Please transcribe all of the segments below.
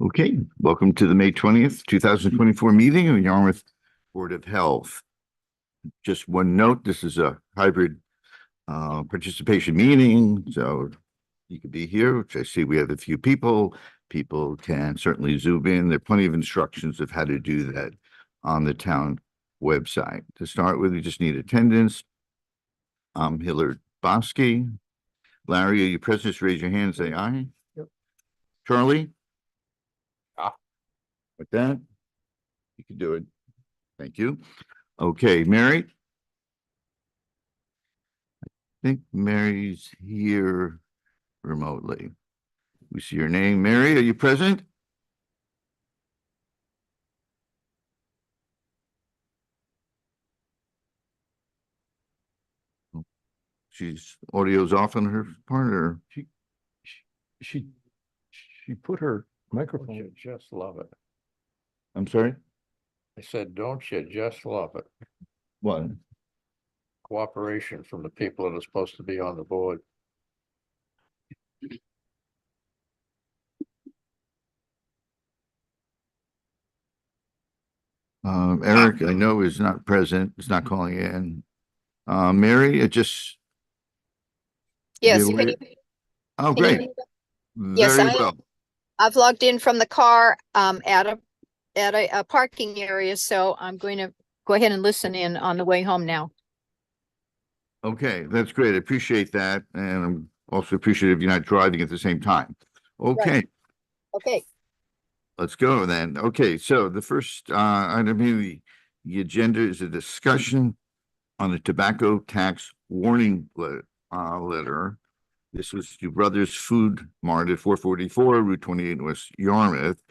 Okay, welcome to the May 20th, 2024 meeting of the Yarmouth Board of Health. Just one note, this is a hybrid participation meeting, so you could be here, which I see we have a few people. People can certainly zoom in. There are plenty of instructions of how to do that on the town website. To start with, we just need attendance. Hillard Bosky. Larry, are you present? Just raise your hand and say aye. Yep. Charlie? Ah. Like that? You can do it. Thank you. Okay, Mary? I think Mary's here remotely. We see your name. Mary, are you present? She's audio's off on her part, or She put her microphone. You just love it. I'm sorry? I said, don't you just love it? What? Cooperation from the people that are supposed to be on the board. Eric, I know is not present, is not calling in. Mary, it just. Yes, you you can, Oh, can you great. hear me? Yes, Very well. I've logged in from the car at a parking area, so I'm going to go ahead and listen in on the way home now. Okay, that's great. I appreciate that. And I'm also appreciative you're not driving at the same time. Okay, Okay, let's go then. Okay, so the first item in the agenda is a discussion on the tobacco tax warning letter. This was to Brothers Food Mart at 444 Route 28 West Yarmouth.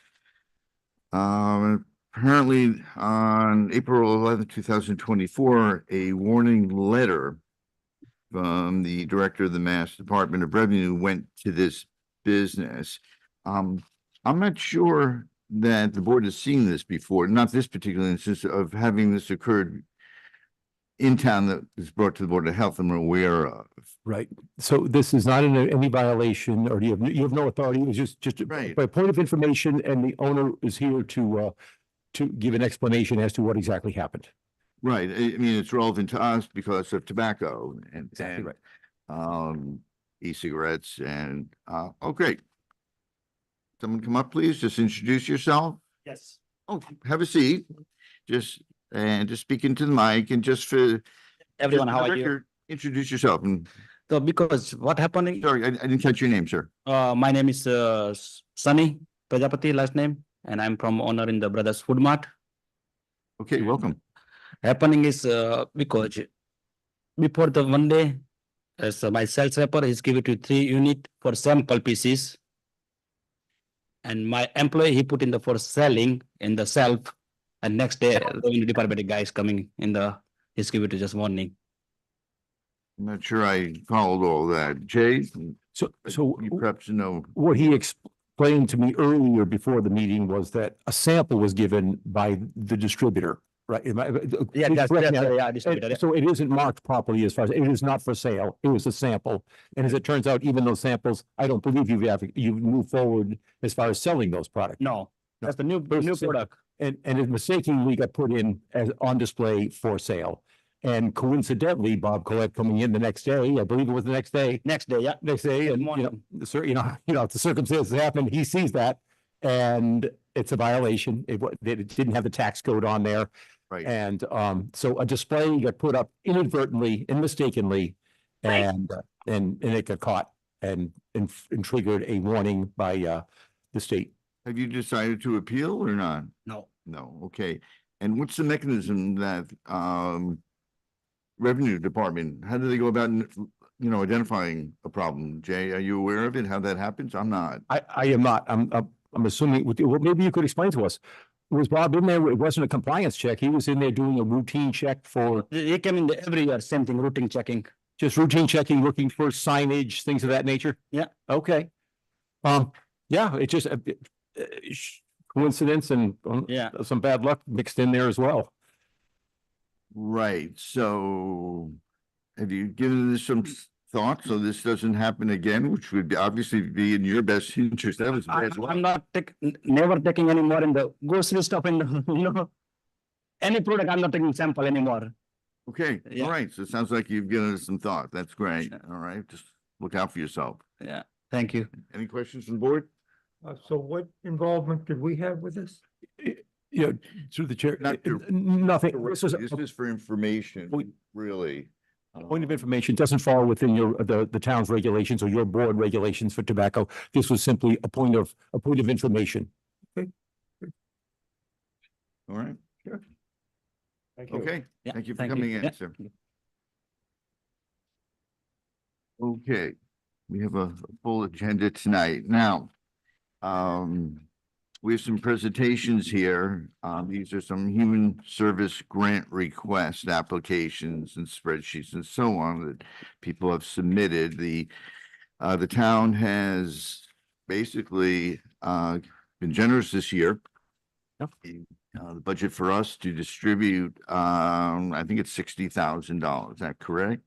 Apparently on April 11th, 2024, a warning letter from the director of the Mass Department of Revenue went to this business. I'm not sure that the board has seen this before, not this particular instance of having this occurred in town that is brought to the Board of Health I'm aware of. Right. So this is not any violation, or you have no authority. It was just Right. by point of information, and the owner is here to give an explanation as to what exactly happened. Right. I mean, it's relevant to us because of tobacco and, Exactly right. e-cigarettes and, oh, great. Someone come up, please. Just introduce yourself. Yes. Oh, have a seat. Just speak into the mic and just for. Everyone, just how for the are you? record, introduce yourself and, So because what happening? sorry, I didn't catch your name, sir. My name is Sunny Prajapati, last name, and I'm from owner in the Brothers Food Mart. Okay, welcome. Happening is because before the one day, as my sales report is given to 3 unit for sample pieces. And my employee, he put in the for selling in the shelf. And next day, the revenue department guy is coming in he's given to just morning. I'm not sure I followed all that. Jay, So you perhaps know. what he explained to me earlier before the meeting was that a sample was given by the distributor, right? Yeah, Please that's correct me. yeah, distributor. So it isn't marked properly as far as, it is not for sale. It was a sample. And as it turns out, even those samples, I don't believe you've moved forward as far as selling those products. No, that's the new product. And it mistakenly got put in as on display for sale. And coincidentally, Bob Collette coming in the next day, I believe it was the next day. Next day, yeah. Next day, and Morning. the circumstances happen, he sees that. And it's a violation. It didn't have the tax code on there. Right. And so a display got put up inadvertently and mistakenly, and it got caught and triggered a warning by the state. Have you decided to appeal or not? No. No, okay. And what's the mechanism that Revenue Department, how do they go about, identifying a problem? Jay, are you aware of it, how that happens? I'm not. I am not. I'm assuming, well, maybe you could explain to us. Was Bob in there? It wasn't a compliance check. He was in there doing a routine check for They came in every year, same thing, routine checking. just routine checking, looking for signage, things of that nature? Yeah. Okay. Yeah, it just coincidence and Yeah. some bad luck mixed in there as well. Right, so have you given this some thoughts so this doesn't happen again, which would obviously be in your best interest? That was as well. I'm not never taking any more in the grocery stuff and, any product, I'm not taking sample anymore. Okay, Yeah. all right. So it sounds like you've given us some thought. That's great. Sure. All right, just look out for yourself. Yeah, thank you. Any questions from the board? So what involvement could we have with this? You know, through the chair, Not to- nothing. This is This is for information, Point- really. point of information, doesn't fall within the town's regulations or your board regulations for tobacco. This was simply a point of information. All right, Thank you. okay. Yeah, Thank you for thank you. coming in, Yeah. sir. Okay, we have a full agenda tonight. Now, we have some presentations here. These are some human service grant request applications and spreadsheets and so on that people have submitted. The town has basically, been generous this year. Yep. The budget for us to distribute, I think it's $60,000. Is that correct?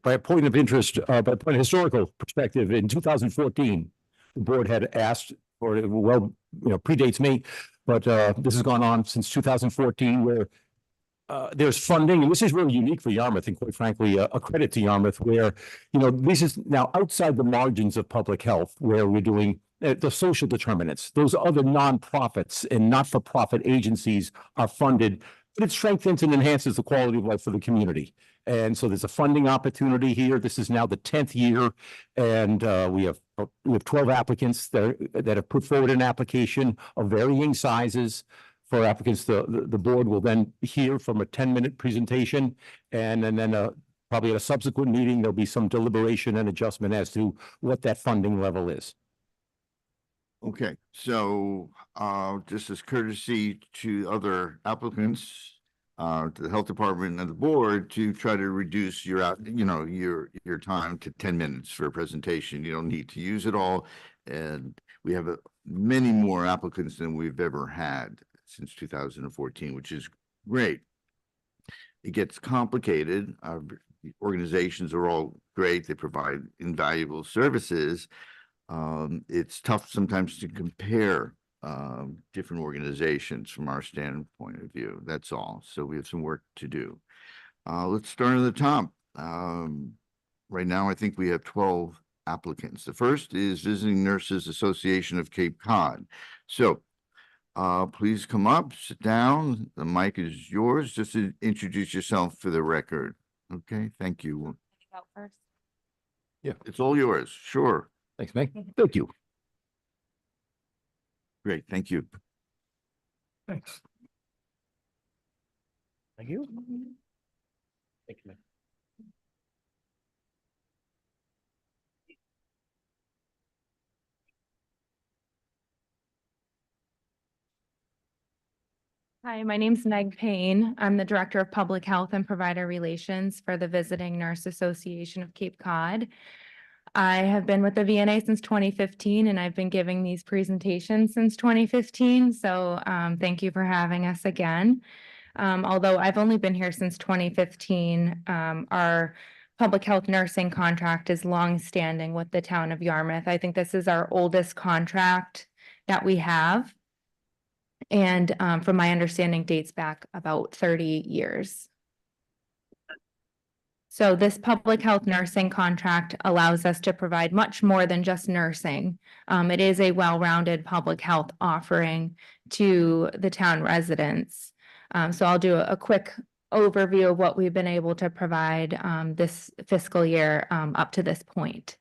By a point of interest, by a point of historical perspective, in 2014, the board had asked for, well, predates me, but this has gone on since 2014 where there's funding, and this is really unique for Yarmouth and quite frankly, a credit to Yarmouth where, this is now outside the margins of public health where we're doing the social determinants. Those other nonprofits and not-for-profit agencies are funded, but it strengthens and enhances the quality of life for the community. And so there's a funding opportunity here. This is now the 10th year, and we have 12 applicants that have put forward an application of varying sizes. For applicants, the board will then hear from a 10-minute presentation, and then probably at a subsequent meeting, there'll be some deliberation and adjustment as to what that funding level is. Okay, so just as courtesy to other applicants, to the health department and the board to try to reduce your time to 10 minutes for a presentation. You don't need to use it all. And we have many more applicants than we've ever had since 2014, which is great. It gets complicated. The organizations are all great. They provide invaluable services. It's tough sometimes to compare different organizations from our standpoint of view. That's all. So we have some work to do. Let's start at the top. Right now, I think we have 12 applicants. The first is Visiting Nurses Association of Cape Cod. So please come up, sit down. The mic is yours. Just to introduce yourself for the record. Okay, thank you. Out first. It's all yours. Sure. Thanks, Meg. Thank you. Great, thank you. Thanks. Thank you. Thank you, Meg. Hi, my name's Meg Payne. I'm the Director of Public Health and Provider Relations for the Visiting Nurse Association of Cape Cod. I have been with the VNA since 2015, and I've been giving these presentations since 2015. So thank you for having us again. Although I've only been here since 2015, our public health nursing contract is longstanding with the town of Yarmouth. I think this is our oldest contract that we have. And from my understanding, dates back about 30 years. So this public health nursing contract allows us to provide much more than just nursing. It is a well-rounded public health offering to the town residents. So I'll do a quick overview of what we've been able to provide this fiscal year up to this point.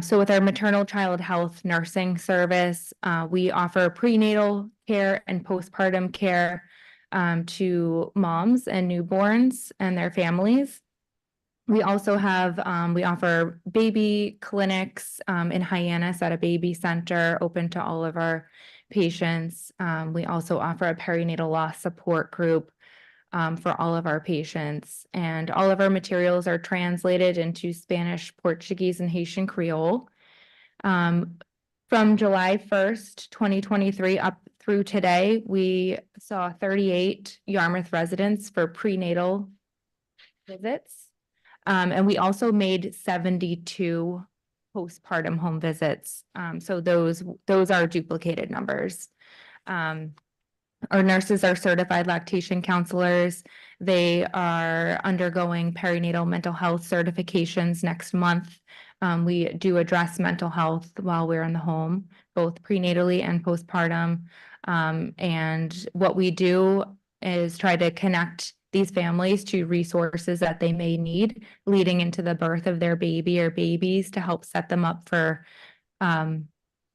So with our maternal child health nursing service, we offer prenatal care and postpartum care to moms and newborns and their families. We also have, we offer baby clinics in Hyannis at a baby center open to all of our patients. We also offer a perinatal loss support group for all of our patients. And all of our materials are translated into Spanish, Portuguese, and Haitian Creole. From July 1st, 2023 up through today, we saw 38 Yarmouth residents for prenatal visits. And we also made 72 postpartum home visits. So those are duplicated numbers. Our nurses are certified lactation counselors. They are undergoing perinatal mental health certifications next month. We do address mental health while we're in the home, both prenatally and postpartum. And what we do is try to connect these families to resources that they may need leading into the birth of their baby or babies to help set them up for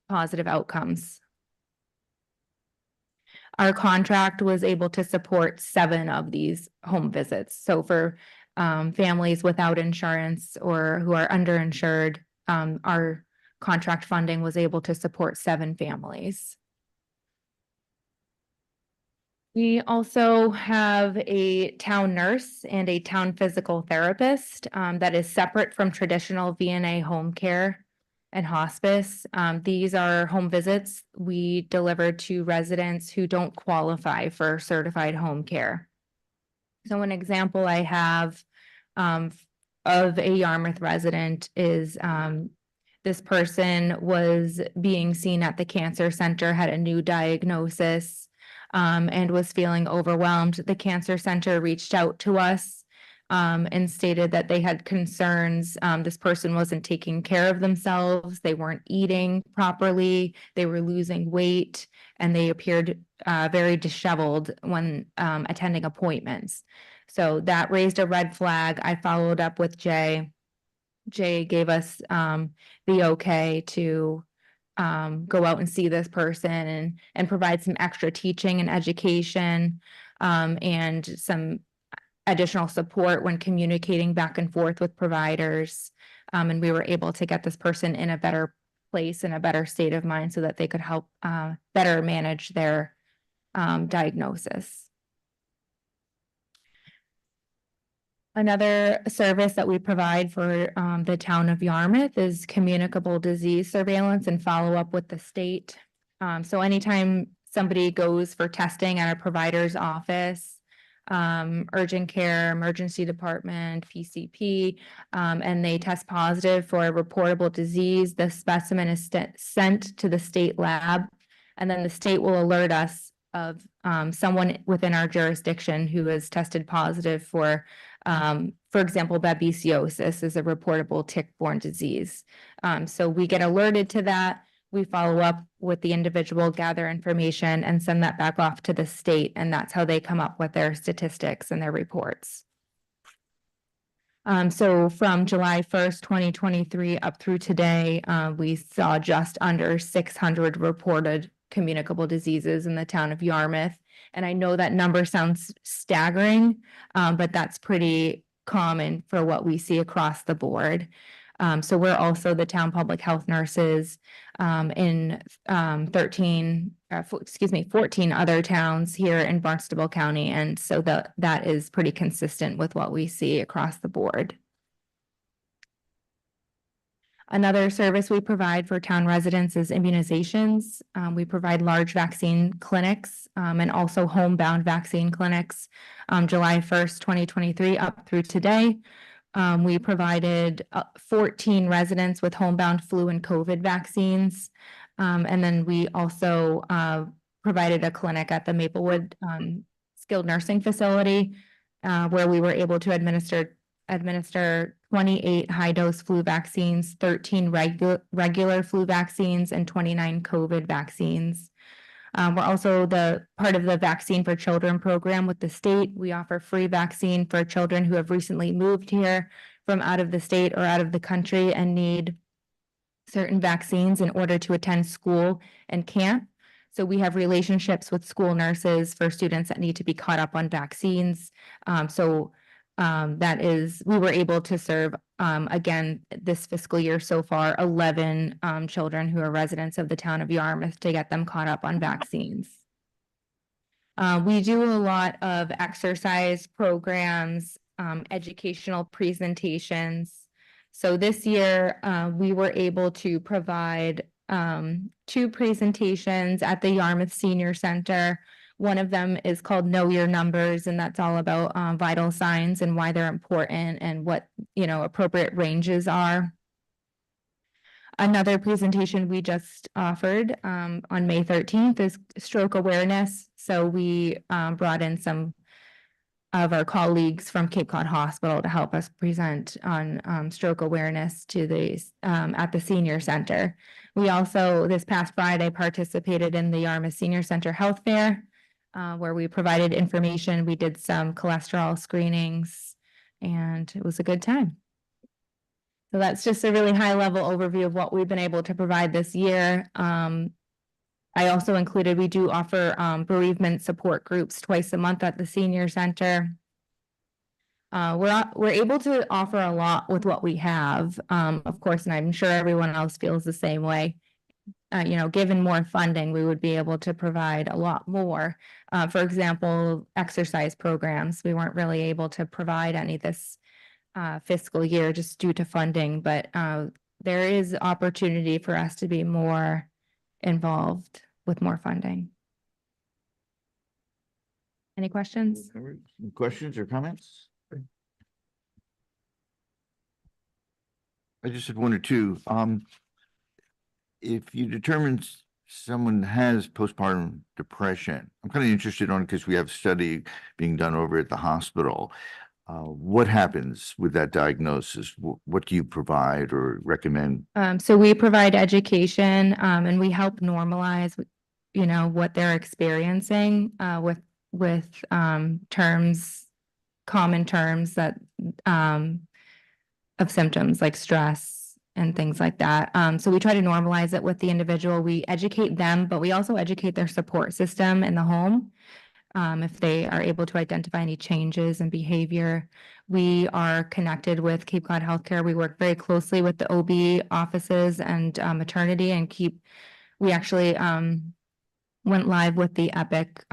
positive outcomes. Our contract was able to support 7 of these home visits. So for families without insurance or who are underinsured, our contract funding was able to support 7 families. We also have a town nurse and a town physical therapist that is separate from traditional VNA home care and hospice. These are home visits we deliver to residents who don't qualify for certified home care. So an example I have of a Yarmouth resident is this person was being seen at the cancer center, had a new diagnosis, and was feeling overwhelmed. The cancer center reached out to us and stated that they had concerns. This person wasn't taking care of themselves. They weren't eating properly. They were losing weight, and they appeared very disheveled when attending appointments. So that raised a red flag. I followed up with Jay. Jay gave us the okay to go out and see this person and provide some extra teaching and education and some additional support when communicating back and forth with providers. And we were able to get this person in a better place, in a better state of mind so that they could help better manage their diagnosis. Another service that we provide for the town of Yarmouth is communicable disease surveillance and follow-up with the state. So anytime somebody goes for testing at a provider's office, urgent care, emergency department, PCP, and they test positive for a reportable disease, the specimen is sent to the state lab, and then the state will alert us of someone within our jurisdiction who has tested positive for example, babesiosis is a reportable tick-borne disease. So we get alerted to that. We follow up with the individual, gather information, and send that back off to the state, and that's how they come up with their statistics and their reports. So from July 1st, 2023 up through today, we saw just under 600 reported communicable diseases in the town of Yarmouth. And I know that number sounds staggering, but that's pretty common for what we see across the board. So we're also the town public health nurses in 14 other towns here in Barnstable County. And so that is pretty consistent with what we see across the board. Another service we provide for town residents is immunizations. We provide large vaccine clinics and also homebound vaccine clinics. July 1st, 2023 up through today. We provided 14 residents with homebound flu and COVID vaccines. And then we also provided a clinic at the Maplewood skilled nursing facility where we were able to administer 28 high-dose flu vaccines, 13 regular flu vaccines, and 29 COVID vaccines. We're also the part of the Vaccine for Children program with the state. We offer free vaccine for children who have recently moved here from out of the state or out of the country and need certain vaccines in order to attend school and camp. So we have relationships with school nurses for students that need to be caught up on vaccines. We were able to serve, again, this fiscal year so far, 11 children who are residents of the town of Yarmouth to get them caught up on vaccines. We do a lot of exercise programs, educational presentations. So this year, we were able to provide 2 presentations at the Yarmouth Senior Center. One of them is called Know Your Numbers, and that's all about vital signs and why they're important and what, appropriate ranges are. Another presentation we just offered on May 13th is stroke awareness. So we brought in some of our colleagues from Cape Cod Hospital to help us present on stroke awareness to at the senior center. We also, this past Friday, participated in the Yarmouth Senior Center Health Fair, where we provided information. We did some cholesterol screenings, and it was a good time. So that's just a really high level overview of what we've been able to provide this year. I also included, we do offer bereavement support groups twice a month at the senior center. We're able to offer a lot with what we have, of course, and I'm sure everyone else feels the same way. Given more funding, we would be able to provide a lot more. For example, exercise programs, we weren't really able to provide any this fiscal year just due to funding, but there is opportunity for us to be more involved with more funding. Any questions? Any questions or comments? I just had one or two. If you determine someone has postpartum depression, I'm kind of interested on it because we have a study being done over at the hospital. What happens with that diagnosis? What do you provide or recommend? So we provide education and we help normalize, what they're experiencing with terms, common terms that of symptoms like stress and things like that. So we try to normalize it with the individual. We educate them, but we also educate their support system in the home. If they are able to identify any changes in behavior. We are connected with Cape Cod Healthcare. We work very closely with the OB offices and maternity and we actually went live with the Epic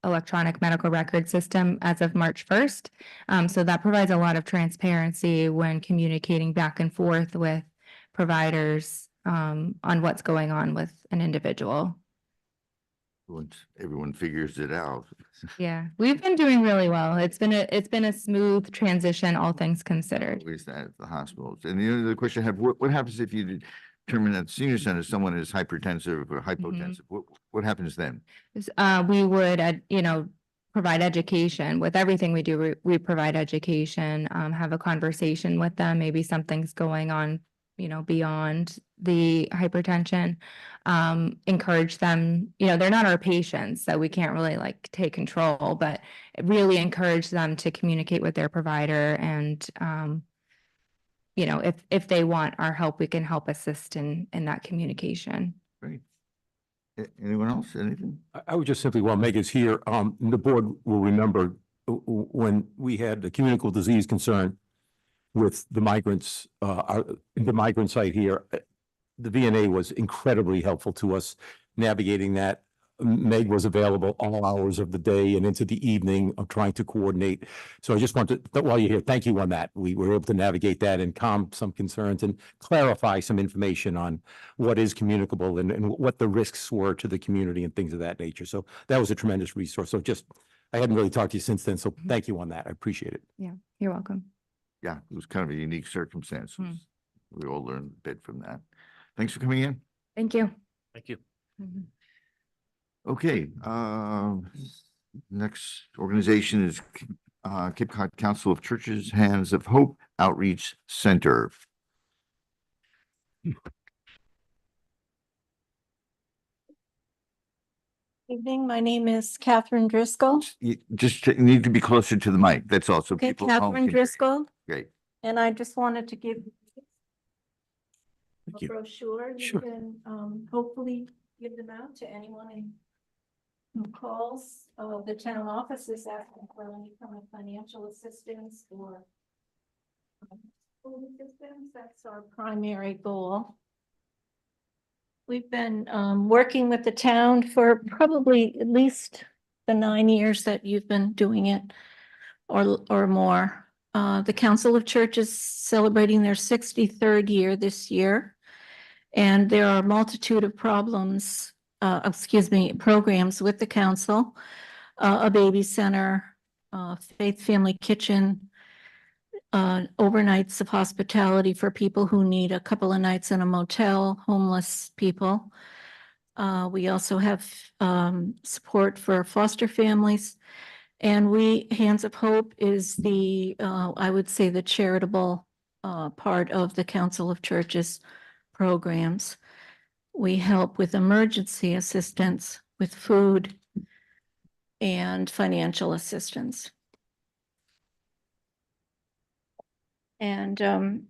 electronic medical record system as of March 1st. So that provides a lot of transparency when communicating back and forth with providers on what's going on with an individual. Once everyone figures it out. Yeah, we've been doing really well. It's been a smooth transition, all things considered. Always that at the hospitals. And the other question I have, what happens if you determine at the senior center someone is hypertensive or hypotensive? What happens then? We would, provide education. With everything we do, we provide education, have a conversation with them. Maybe something's going on, beyond the hypertension. Encourage them, they're not our patients, so we can't really take control, but really encourage them to communicate with their provider and, if they want our help, we can help assist in that communication. Great. Anyone else? Anything? I would just simply, while Meg is here, the board will remember when we had the communicable disease concern with the migrants, the migrant site here, the VNA was incredibly helpful to us navigating that. Meg was available all hours of the day and into the evening of trying to coordinate. So I just want to, while you're here, thank you on that. We were able to navigate that and calm some concerns and clarify some information on what is communicable and what the risks were to the community and things of that nature. So that was a tremendous resource. So I hadn't really talked to you since then. So thank you on that. I appreciate it. Yeah, you're welcome. Yeah, it was kind of a unique circumstance. We all learned a bit from that. Thanks for coming in. Thank you. Thank you. Okay, next organization is Cape Cod Council of Churches Hands of Hope Outreach Center. Evening, my name is Catherine Driscoll. You just need to be closer to the mic. That's all. So Okay, people at home Catherine can hear you. Driscoll, Great. and I just wanted to give Thank a you. brochure. You Sure. can hopefully give them out to anyone who calls the town offices asking for any kind of financial assistance or food assistance. That's our primary goal. We've been working with the town for probably at least the 9 years that you've been doing it or more. The Council of Churches celebrating their 63rd year this year. And there are a multitude of problems programs with the council. A baby center, Faith Family Kitchen, overnights of hospitality for people who need a couple of nights in a motel, homeless people. We also have support for foster families. And Hands of Hope is I would say the charitable part of the Council of Churches programs. We help with emergency assistance, with food and financial assistance. And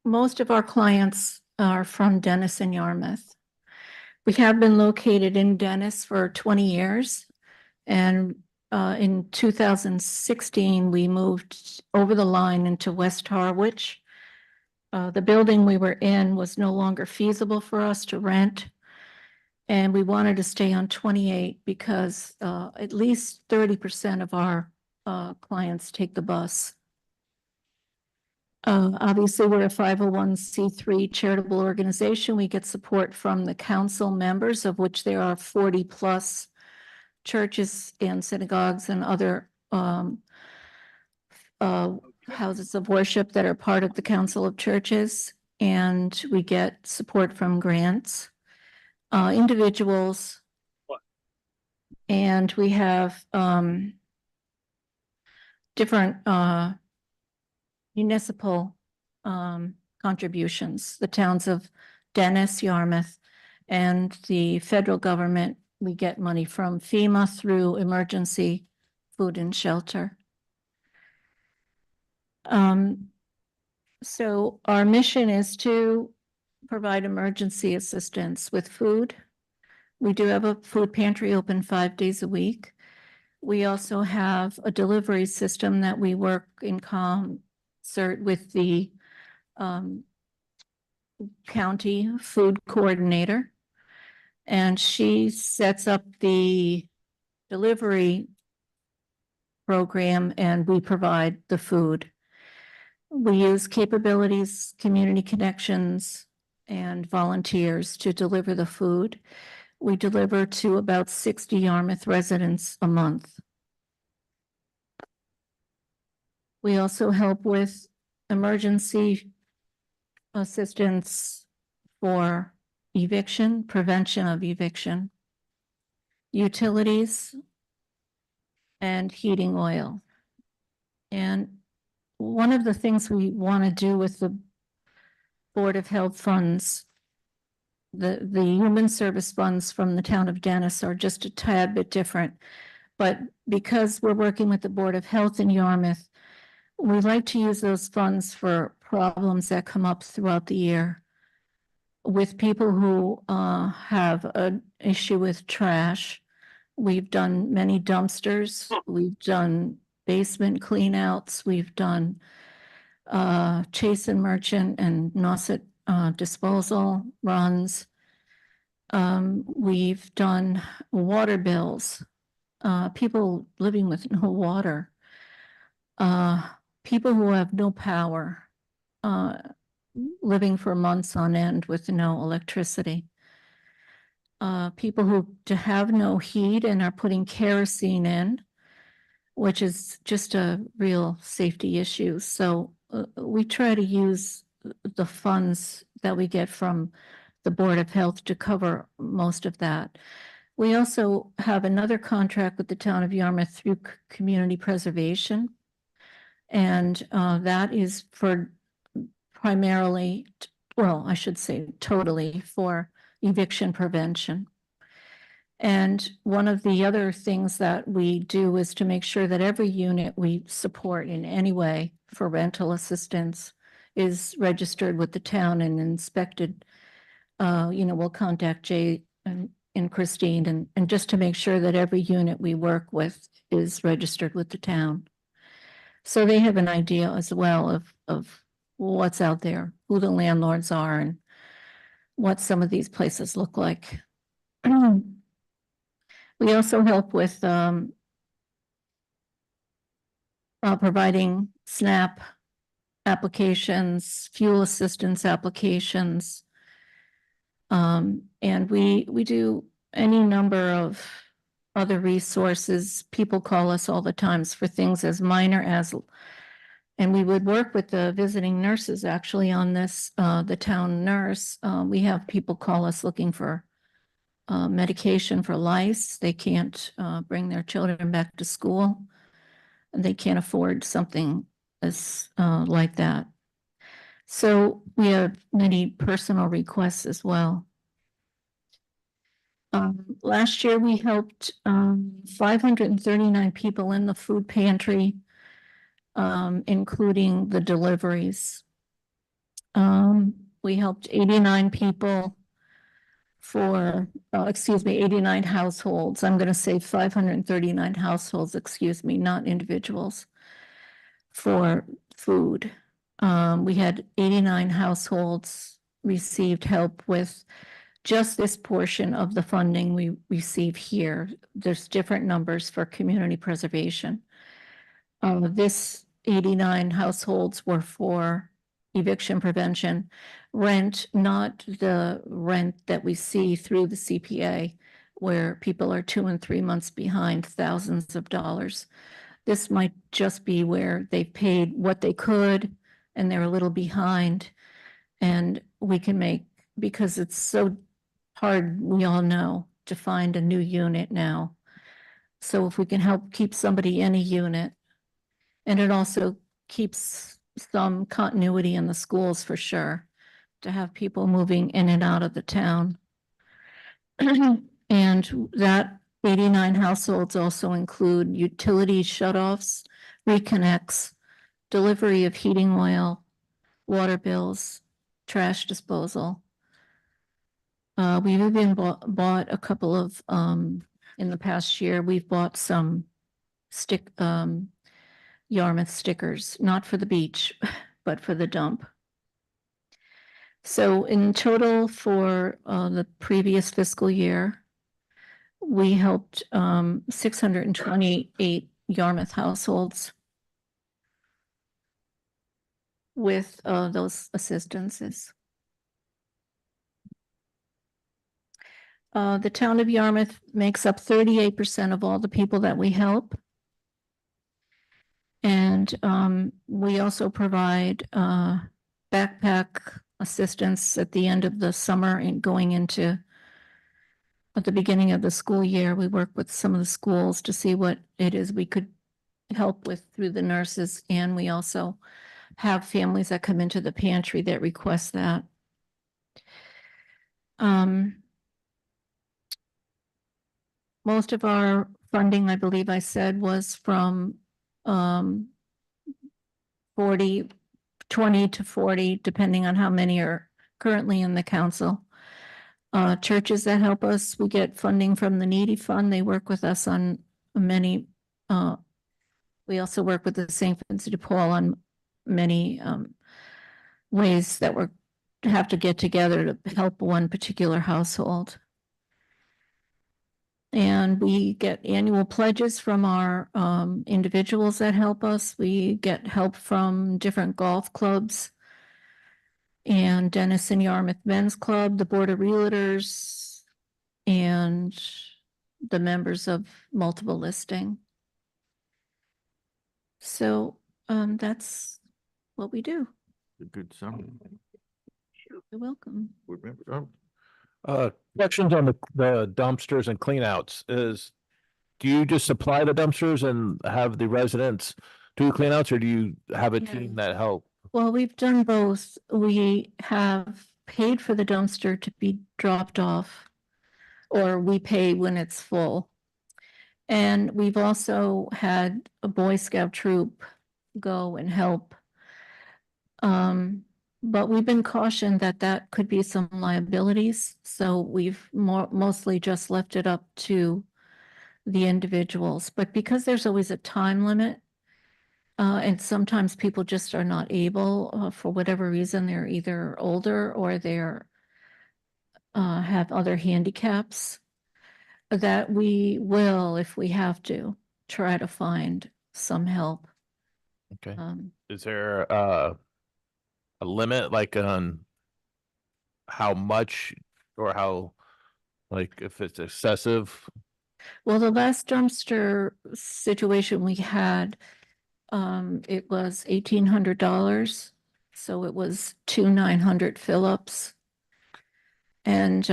most of our clients are from Dennis and Yarmouth. We have been located in Dennis for 20 years. And in 2016, we moved over the line into West Harwich. The building we were in was no longer feasible for us to rent. And we wanted to stay on 28 because at least 30% of our clients take the bus. Obviously, we're a 501c3 charitable organization. We get support from the council members, of which there are 40 plus churches and synagogues and other houses of worship that are part of the Council of Churches. And we get support from grants, individuals, and we have different municipal contributions, the towns of Dennis, Yarmouth, and the federal government. We get money from FEMA through emergency food and shelter. So our mission is to provide emergency assistance with food. We do have a food pantry open 5 days a week. We also have a delivery system that we work in concert with the county food coordinator. And she sets up the delivery program and we provide the food. We use capabilities, community connections, and volunteers to deliver the food. We deliver to about 60 Yarmouth residents a month. We also help with emergency assistance for eviction, prevention of eviction, utilities, and heating oil. And one of the things we want to do with the Board of Health funds, the human service funds from the town of Dennis are just a tad bit different. But because we're working with the Board of Health in Yarmouth, we like to use those funds for problems that come up throughout the year with people who have an issue with trash. We've done many dumpsters. We've done basement cleanouts. We've done Chase and Merchant and Nauset disposal runs. We've done water bills, people living with no water, people who have no power, living for months on end with no electricity. People who have no heat and are putting kerosene in, which is just a real safety issue. So we try to use the funds that we get from the Board of Health to cover most of that. We also have another contract with the town of Yarmouth through community preservation. And that is for primarily, well, I should say totally for eviction prevention. And one of the other things that we do is to make sure that every unit we support in any way for rental assistance is registered with the town and inspected. We'll contact Jay and Christine and just to make sure that every unit we work with is registered with the town. So they have an idea as well of what's out there, who the landlords are and what some of these places look like. We also help with providing SNAP applications, fuel assistance applications, And we do any number of other resources. People call us all the times for things as minor as, and we would work with the visiting nurses actually on this, the town nurse. We have people call us looking for medication for lice. They can't bring their children back to school. And they can't afford something as like that. So we have many personal requests as well. Last year, we helped 539 people in the food pantry, including the deliveries. We helped 89 people for, 89 households. I'm going to say 539 households, excuse me, not individuals, for food. We had 89 households received help with just this portion of the funding we receive here. There's different numbers for community preservation. This 89 households were for eviction prevention, rent, not the rent that we see through the CPA, where people are 2 and 3 months behind thousands of dollars. This might just be where they paid what they could and they're a little behind. And we can make, because it's so hard, we all know, to find a new unit now. So if we can help keep somebody in a unit, and it also keeps some continuity in the schools for sure, to have people moving in and out of the town. And that 89 households also include utility shutoffs, reconnects, delivery of heating oil, water bills, trash disposal. We've even bought a couple of, in the past year, we've bought some Yarmouth stickers, not for the beach, but for the dump. So in total for the previous fiscal year, we helped 628 Yarmouth households with those assistances. The town of Yarmouth makes up 38% of all the people that we help. And we also provide backpack assistance at the end of the summer and going into at the beginning of the school year. We work with some of the schools to see what it is we could help with through the nurses. And we also have families that come into the pantry that request that. Most of our funding, I believe I said, was from 20 to 40, depending on how many are currently in the council. Churches that help us, we get funding from the Needy Fund. They work with us on many. We also work with the St. Vincent de Paul on many ways that we have to get together to help one particular household. And we get annual pledges from our individuals that help us. We get help from different golf clubs and Dennis and Yarmouth Men's Club, the Board of Realtors, and the members of Multiple Listing. So that's what we do. A good summary. You're welcome. Board member, Questions on the dumpsters and cleanouts is, do you just supply the dumpsters and have the residents do cleanouts, or do you have a team that help? Well, we've done both. We have paid for the dumpster to be dropped off, or we pay when it's full. And we've also had a Boy Scout troop go and help. But we've been cautioned that that could be some liabilities, so we've mostly just left it up to the individuals. But because there's always a time limit, and sometimes people just are not able, for whatever reason, they're either older or they're have other handicaps, that we will, if we have to, try to find some help. Okay. Is there a limit, like, on how much or how, like, if it's excessive? Well, the last dumpster situation we had, it was $1,800. So it was 2,900 fill-ups. And,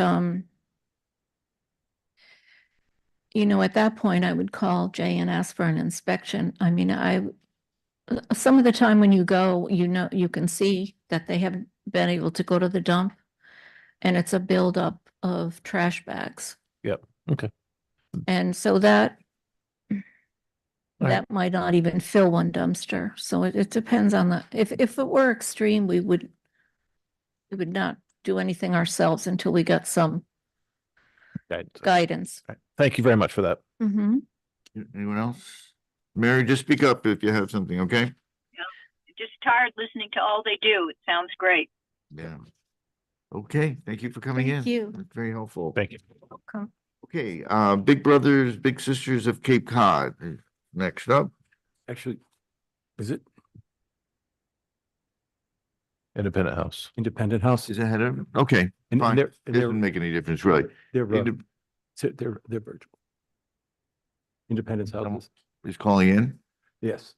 at that point, I would call Jay and ask for an inspection. I mean, some of the time when you go, you can see that they haven't been able to go to the dump. And it's a buildup of trash bags. Yep, okay. And so that might not even fill one dumpster. So it depends on if it were extreme, we would not do anything ourselves until we got some guidance. Right. Thank you very much for that. Mm-hmm. Anyone else? Mary, just speak up if you have something, okay? Just tired listening to all they do. It sounds great. Yeah. Okay, thank you for coming in. Thank you. That's very helpful. Thank you. Welcome. Okay, Big Brothers Big Sisters of Cape Cod is next up. Actually, is it Independent House. Independent House? Is ahead of, okay, And fine. they're, Doesn't make any difference, really. they're, Indep- they're virtual. Independence houses, Is calling in. yes.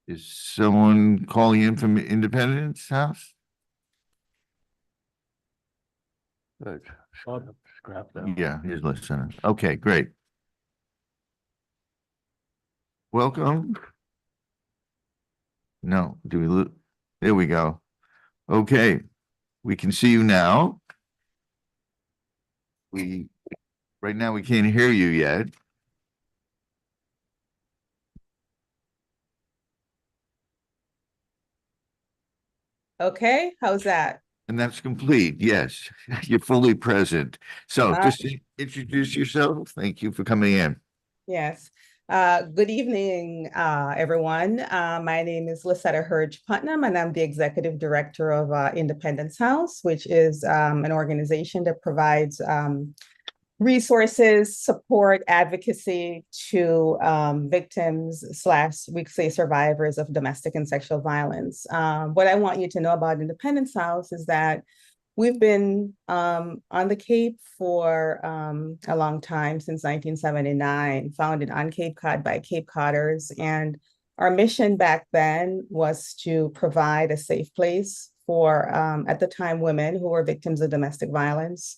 Is someone calling in from Independence House? Scrap that. Yeah, he's listening. Okay, great. Welcome. No, do we look? There we go. Okay, we can see you now. Right now, we can't hear you yet. Okay, how's that? And that's complete. Yes, you're fully present. So just introduce yourself. Thank you for coming in. Yes. Good evening, everyone. My name is Lisetta Hurge Putnam, and I'm the executive director of Independence House, which is an organization that provides resources, support, advocacy to victims / we say survivors of domestic and sexual violence. What I want you to know about Independence House is that we've been on the Cape for a long time, since 1979, founded on Cape Cod by Cape Codders. And our mission back then was to provide a safe place for, at the time, women who were victims of domestic violence.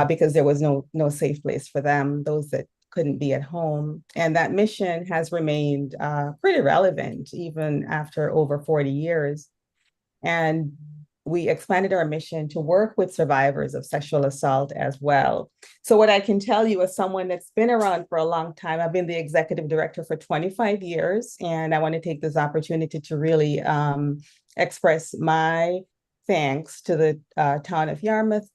Because there was no safe place for them, those that couldn't be at home. And that mission has remained pretty relevant even after over 40 years. And we expanded our mission to work with survivors of sexual assault as well. So what I can tell you as someone that's been around for a long time, I've been the executive director for 25 years, and I want to take this opportunity to really express my thanks to the town of Yarmouth,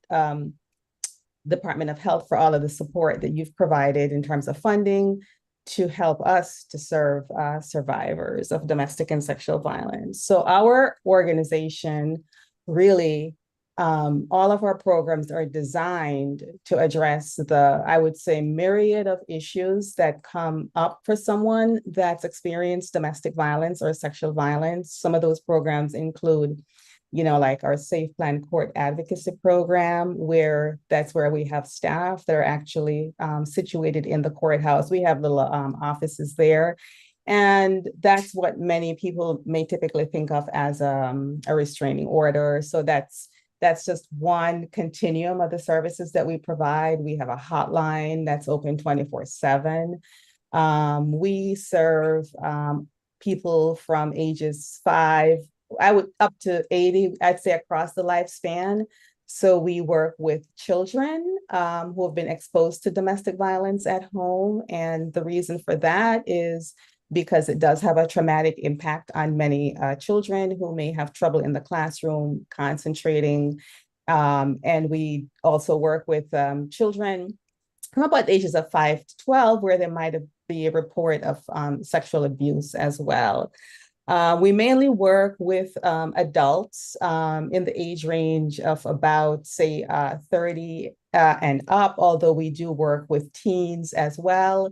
Department of Health, for all of the support that you've provided in terms of funding to help us to serve survivors of domestic and sexual violence. So our organization really, all of our programs are designed to address I would say, myriad of issues that come up for someone that's experienced domestic violence or sexual violence. Some of those programs include like our Safe Plan Court Advocacy Program, that's where we have staff that are actually situated in the courthouse. We have little offices there. And that's what many people may typically think of as a restraining order. So that's just one continuum of the services that we provide. We have a hotline that's open 24/7. We serve people from ages 5 up to 80, I'd say, across the lifespan. So we work with children who have been exposed to domestic violence at home. And the reason for that is because it does have a traumatic impact on many children who may have trouble in the classroom concentrating. And we also work with children from about the ages of 5 to 12, where there might be a report of sexual abuse as well. We mainly work with adults in the age range of about, say, 30 and up, although we do work with teens as well.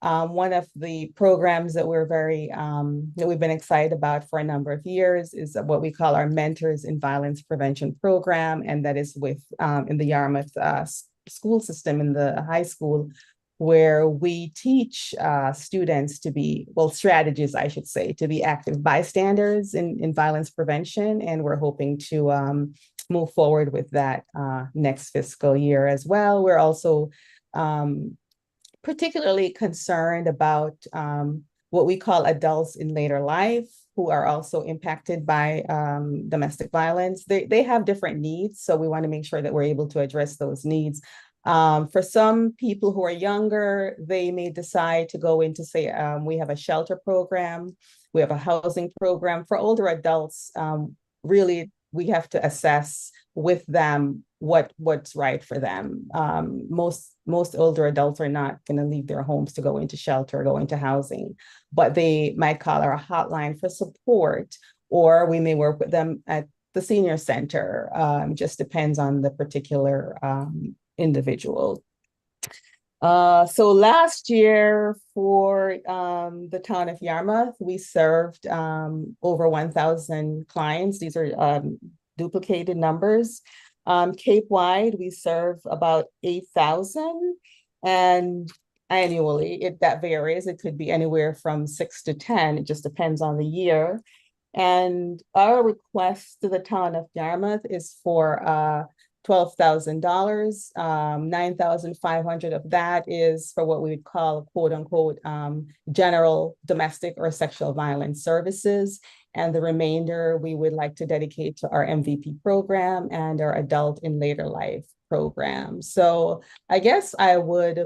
One of the programs that we're that we've been excited about for a number of years is what we call our Mentors in Violence Prevention program. And that is with in the Yarmouth school system in the high school, where we teach students to be, well, strategies, I should say, to be active bystanders in violence prevention. And we're hoping to move forward with that next fiscal year as well. We're also particularly concerned about what we call adults in later life who are also impacted by domestic violence. They have different needs, so we want to make sure that we're able to address those needs. For some people who are younger, they may decide to go into, say, we have a shelter program, we have a housing program. For older adults, really, we have to assess with them what's right for them. Most older adults are not going to leave their homes to go into shelter, go into housing, but they might call our hotline for support, or we may work with them at the senior center. Just depends on the particular individual. So last year for the town of Yarmouth, we served over 1,000 clients. These are duplicated numbers. Cape-wide, we serve about 8,000, and annually, that varies. It could be anywhere from 6 to 10. It just depends on the year. And our request to the town of Yarmouth is for $12,000. 9,500 of that is for what we would call quote unquote general domestic or sexual violence services. And the remainder we would like to dedicate to our MVP program and our adult in later life program. So I guess I would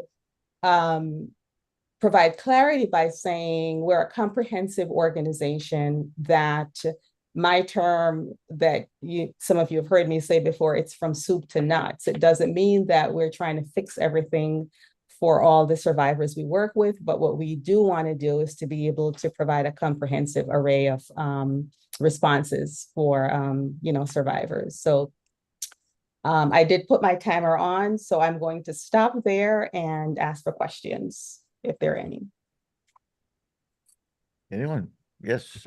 provide clarity by saying we're a comprehensive organization. That my term that some of you have heard me say before, it's from soup to nuts. It doesn't mean that we're trying to fix everything for all the survivors we work with, but what we do want to do is to be able to provide a comprehensive array of responses for survivors. So I did put my timer on, so I'm going to stop there and ask for questions if there are any. Anyone? Yes.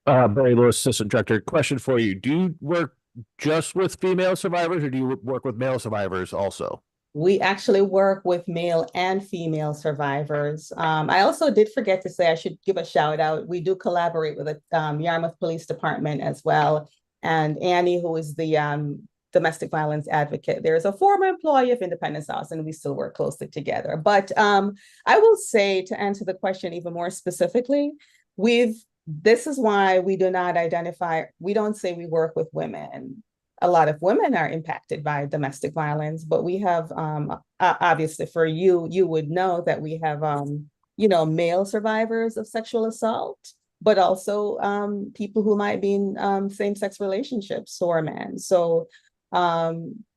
Barry Lewis, Assistant Director. Question for you. Do you work just with female survivors, or do you work with male survivors also? We actually work with male and female survivors. I also did forget to say, I should give a shout out. We do collaborate with the Yarmouth Police Department as well. And Annie, who is the domestic violence advocate, there's a former employee of Independence House, and we still work closely together. But I will say, to answer the question even more specifically, this is why we do not identify, we don't say we work with women. A lot of women are impacted by domestic violence, but we have, obviously for you would know that we have, male survivors of sexual assault, but also people who might be in same-sex relationships or men. So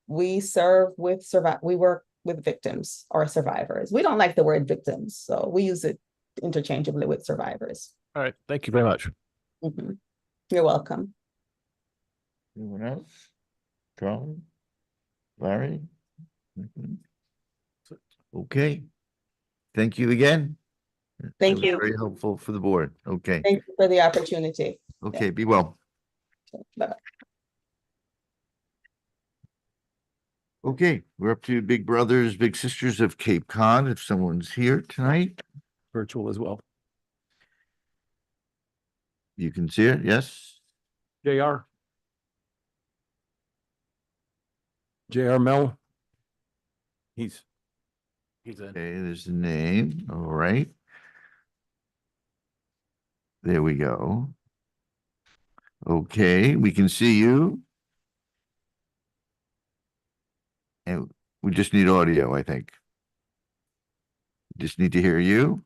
we work with victims or survivors. We don't like the word victims, so we use it interchangeably with survivors. All right. Thank you very much. Mm-hmm. You're welcome. Anyone else? Charlie? Larry? Okay. Thank you again. Thank That was you. Very helpful for the board. Okay. Thank you for the opportunity. Okay, be well. Bye-bye. Okay, we're up to Big Brothers, Big Sisters of Cape Cod, if someone's here tonight. Virtual as well. You can see it, yes? JR. JR Mel. He's in. Okay, there's the name. All right. There we go. Okay, we can see you. And we just need audio, I think. Just need to hear you.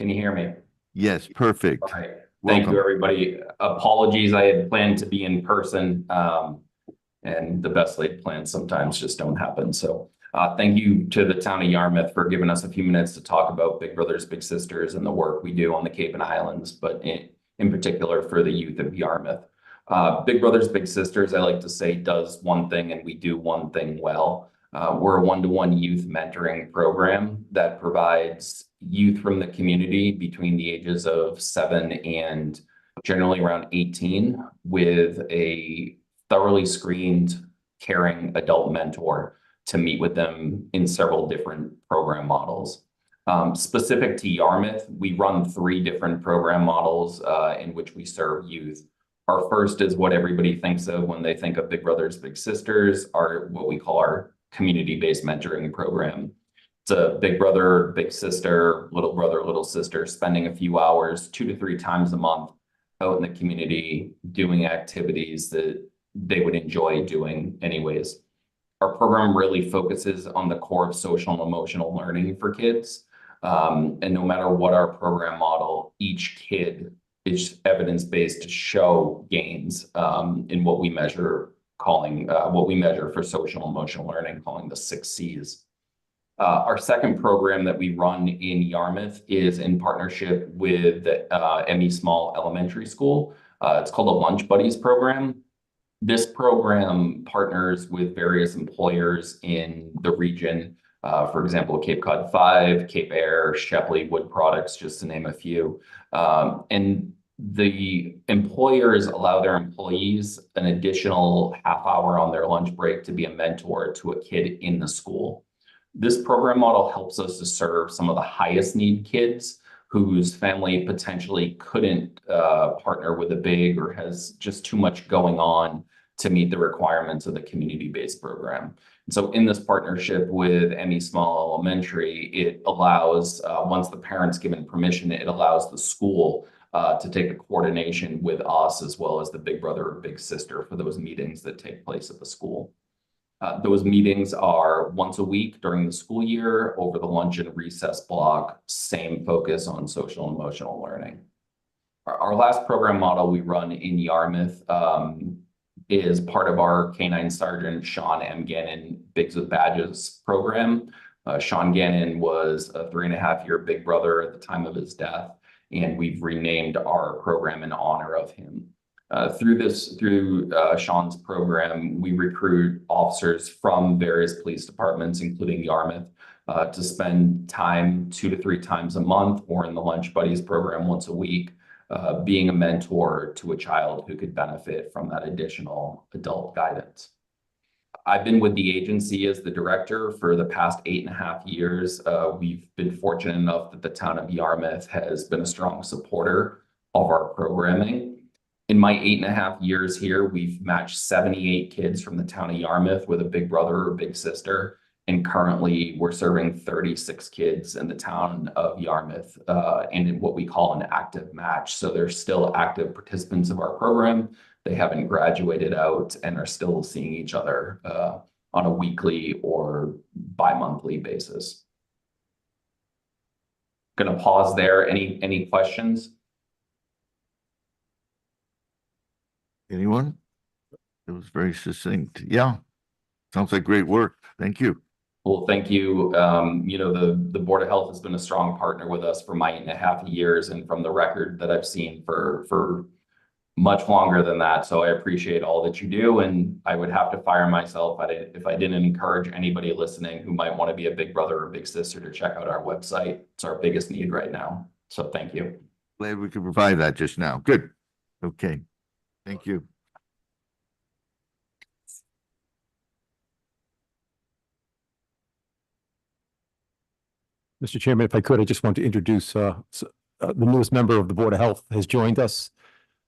Can you hear me? Yes, perfect. All right. Thank you, everybody. Apologies, I had planned to be in person, and the best laid plans sometimes just don't happen. So thank you to the town of Yarmouth for giving us a few minutes to talk about Big Brothers Big Sisters and the work we do on the Cape and Islands, but in particular for the youth of Yarmouth. Big Brothers Big Sisters, I like to say, does one thing and we do one thing well. We're a one-to-one youth mentoring program that provides youth from the community between the ages of 7 and generally around 18 with a thoroughly screened, caring adult mentor to meet with them in several different program models. Specific to Yarmouth, we run 3 different program models in which we serve youth. Our first is what everybody thinks of when they think of Big Brothers Big Sisters, are what we call our community-based mentoring program. It's a big brother, big sister, little sister, spending a few hours 2 to 3 times a month out in the community doing activities that they would enjoy doing anyways. Our program really focuses on the core of social and emotional learning for kids. And no matter what our program model, each kid is evidence-based to show gains in what we measure for social and emotional learning, calling the 6 C's. Our second program that we run in Yarmouth is in partnership with ME Small Elementary School. It's called the Lunch Buddies program. This program partners with various employers in the region. For example, Cape Cod 5, Cape Air, Shepley Wood Products, just to name a few. And the employers allow their employees an additional half hour on their lunch break to be a mentor to a kid in the school. This program model helps us to serve some of the highest need kids whose family potentially couldn't partner with a big or has just too much going on to meet the requirements of the community-based program. And so in this partnership with ME Small Elementary, it allows, once the parent's given permission, it allows the school to take a coordination with us as well as the big brother or big sister for those meetings that take place at the school. Those meetings are once a week during the school year over the lunch and recess block, same focus on social and emotional learning. Our last program model we run in Yarmouth is part of our Canine Sergeant Sean M. Gannon Bigs with Badges program. Sean Gannon was a 3.5-year big brother at the time of his death, and we've renamed our program in honor of him. Through Sean's program, we recruit officers from various police departments, including Yarmouth, to spend time 2 to 3 times a month or in the Lunch Buddies program once a week, being a mentor to a child who could benefit from that additional adult guidance. I've been with the agency as the director for the past 8.5 years. We've been fortunate enough that the town of Yarmouth has been a strong supporter of our programming. In my 8.5 years here, we've matched 78 kids from the town of Yarmouth with a big brother or big sister. And currently we're serving 36 kids in the town of Yarmouth in what we call an active match. So they're still active participants of our program. They haven't graduated out and are still seeing each other on a weekly or bi-monthly basis. Gonna pause there. Any questions? Anyone? It was very succinct. Yeah. Sounds like great work. Thank you. Well, thank you. You know, the Board of Health has been a strong partner with us for my 8.5 years, and from the record that I've seen for much longer than that. So I appreciate all that you do, and I would have to fire myself if I didn't encourage anybody listening who might want to be a big brother or big sister to check out our website. It's our biggest need right now. So thank you. Glad we could provide that just now. Good. Okay. Thank you. Mr. Chairman, if I could, I just want to introduce the newest member of the Board of Health has joined us,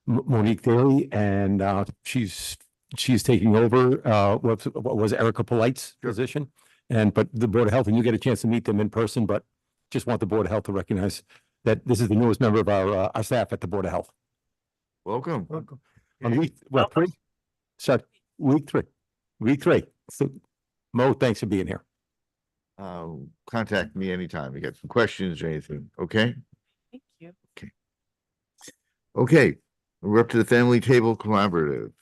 Monique Daly, and she's taking over what was Erica Polite's position. But the Board of Health, and you get a chance to meet them in person, but just want the Board of Health to recognize that this is the newest member of our staff at the Board of Health. Welcome. Welcome. On week, what, 3? So week 3. Week 3. So Mo, thanks for being here. Contact me anytime you got some questions or anything. Okay. Thank you. Okay. We're up to the Family Table Collaborative.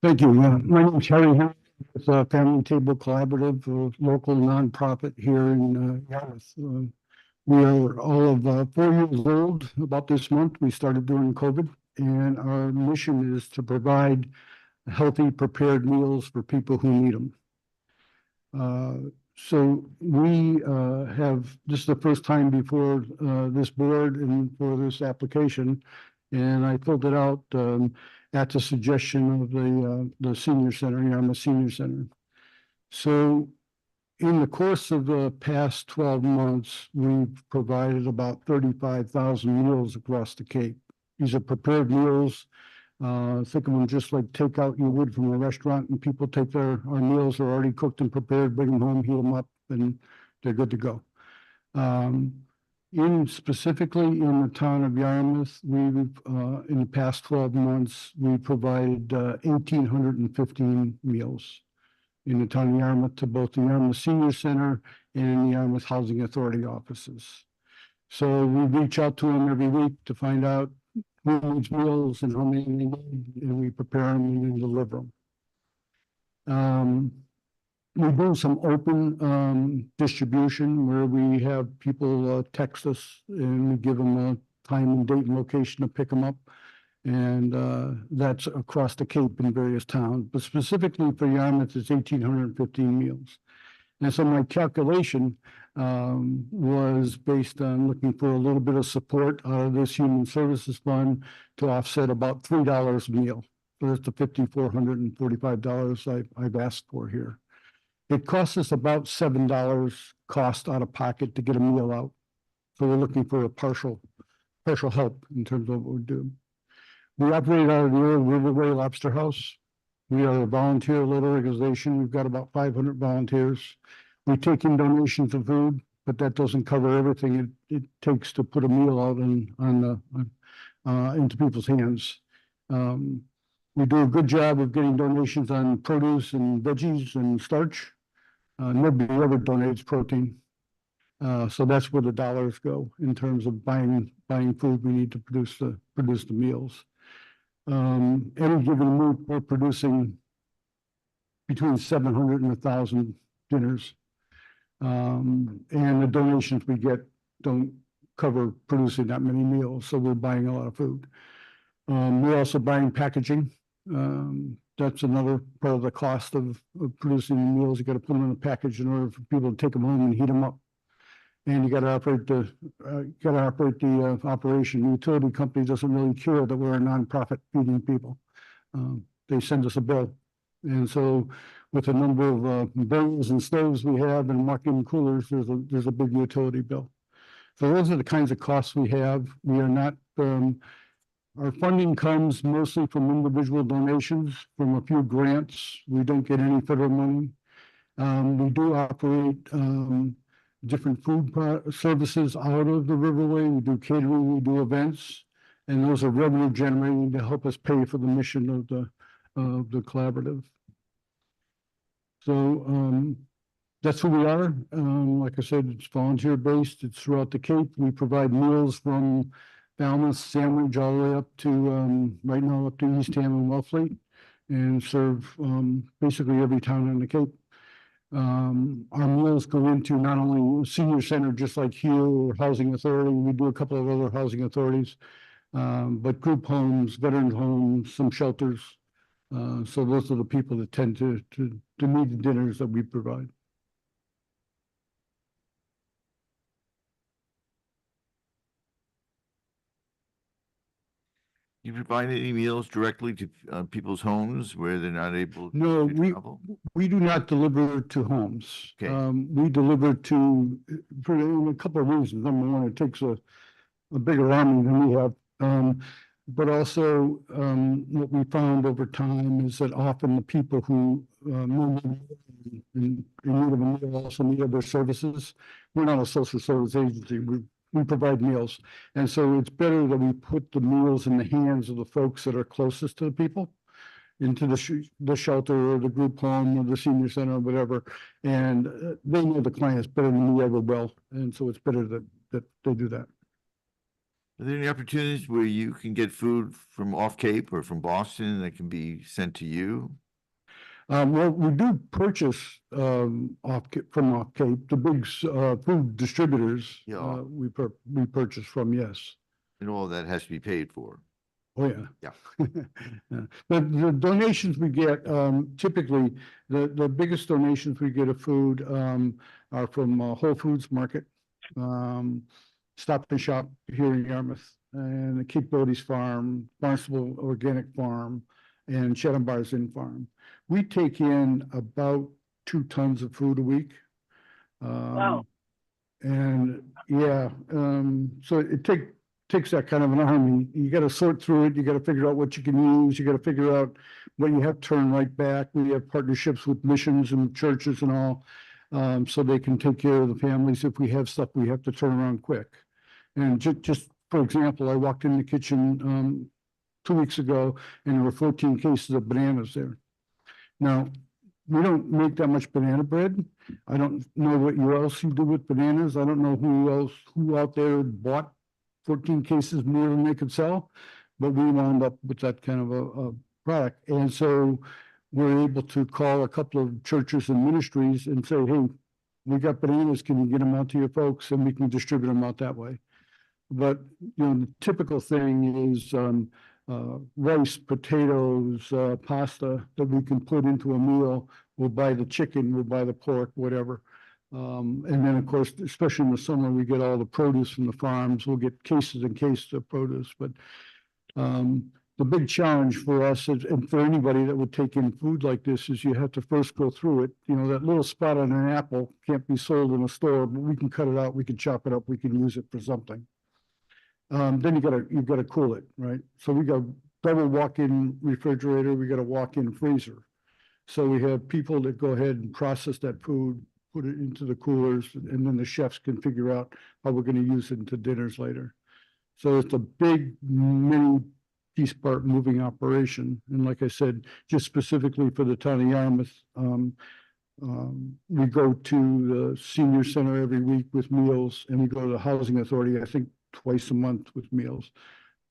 Thank you. My name is Harry. It's a Family Table Collaborative, a local nonprofit here in Yarmouth. We are all of 4 years old about this month. We started during COVID, and our mission is to provide healthy, prepared meals for people who need them. So we have, this is the first time before this board and for this application, and I filled it out at the suggestion of the senior center, Yarmouth Senior Center. So in the course of the past 12 months, we've provided about 35,000 meals across the Cape. These are prepared meals. Think of them just like takeout you would from a restaurant, and people take our meals are already cooked and prepared, bring them home, heat them up, and they're good to go. Specifically in the town of Yarmouth, we've in the past 12 months, we provided 1,815 meals in the town of Yarmouth to both the Yarmouth Senior Center and the Yarmouth Housing Authority offices. So we reach out to them every week to find out who needs meals and how many they need, and we prepare them and then deliver them. We do some open distribution where we have people text us and we give them a time and date and location to pick them up. And that's across the Cape in various towns, but specifically for Yarmouth, it's 1,815 meals. And so my calculation was based on looking for a little bit of support out of this Human Services Fund to offset about $3 a meal. So that's the $5,445 I've asked for here. It costs us about $7 cost out of pocket to get a meal out. So we're looking for a partial help in terms of what we do. We operate out of the old Riverway Lobster House. We are a volunteer-led organization. We've got about 500 volunteers. We take in donations of food, but that doesn't cover everything it takes to put a meal out into people's hands. We do a good job of getting donations on produce and veggies and starch. Nobody ever donates protein. So that's where the dollars go in terms of buying food we need to produce the meals. Any given week, we're producing between 700 and 1,000 dinners. And the donations we get don't cover producing that many meals, so we're buying a lot of food. We're also buying packaging. That's another part of the cost of producing meals. You got to put them in a package in order for people to take them home and heat them up. And you got to operate the operation. The utility company doesn't really care that we're a nonprofit feeding people. They send us a bill, and so with the number of burners and stoves we have and walk-in coolers, there's a big utility bill. So those are the kinds of costs we have. We are not. Our funding comes mostly from individual donations, from a few grants. We don't get any federal money. We do operate different food services out of the Riverway. We do catering, we do events, and those are revenue generating to help us pay for the mission of the collaborative. So that's who we are. Like I said, it's volunteer based. It's throughout the Cape. We provide meals from Falmouth, Sandwich, all the way up to right now up to Eastham and Wellfleet, and serve basically every town on the Cape. Our meals go into not only senior center, just like here, or housing authority. We do a couple of other housing authorities, but group homes, veteran homes, some shelters. So those are the people that tend to need the dinners that we provide. You provide any meals directly to people's homes where they're not able No, to travel? we do not deliver to homes. Okay. We deliver for a couple of reasons. Number one, it takes a bigger army than we have. But also, what we found over time is that often the people who in need of a meal also need other services. We're not a social service agency. We provide meals. And so it's better that we put the meals in the hands of the folks that are closest to the people, into the shelter or the group home or the senior center or whatever. And they know the clients better than we ever will. And so it's better that they do that. Are there any opportunities where you can get food from off Cape or from Boston that can be sent to you? Well, we do purchase, from off Cape, the big, food distributors. Yeah. We purchase from, yes. And all that has to be paid for. Oh, yeah. Yeah. Yeah. But the donations we get, typically, the biggest donations we get of food, are from Whole Foods Market, Stop and Shop here in Yarmouth, and the Capabilities Farm, Barnstable Organic Farm, and Chatham Bars Inn Farm. We take in about 2 tons of food a week. Wow. And yeah, so it takes that kind of an army. You gotta sort through it, you gotta figure out what you can use, you gotta figure out what you have to turn right back. We have partnerships with missions and churches and all, so they can take care of the families. If we have stuff, we have to turn around quick. And just for example, I walked in the kitchen, 2 weeks ago, and there were 14 cases of bananas there. Now, we don't make that much banana bread. I don't know what else you do with bananas. I don't know who out there bought 14 cases more than they could sell, but we wound up with that kind of a product. And so we're able to call a couple of churches and ministries and say, hey, we got bananas, can you get them out to your folks? And we can distribute them out that way. But, the typical thing is, rice, potatoes, pasta that we can put into a meal. We'll buy the chicken, we'll buy the pork, whatever. And then, of course, especially in the summer, we get all the produce from the farms. We'll get cases and cases of produce. But the big challenge for us is, and for anybody that would take in food like this, is you have to first go through it. That little spot on an apple can't be sold in a store, but we can cut it out, we can chop it up, we can use it for something. Then you've gotta cool it, right? So we got double walk-in refrigerator, we got a walk-in freezer. So we have people that go ahead and process that food, put it into the coolers, and then the chefs can figure out how we're gonna use it into dinners later. So it's a big, many piece part moving operation. And like I said, just specifically for the town of Yarmouth, we go to the senior center every week with meals, and we go to the housing authority, I think, twice a month with meals.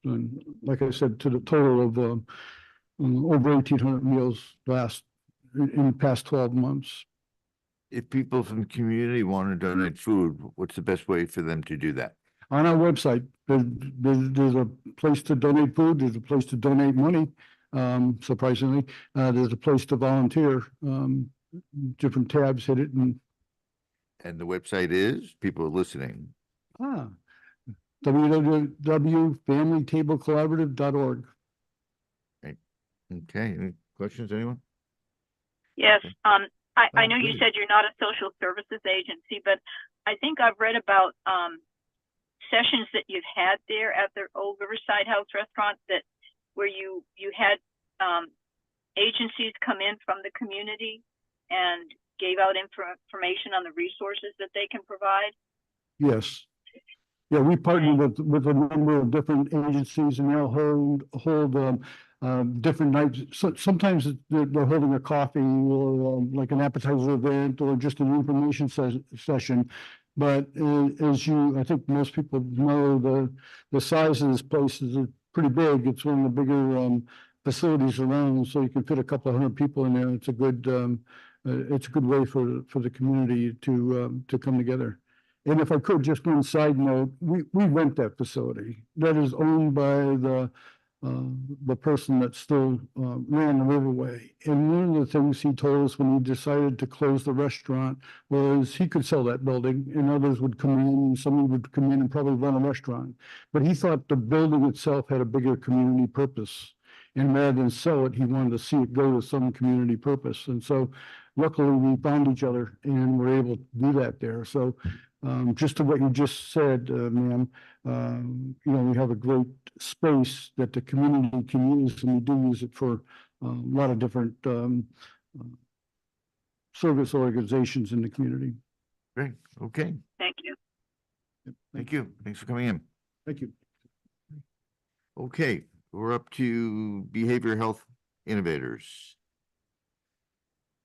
And like I said, to the total of over 1,800 meals in the past 12 months. If people from the community want to donate food, what's the best way for them to do that? On our website, there's a place to donate food, there's a place to donate money, surprisingly. There's a place to volunteer, different tabs, hit it, and the website is, people are listening. www.familytablecollaborative.org. Okay, any questions, anyone? Yes, Okay. I know you good. said you're not a social services agency, but I think I've read about sessions that you've had there at the old Riverside House restaurant where you had agencies come in from the community and gave out information on the resources that they can provide. Yes. Yeah, we partner with a number of different agencies, and they'll hold different nights. So sometimes they're holding a coffee or like an appetizer event or just an information session. But as I think most people know, the size of this place is pretty big. It's one of the bigger facilities around, so you can fit a couple of hundred people in there. It's a good way for the community to come together. And if I could, just one side note, we rent that facility. That is owned by the person that still ran the Riverway. And one of the things he told us when he decided to close the restaurant was he could sell that building and others would come in, and someone would come in and probably run a restaurant. But he thought the building itself had a bigger community purpose. And rather than sell it, he wanted to see it go to some community purpose. And so luckily we found each other and were able to do that there. So just to what you just said, ma'am, we have a great space that the community can use, and we do use it for a lot of different service organizations in the community. Great, okay, Thank you. thank you. Thanks for coming in. Thank you. Okay, we're up to Behavioral Health Innovators.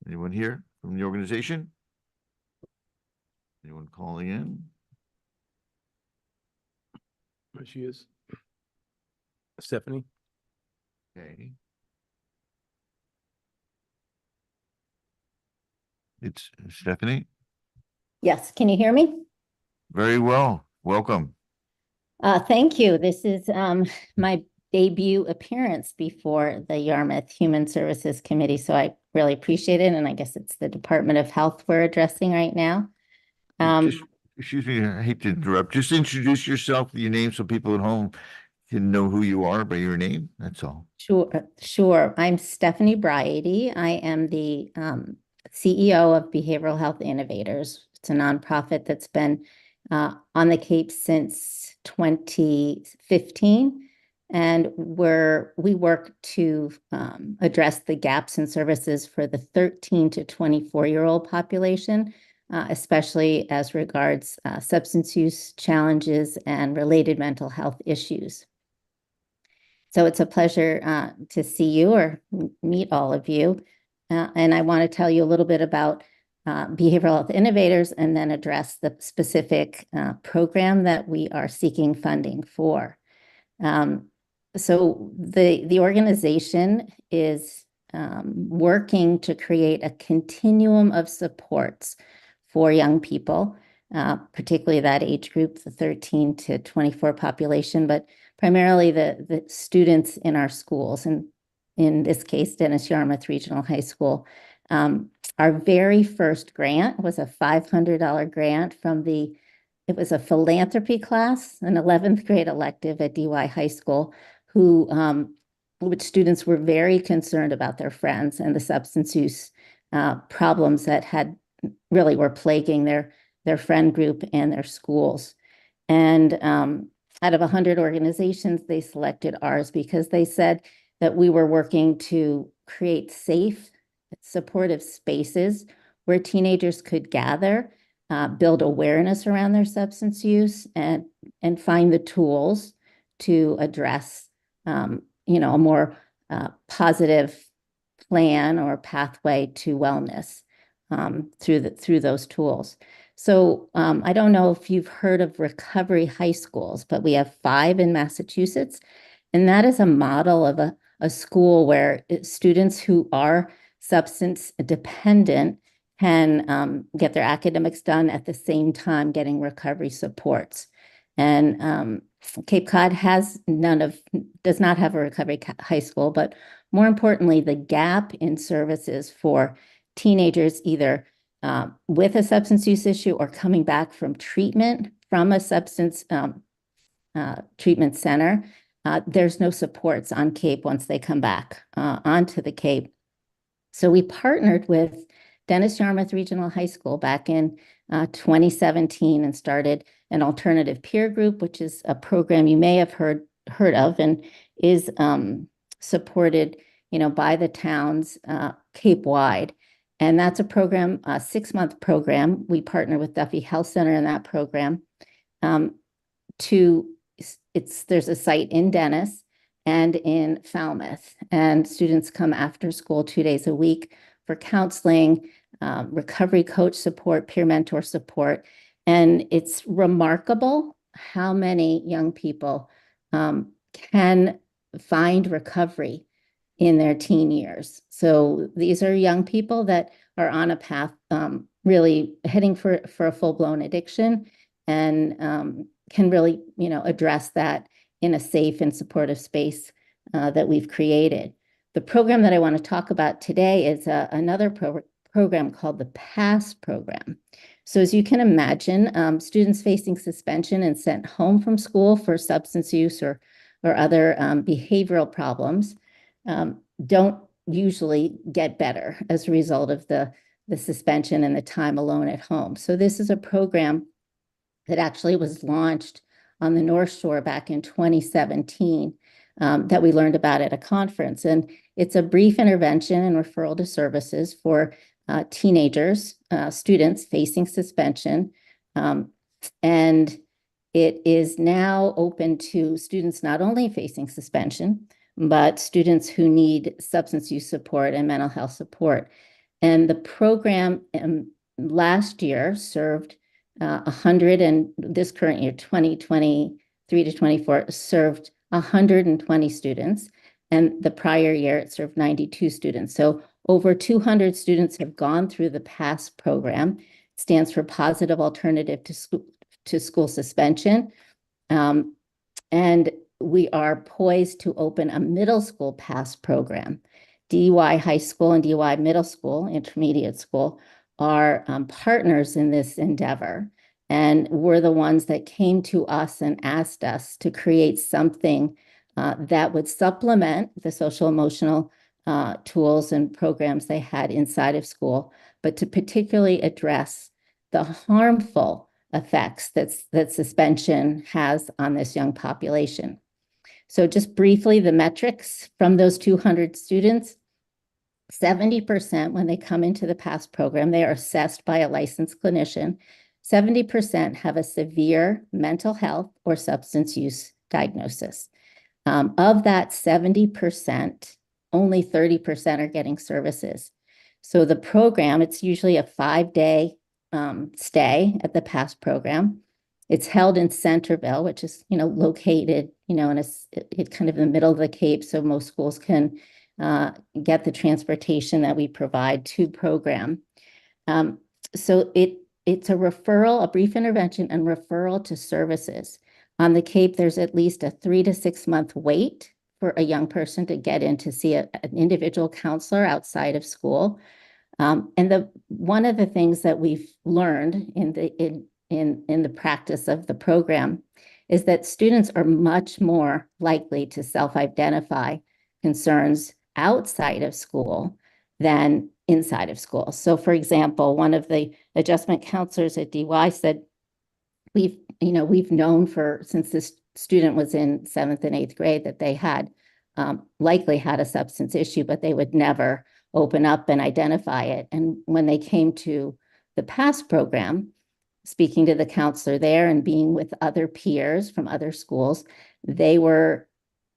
Anyone here from the organization? Anyone calling in? There she is. Stephanie. Okay. It's Stephanie. Yes, can you hear me? Very well. Welcome. Thank you. This is my debut appearance before the Yarmouth Human Services Committee, so I really appreciate it. And I guess it's the Department of Health we're addressing right now. Just, excuse me, I hate to interrupt. Just introduce yourself, your name, so people at home can know who you are by your name. That's all. Sure. I'm Stephanie Briety. I am the CEO of Behavioral Health Innovators. It's a nonprofit that's been on the Cape since 2015. And we work to address the gaps in services for the 13 to 24-year-old population, especially as regards substance use challenges and related mental health issues. So it's a pleasure to see you or meet all of you. And I want to tell you a little bit about Behavioral Health Innovators and then address the specific program that we are seeking funding for. So the organization is working to create a continuum of supports for young people, particularly that age group, the 13 to 24 population, but primarily the students in our schools. And in this case, Dennis Yarmouth Regional High School. Our very first grant was a $500 grant from it was a philanthropy class, an 11th grade elective at DY High School, which students were very concerned about their friends and the substance use problems that were plaguing their friend group and their schools. And out of 100 organizations, they selected ours because they said that we were working to create safe, supportive spaces where teenagers could gather, build awareness around their substance use, and find the tools to address, a more positive plan or pathway to wellness through those tools. So I don't know if you've heard of Recovery High Schools, but we have 5 in Massachusetts, and that is a model of a school where students who are substance dependent can get their academics done at the same time getting recovery supports. And Cape Cod does not have a recovery high school, but more importantly, the gap in services for teenagers either with a substance use issue or coming back from treatment from a substance treatment center, there's no supports on Cape once they come back onto the Cape. So we partnered with Dennis Yarmouth Regional High School back in 2017 and started an alternative peer group, which is a program you may have heard of and is supported, by the towns Cape-wide. And that's a program, a 6-month program. We partner with Duffy Health Center in that program. There's a site in Dennis and in Falmouth, and students come after school 2 days a week for counseling, recovery coach support, peer mentor support. And it's remarkable how many young people can find recovery in their teen years. So these are young people that are on a path really heading for a full-blown addiction and can really, address that in a safe and supportive space that we've created. The program that I want to talk about today is another program called the PASS program. So as you can imagine, students facing suspension and sent home from school for substance use or other behavioral problems don't usually get better as a result of the suspension and the time alone at home. So this is a program that actually was launched on the North Shore back in 2017 that we learned about at a conference. And it's a brief intervention and referral to services for teenagers, students facing suspension. And it is now open to students not only facing suspension, but students who need substance use support and mental health support. And the program last year served 100, and this current year, 2023 to 24, served 120 students. And the prior year, it served 92 students. So Over 200 students have gone through the PASS program. It stands for Positive Alternative to School Suspension. And we are poised to open a middle school PASS program. DY High School and DY Middle School, Intermediate School, are partners in this endeavor. And we're the ones that came to us and asked us to create something that would supplement the social emotional tools and programs they had inside of school, but to particularly address the harmful effects that suspension has on this young population. So just briefly, the metrics from those 200 students, 70% when they come into the PASS program, they are assessed by a licensed clinician. 70% have a severe mental health or substance use diagnosis. Of that 70%, only 30% are getting services. So the program, it's usually a 5-day stay at the PASS program. It's held in Centerville, which is, located, in it kind of in the middle of the Cape, so most schools can get the transportation that we provide to program. So it's a referral, a brief intervention and referral to services. On the Cape, there's at least a 3 to 6 month wait for a young person to get in to see an individual counselor outside of school. And one of the things that we've learned in the practice of the program is that students are much more likely to self-identify concerns outside of school than inside of school. So for example, one of the adjustment counselors at DY said, we've known since this student was in 7th and 8th grade that they had likely had a substance issue, but they would never open up and identify it. And when they came to the PASS program, speaking to the counselor there and being with other peers from other schools, they were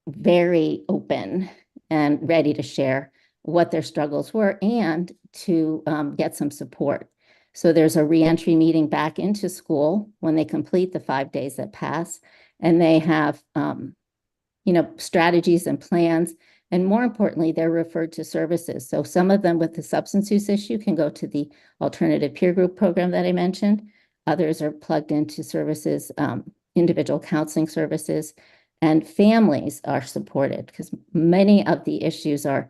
very open and ready to share what their struggles were and to get some support. So there's a reentry meeting back into school when they complete the 5 days at PASS, and they have, strategies and plans. And more importantly, they're referred to services. So some of them with the substance use issue can go to the alternative peer group program that I mentioned. Others are plugged into services, individual counseling services, and families are supported because many of the issues are,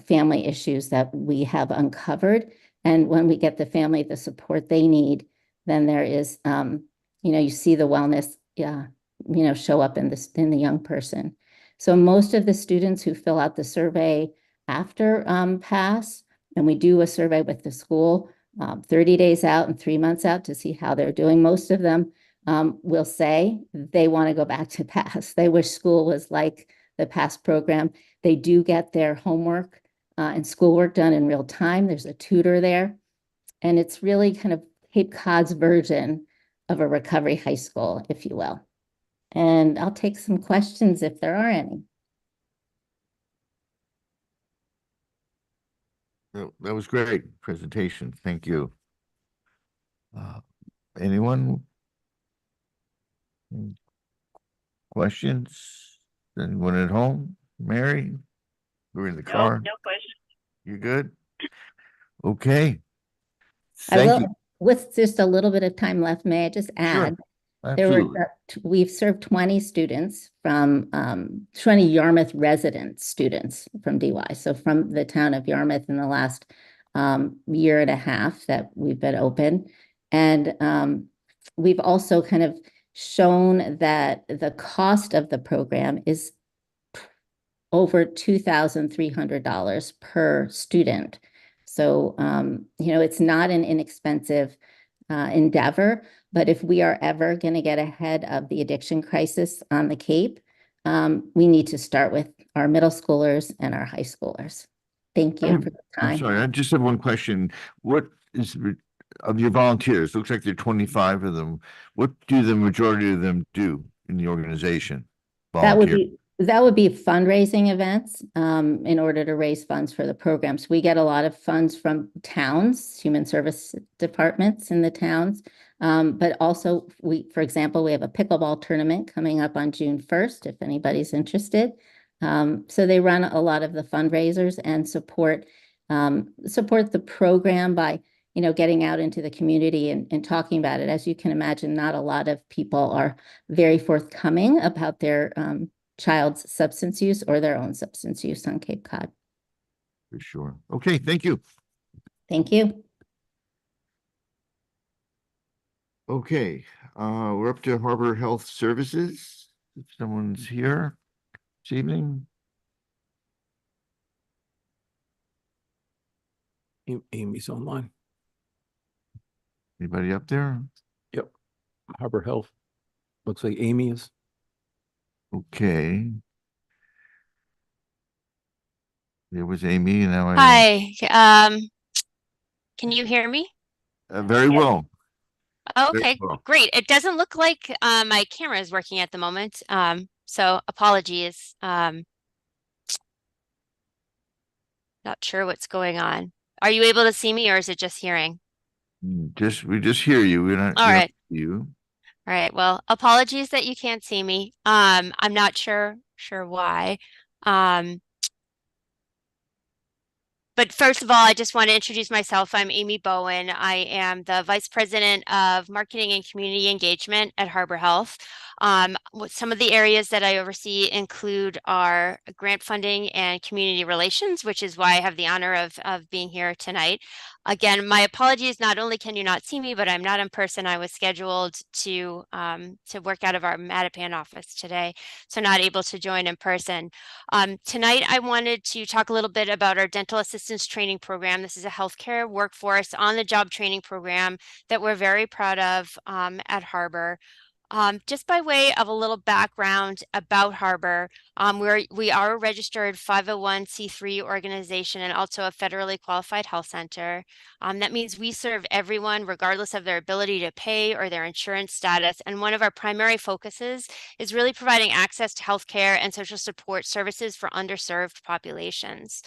family issues that we have uncovered. And when we get the family the support they need, then there is, you see the wellness, show up in the young person. So most of the students who fill out the survey after PASS, and we do a survey with the school 30 days out and 3 months out to see how they're doing. Most of them will say they want to go back to PASS. They wish school was like the PASS program. They do get their homework and schoolwork done in real time. There's a tutor there. And it's really kind of Cape Cod's version of a recovery high school, if you will. And I'll take some questions if there are any. That was great presentation. Thank you. Anyone? Questions? Anyone at home? Mary? We're in the car. No question. You good? Okay. I Thank will, you. with just a little bit of time left, may I just add? Absolutely. We've served 20 students from 20 Yarmouth resident students from DY. So from the town of Yarmouth in the last year and a half that we've been open. And we've also kind of shown that the cost of the program is over $2,300 per student. So, it's not an inexpensive endeavor, but if we are ever going to get ahead of the addiction crisis on the Cape, we need to start with our middle schoolers and our high schoolers. Thank you for the time. I'm sorry, I just have one question. What is of your volunteers? Looks like there are 25 of them. What do the majority of them do in the organization? That would be fundraising events in order to raise funds for the programs. We get a lot of funds from towns, human service departments in the towns. But also for example, we have a pickleball tournament coming up on June 1st, if anybody's interested. So they run a lot of the fundraisers and support support the program by, getting out into the community and talking about it. As you can imagine, not a lot of people are very forthcoming about their child's substance use or their own substance use on Cape Cod. For sure. Okay, thank you. Thank you. Okay, we're up to Harbor Health Services. If someone's here this evening. Amy's online. Anybody up there? Yep. Harbor Health. Looks like Amy is. Okay. There was Amy, and now I. Hi, can you hear me? Very well. Okay, well. great. It doesn't look like my camera is working at the moment. So apologies. Not sure what's going on. Are you able to see me or is it just hearing? We just hear you. We're not. All right. You. All right. Well, apologies that you can't see me. I'm not sure why. But first of all, I just want to introduce myself. I'm Amy Bowen. I am the Vice President of Marketing and Community Engagement at Harbor Health. Some of the areas that I oversee include our grant funding and community relations, which is why I have the honor of being here tonight. Again, my apologies. Not only can you not see me, but I'm not in person. I was scheduled to work out of our Mattapan office today, so not able to join in person. Tonight, I wanted to talk a little bit about our dental assistance training program. This is a healthcare workforce on-the-job training program that we're very proud of at Harbor. Just by way of a little background about Harbor, we are a registered 501c3 organization and also a federally qualified health center. That means we serve everyone regardless of their ability to pay or their insurance status. And one of our primary focuses is really providing access to healthcare and social support services for underserved populations.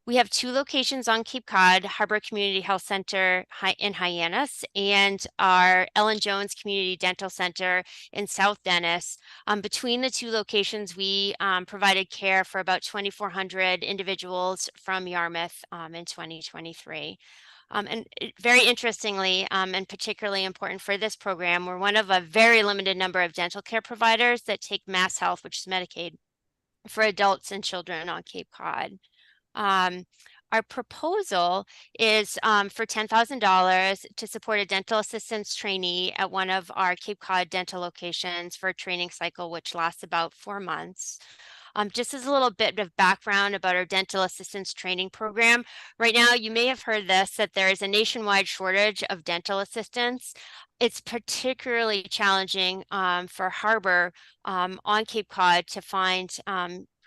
We have 2 locations on Cape Cod, Harbor Community Health Center in Hyannis and our Ellen Jones Community Dental Center in South Dennis. Between the 2 locations, we provided care for about 2,400 individuals from Yarmouth in 2023. Very interestingly, and particularly important for this program, we're one of a very limited number of dental care providers that take Mass Health, which is Medicaid, for adults and children on Cape Cod. Our proposal is for $10,000 to support a dental assistance trainee at one of our Cape Cod dental locations for a training cycle, which lasts about 4 months. Just as a little bit of background about our dental assistance training program, right now you may have heard that there is a nationwide shortage of dental assistants. It's particularly challenging for Harbor on Cape Cod to find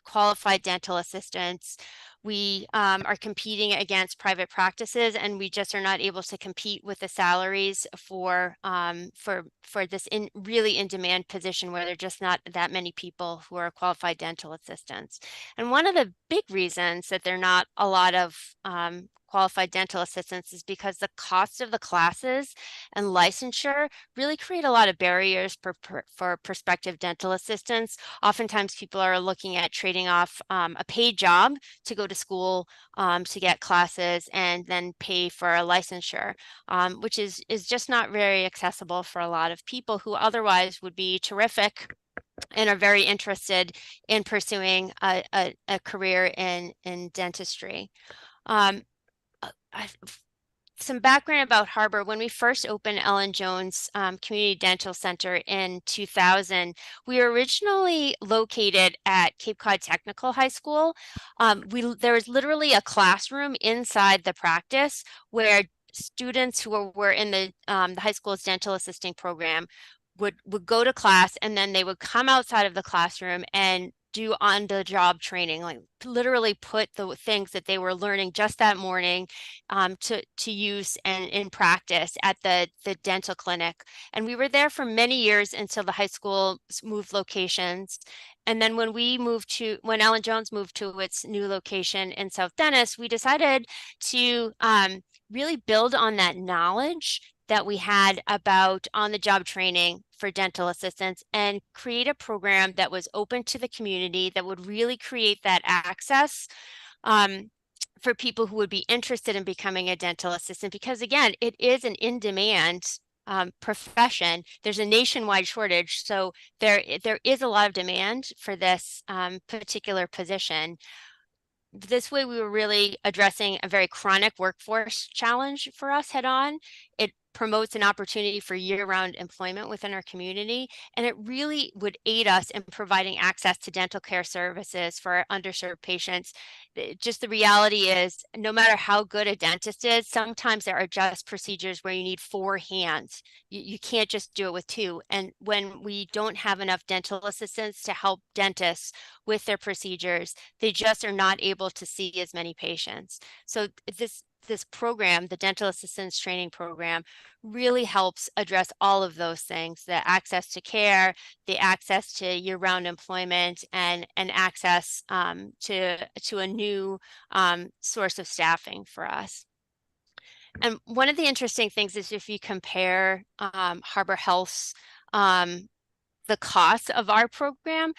qualified dental assistants. We are competing against private practices, and we just are not able to compete with the salaries for this really in-demand position where there are just not that many people who are qualified dental assistants. And one of the big reasons that there are not a lot of qualified dental assistants is because the cost of the classes and licensure really create a lot of barriers for prospective dental assistants. Oftentimes people are looking at trading off a paid job to go to school to get classes and then pay for a licensure, which is just not very accessible for a lot of people who otherwise would be terrific and are very interested in pursuing a career in dentistry. Some background about Harbor. When we first opened Ellen Jones Community Dental Center in 2000, we were originally located at Cape Cod Technical High School. There was literally a classroom inside the practice where students who were in the high school's dental assisting program would go to class, and then they would come outside of the classroom and do on-the-job training, like literally put the things that they were learning just that morning to use and in practice at the dental clinic. And we were there for many years until the high school moved locations. And then when Ellen Jones moved to its new location in South Dennis, we decided to really build on that knowledge that we had about on-the-job training for dental assistants and create a program that was open to the community that would really create that access for people who would be interested in becoming a dental assistant, because again, it is an in-demand profession. There's a nationwide shortage, so there is a lot of demand for this particular position. This way, we were really addressing a very chronic workforce challenge for us head on. It promotes an opportunity for year-round employment within our community, and it really would aid us in providing access to dental care services for our underserved patients. Just the reality is, no matter how good a dentist is, sometimes there are just procedures where you need 4 hands. You can't just do it with 2. And when we don't have enough dental assistants to help dentists with their procedures, they just are not able to see as many patients. So this program, the Dental Assistance Training Program, really helps address all of those things: the access to care, the access to year-round employment, and access to a new source of staffing for us. And one of the interesting things is, if you compare Harbor Health's the cost of our program,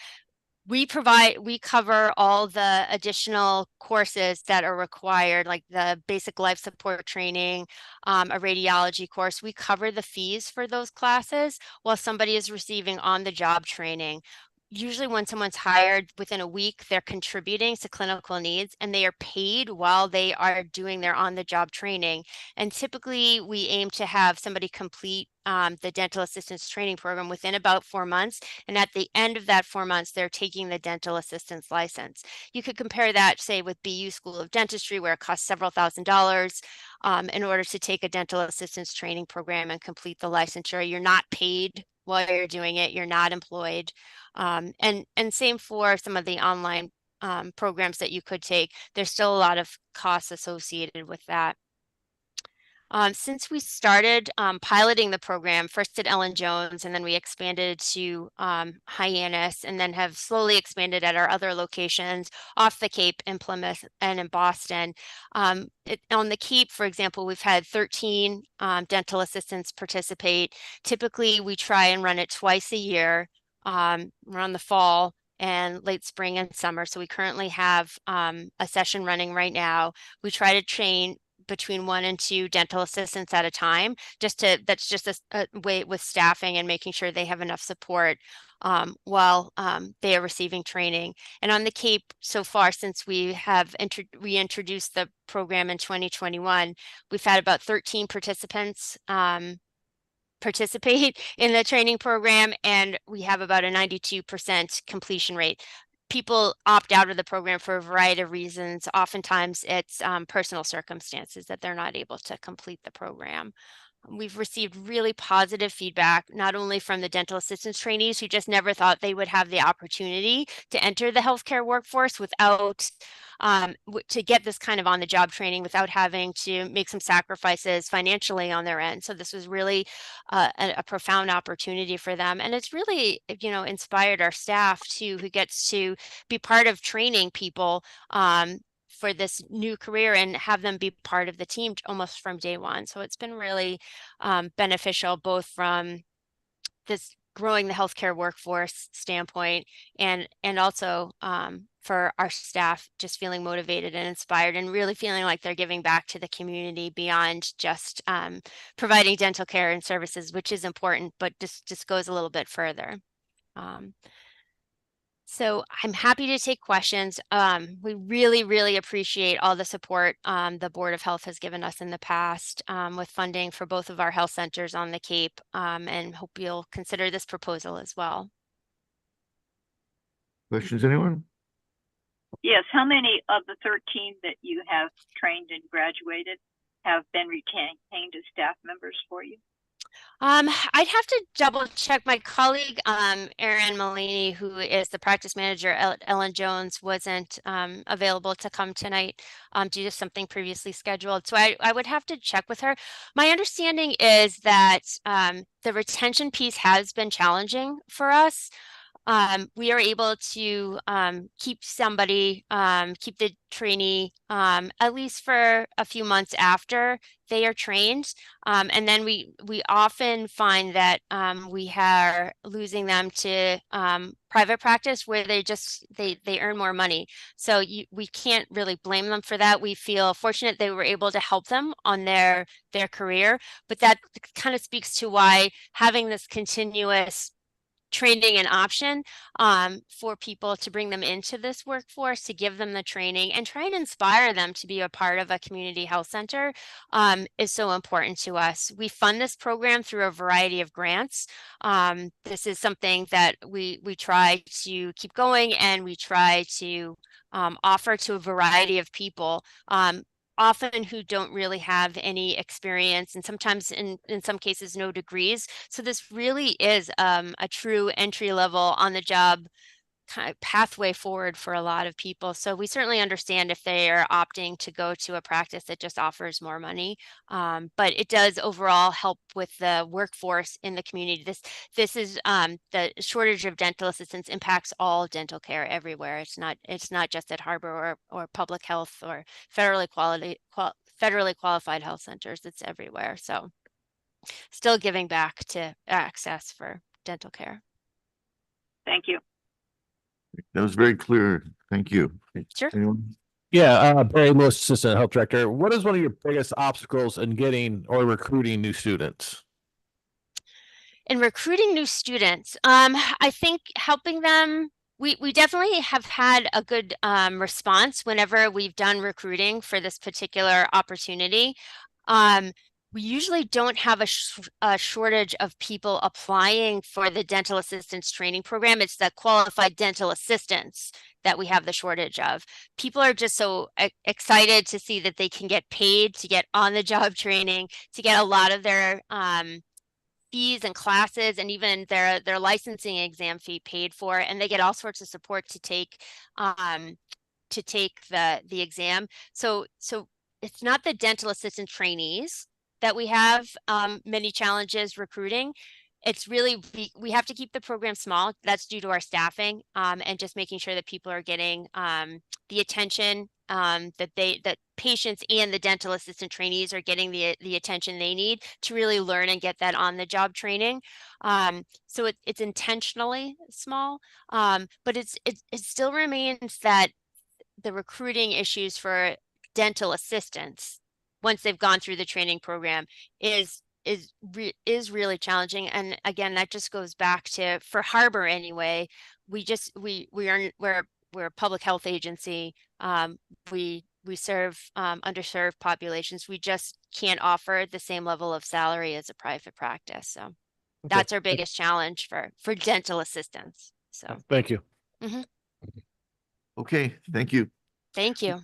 we cover all the additional courses that are required, like the basic life support training, a radiology course. We cover the fees for those classes while somebody is receiving on-the-job training. Usually when someone's hired, within a week, they're contributing to clinical needs, and they are paid while they are doing their on-the-job training. And typically we aim to have somebody complete the dental assistance training program within about 4 months. And at the end of that 4 months, they're taking the dental assistance license. You could compare that, say, with BU School of Dentistry, where it costs several $1,000s in order to take a dental assistance training program and complete the licensure. You're not paid while you're doing it. You're not employed. And same for some of the online programs that you could take. There's still a lot of costs associated with that. Since we started piloting the program, first at Ellen Jones, and then we expanded to Hyannis, and then have slowly expanded at our other locations off the Cape, in Plymouth, and in Boston. On the Cape, for example, we've had 13 dental assistants participate. Typically, we try and run it twice a year, around the fall and late spring and summer. So we currently have a session running right now. We try to train between 1 and 2 dental assistants at a time, that's just a way with staffing and making sure they have enough support while they are receiving training. And on the Cape, so far, since we have reintroduced the program in 2021, we've had about 13 participants participate in the training program, and we have about a 92% completion rate. People opt out of the program for a variety of reasons. Oftentimes it's personal circumstances that they're not able to complete the program. We've received really positive feedback, not only from the dental assistance trainees who just never thought they would have the opportunity to enter the healthcare workforce without to get this kind of on-the-job training without having to make some sacrifices financially on their end. So this was really a profound opportunity for them. And it's really, inspired our staff too, who gets to be part of training people for this new career and have them be part of the team almost from day one. So it's been really beneficial, both from this growing the healthcare workforce standpoint, and also for our staff just feeling motivated and inspired and really feeling like they're giving back to the community beyond just providing dental care and services, which is important, but just goes a little bit further. So I'm happy to take questions. We really, really appreciate all the support the Board of Health has given us in the past with funding for both of our health centers on the Cape, and hope you'll consider this proposal as well. Questions, anyone? Yes, how many of the 13 that you have trained and graduated have been retained as staff members for you? I'd have to double check. My colleague, Erin Mullaney, who is the practice manager at Ellen Jones, wasn't available to come tonight due to something previously scheduled. So I would have to check with her. My understanding is that the retention piece has been challenging for us. we are able to keep somebody, keep the trainee at least for a few months after they are trained. And then we often find that we are losing them to private practice where they earn more money. So we can't really blame them for that. We feel fortunate they were able to help them on their career, but that kind of speaks to why having this continuous training an option for people to bring them into this workforce, to give them the training and try and inspire them to be a part of a community health center is so important to us. We fund this program through a variety of grants. This is something that we try to keep going, and we try to offer to a variety of people. Often who don't really have any experience, and sometimes in some cases no degrees. So this really is a true entry level on the job kind of pathway forward for a lot of people. So we certainly understand if they are opting to go to a practice that just offers more money. But it does overall help with the workforce in the community. This is the shortage of dental assistants impacts all dental care everywhere. It's not just at Harbor or public health or federally qualified health centers. It's everywhere. So still giving back to access for dental care. Thank you. That was very clear. Thank you. Sure. Anyone? Yeah, Barry Lewis, Assistant Health Director. What is one of your biggest obstacles in getting or recruiting new students? In recruiting new students, I think helping them, we definitely have had a good response whenever we've done recruiting for this particular opportunity. We usually don't have a shortage of people applying for the dental assistance training program. It's the qualified dental assistants that we have the shortage of. People are just so excited to see that they can get paid to get on the job training, to get a lot of their fees and classes and even their licensing exam fee paid for, and they get all sorts of support to take the exam. So it's not the dental assistant trainees that we have many challenges recruiting. It's really, we have to keep the program small. That's due to our staffing and just making sure that people are getting the attention that patients and the dental assistant trainees are getting the attention they need to really learn and get that on the job training. So it's intentionally small, but it still remains that the recruiting issues for dental assistants, once they've gone through the training program, is really challenging. And again, that just goes back to, for Harbor anyway, we're a public health agency. We serve underserved populations. We just can't offer the same level of salary as a private practice. So that's our biggest challenge for dental assistants. So Thank you. Okay, thank you. Thank you.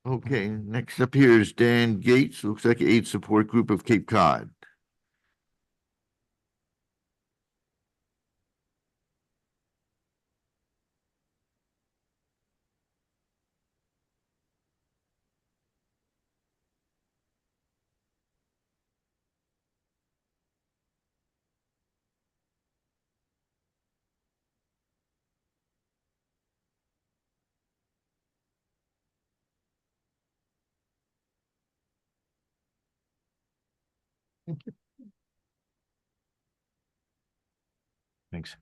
Okay, next up here is Dan Gates, looks like AIDS Support Group of Cape Cod. Thanks.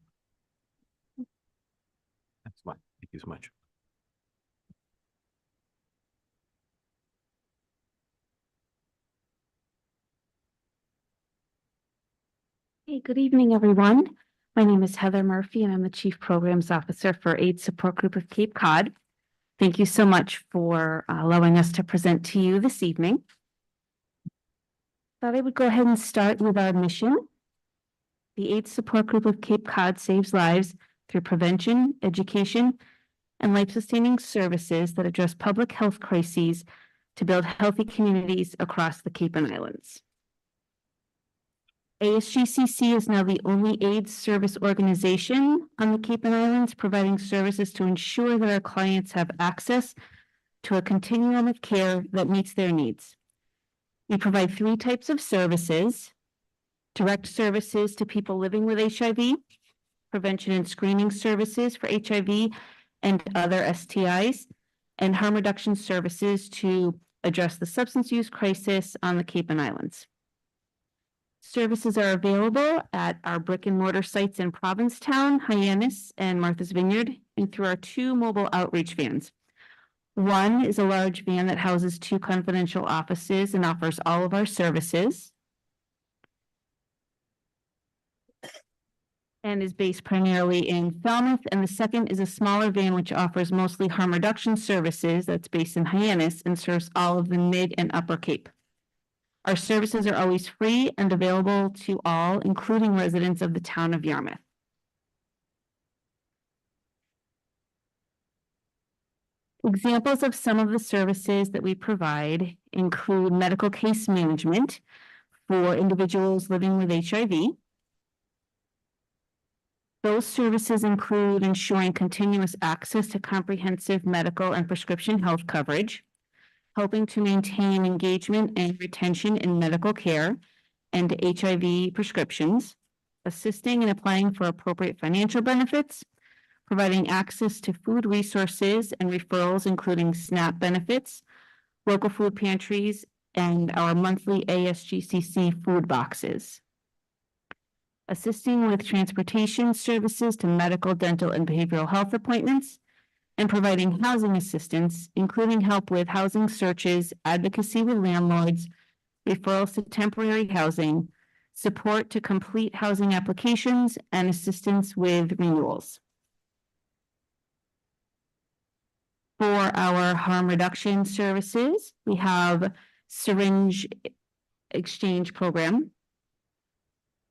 That's fine. Thank you so much. Hey, good evening, everyone. My name is Heather Murphy, and I'm the Chief Programs Officer for AIDS Support Group of Cape Cod. Thank you so much for allowing us to present to you this evening. Thought I would go ahead and start with our mission. The AIDS Support Group of Cape Cod saves lives through prevention, education, and life-sustaining services that address public health crises to build healthy communities across the Cape and Islands. ASGCC is now the only AIDS service organization on the Cape and Islands providing services to ensure that our clients have access to a continuum of care that meets their needs. We provide 3 types of services: direct services to people living with HIV, prevention and screening services for HIV and other STIs, and harm reduction services to address the substance use crisis on the Cape and Islands. Services are available at our brick and mortar sites in Provincetown, Hyannis, and Martha's Vineyard, and through our 2 mobile outreach vans. One is a large van that houses 2 confidential offices and offers all of our services, and is based primarily in Falmouth. And the second is a smaller van which offers mostly harm reduction services that's based in Hyannis and serves all of the Mid and Upper Cape. Our services are always free and available to all, including residents of the town of Yarmouth. Examples of some of the services that we provide include medical case management for individuals living with HIV. Those services include ensuring continuous access to comprehensive medical and prescription health coverage, helping to maintain engagement and retention in medical care and HIV prescriptions, assisting in applying for appropriate financial benefits, providing access to food resources and referrals, including SNAP benefits, local food pantries, and our monthly ASGCC food boxes. Assisting with transportation services to medical, dental, and behavioral health appointments, and providing housing assistance, including help with housing searches, advocacy with landlords, referrals to temporary housing, support to complete housing applications, and assistance with renewals. For our harm reduction services, we have syringe exchange program.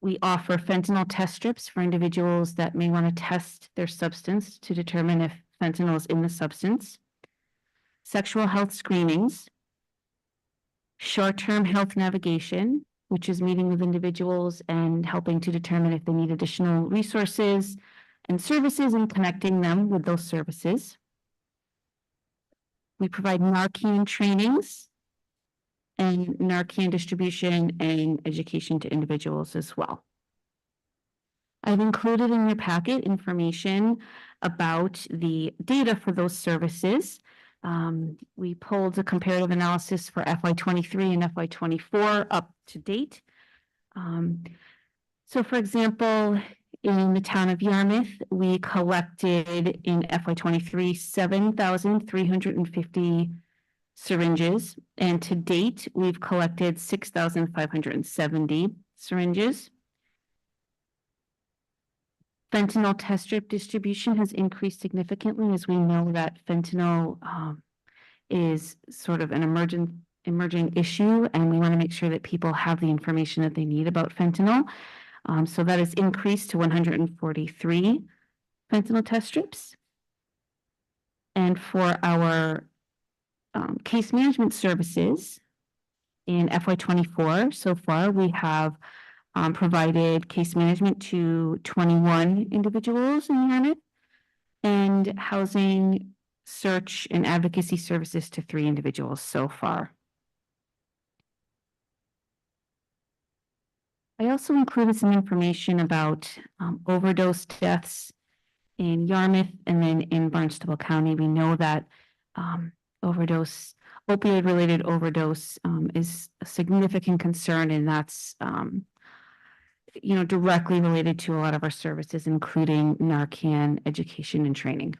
We offer fentanyl test strips for individuals that may want to test their substance to determine if fentanyl is in the substance. Sexual health screenings. Short-term health navigation, which is meeting with individuals and helping to determine if they need additional resources and services and connecting them with those services. We provide Narcan trainings and Narcan distribution and education to individuals as well. I've included in your packet information about the data for those services. We pulled a comparative analysis for FY23 and FY24 up to date. So for example, in the town of Yarmouth, we collected in FY23 7,350 syringes, and to date, we've collected 6,570 syringes. Fentanyl test strip distribution has increased significantly, as we know that fentanyl is sort of an emerging issue, and we want to make sure that people have the information that they need about fentanyl. So that has increased to 143 fentanyl test strips. And for our case management services in FY24, so far we have provided case management to 21 individuals in Yarmouth and housing search and advocacy services to 3 individuals so far. I also included some information about overdose deaths in Yarmouth and then in Barnstable County. We know that opioid-related overdose is a significant concern, and that's directly related to a lot of our services, including Narcan education and training.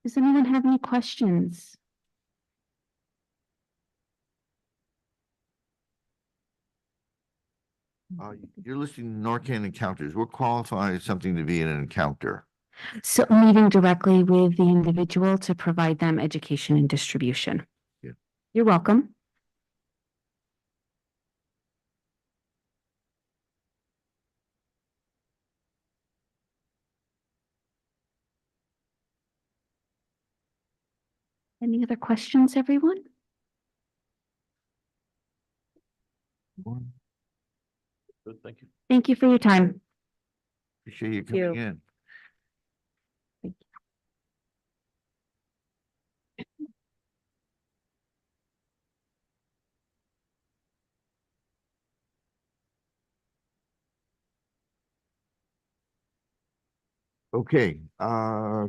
Does anyone have any questions? You're listing Narcan encounters. What qualifies something to be an encounter? So meeting directly with the individual to provide them education and distribution. Yeah. You're welcome. Any other questions, everyone? Good, thank you. Thank you for your time. Appreciate you Thank you. coming in. Okay,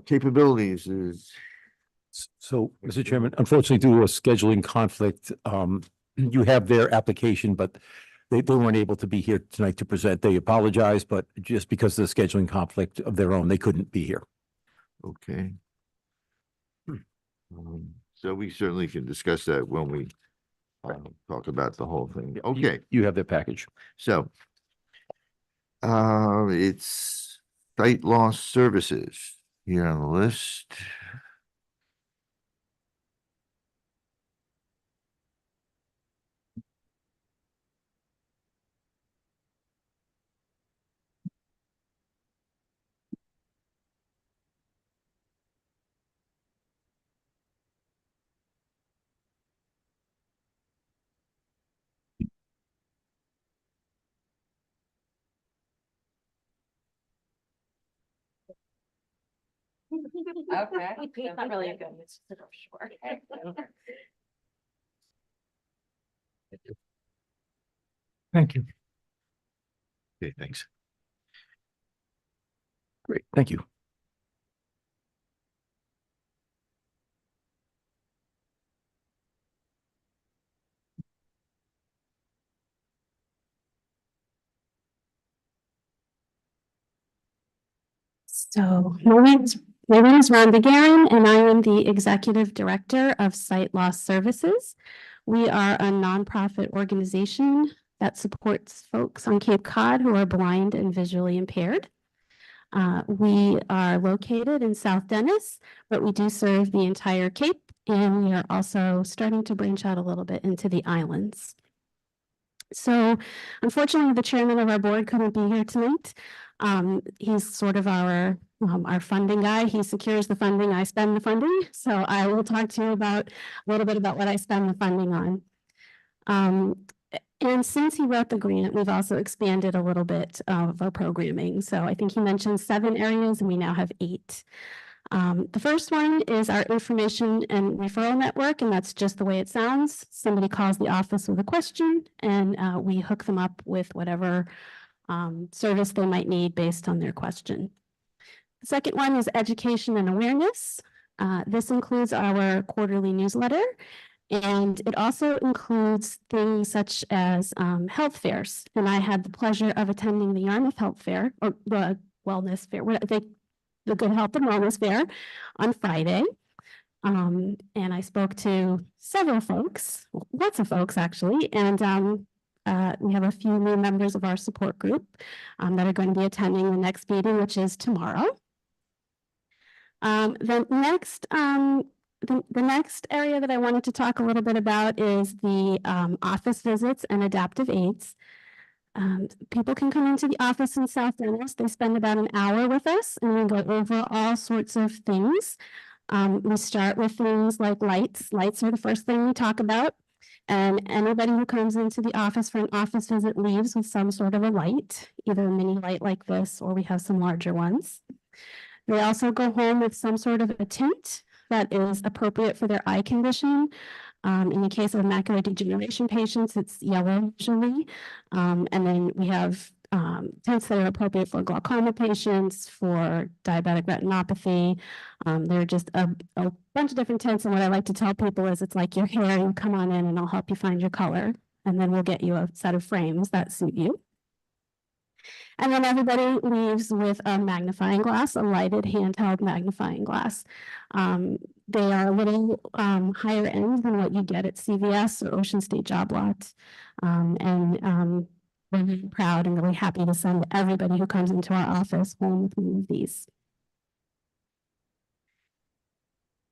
capabilities is, So, Mr. Chairman, unfortunately, due to a scheduling conflict, you have their application, but they weren't able to be here tonight to present. They apologize, but just because of the scheduling conflict of their own, they couldn't be here. okay. So we certainly can discuss that when we talk about the whole thing. Okay, You have their package. so it's site loss services here on the list. Okay. It's not really a good, it's sort of short. Thank you. Okay, thanks. Great, thank you. So my name is Rhonda Guerin, and I am the Executive Director of Sight Loss Services. We are a nonprofit organization that supports folks on Cape Cod who are blind and visually impaired. We are located in South Dennis, but we do serve the entire Cape, and we are also starting to branch out a little bit into the islands. So unfortunately, the chairman of our board couldn't be here tonight. He's sort of our funding guy. He secures the funding, I spend the funding. So I will talk to you about a little bit about what I spend the funding on. And since he wrote the grant, we've also expanded a little bit of our programming. So I think he mentioned 7 areas and we now have 8. The first one is our information and referral network, and that's just the way it sounds. Somebody calls the office with a question and we hook them up with whatever service they might need based on their question. The second one is education and awareness. This includes our quarterly newsletter, and it also includes things such as health fairs. And I had the pleasure of attending the Yarmouth Health Fair, or the Wellness Fair, the Good Health and Wellness Fair on Friday. And I spoke to several folks, lots of folks actually, and we have a few new members of our support group that are going to be attending the next meeting, which is tomorrow. The next area that I wanted to talk a little bit about is the office visits and adaptive aids. People can come into the office in South Dennis. They spend about an hour with us and we go over all sorts of things. We start with things like lights. Lights are the first thing we talk about. And anybody who comes into the office for an office visit leaves with some sort of a light, either a mini light like this, or we have some larger ones. They also go home with some sort of a tint that is appropriate for their eye condition. In the case of macular degeneration patients, it's yellow usually. And then we have tints that are appropriate for glaucoma patients, for diabetic retinopathy. There are just a bunch of different tints. And what I like to tell people is it's like your hair, you come on in and I'll help you find your color. And then we'll get you a set of frames that suit you. And then everybody leaves with a magnifying glass, a lighted handheld magnifying glass. They are a little higher end than what you get at CVS or Ocean State Job Lot. We're really proud and really happy to send everybody who comes into our office home with one of these.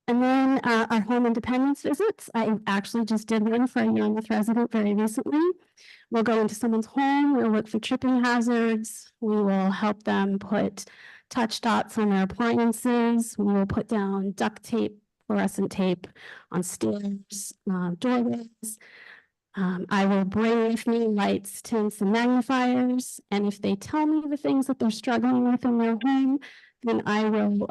And then our home independence visits. I actually just did one for a Yarmouth resident very recently. We'll go into someone's home, we'll look for tripping hazards, we will help them put touch dots on their appliances, we will put down duct tape, fluorescent tape on stairs, doorways. I will bring with me lights, tints, and magnifiers, and if they tell me the things that they're struggling with in their home, then I will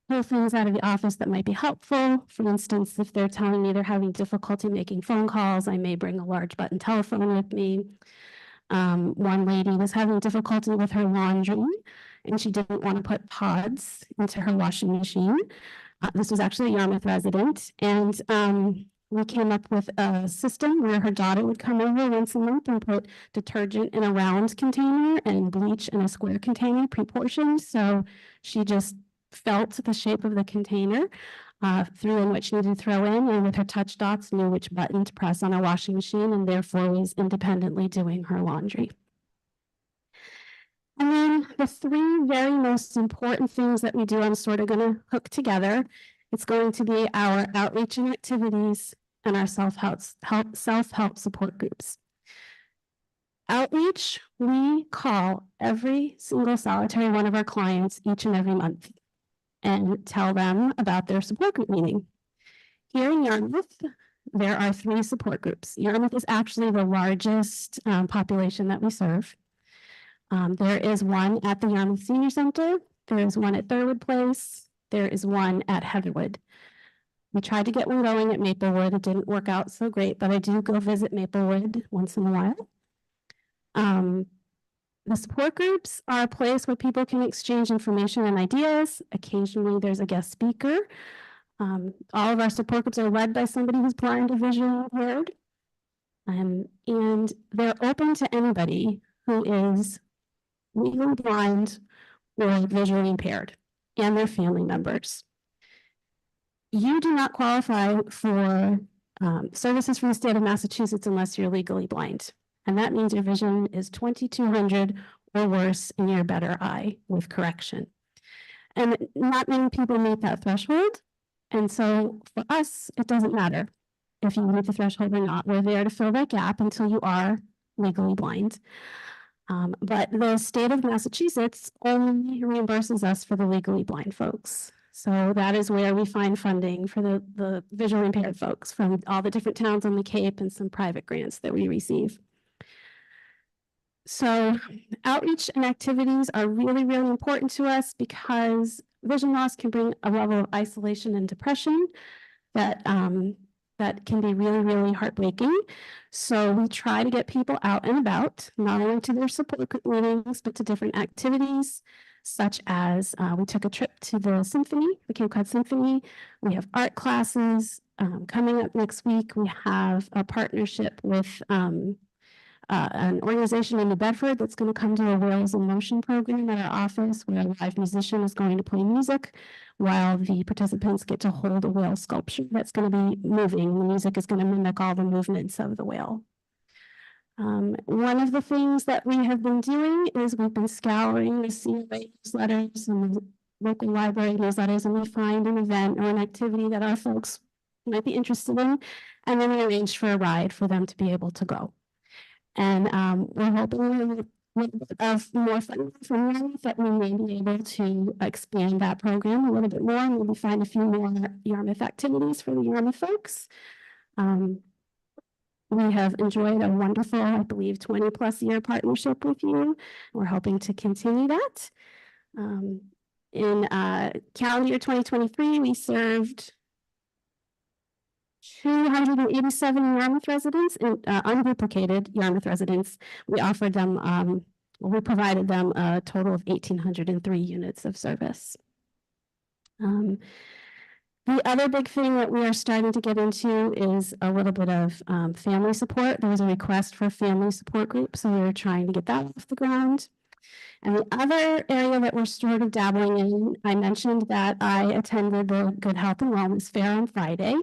pull things out of the office that might be helpful. For instance, if they're telling me they're having difficulty making phone calls, I may bring a large button telephone with me. One lady was having difficulty with her laundry, and she didn't want to put pods into her washing machine. This was actually a Yarmouth resident, and we came up with a system where her daughter would come over once a month and put detergent in a round container and bleach in a square container, pre-portioned. So she just felt the shape of the container, threw in what she needed to throw in, and with her touch dots knew which button to press on her washing machine, and therefore was independently doing her laundry. And then the three very most important things that we do, I'm sort of going to hook together. It's going to be our outreach and activities and our self-help support groups. Outreach, we call every single solitary one of our clients each and every month and tell them about their support group meeting. Here in Yarmouth, there are 3 support groups. Yarmouth is actually the largest population that we serve. There is one at the Yarmouth Senior Center. There is one at Thurwood Place. There is one at Heatherwood. We tried to get one going at Maplewood. It didn't work out so great, but I do go visit Maplewood once in a while. The support groups are a place where people can exchange information and ideas. Occasionally, there's a guest speaker. All of our support groups are led by somebody who's blind or visually impaired. And they're open to anybody who is legally blind or visually impaired and their family members. You do not qualify for services from the state of Massachusetts unless you're legally blind. And that means your vision is 2200 or worse in your better eye with correction. And not many people meet that threshold. And so for us, it doesn't matter if you meet the threshold or not. We're there to fill that gap until you are legally blind. But the state of Massachusetts only reimburses us for the legally blind folks. So that is where we find funding for the visually impaired folks from all the different towns on the Cape and some private grants that we receive. So outreach and activities are really, really important to us because vision loss can bring a level of isolation and depression that that can be really, really heartbreaking. So we try to get people out and about, not only to their support group meetings, but to different activities, such as we took a trip to the symphony, the Cape Cod Symphony. We have art classes coming up next week. We have a partnership with an organization in New Bedford that's going to come to a Wales in Motion program at our office, where a live musician is going to play music while the participants get to hold a whale sculpture that's going to be moving. The music is going to mimic all the movements of the whale. One of the things that we have been doing is we've been scouring the COA newsletters and the local library newsletters, and we find an event or an activity that our folks might be interested in, and then we arrange for a ride for them to be able to go. And we're hoping with more funding from them that we may be able to expand that program a little bit more and maybe find a few more Yarmouth activities for the Yarmouth folks. We have enjoyed a wonderful, I believe, 20+ year partnership with you. We're hoping to continue that. In calendar year 2023, we served 287 Yarmouth residents, and unduplicated Yarmouth residents. We offered them, we provided them a total of 1,803 units of service. The other big thing that we are starting to get into is a little bit of family support. There was a request for a family support group, so we're trying to get that off the ground. And the other area that we're sort of dabbling in, I mentioned that I attended the Good Health and Wellness Fair on Friday.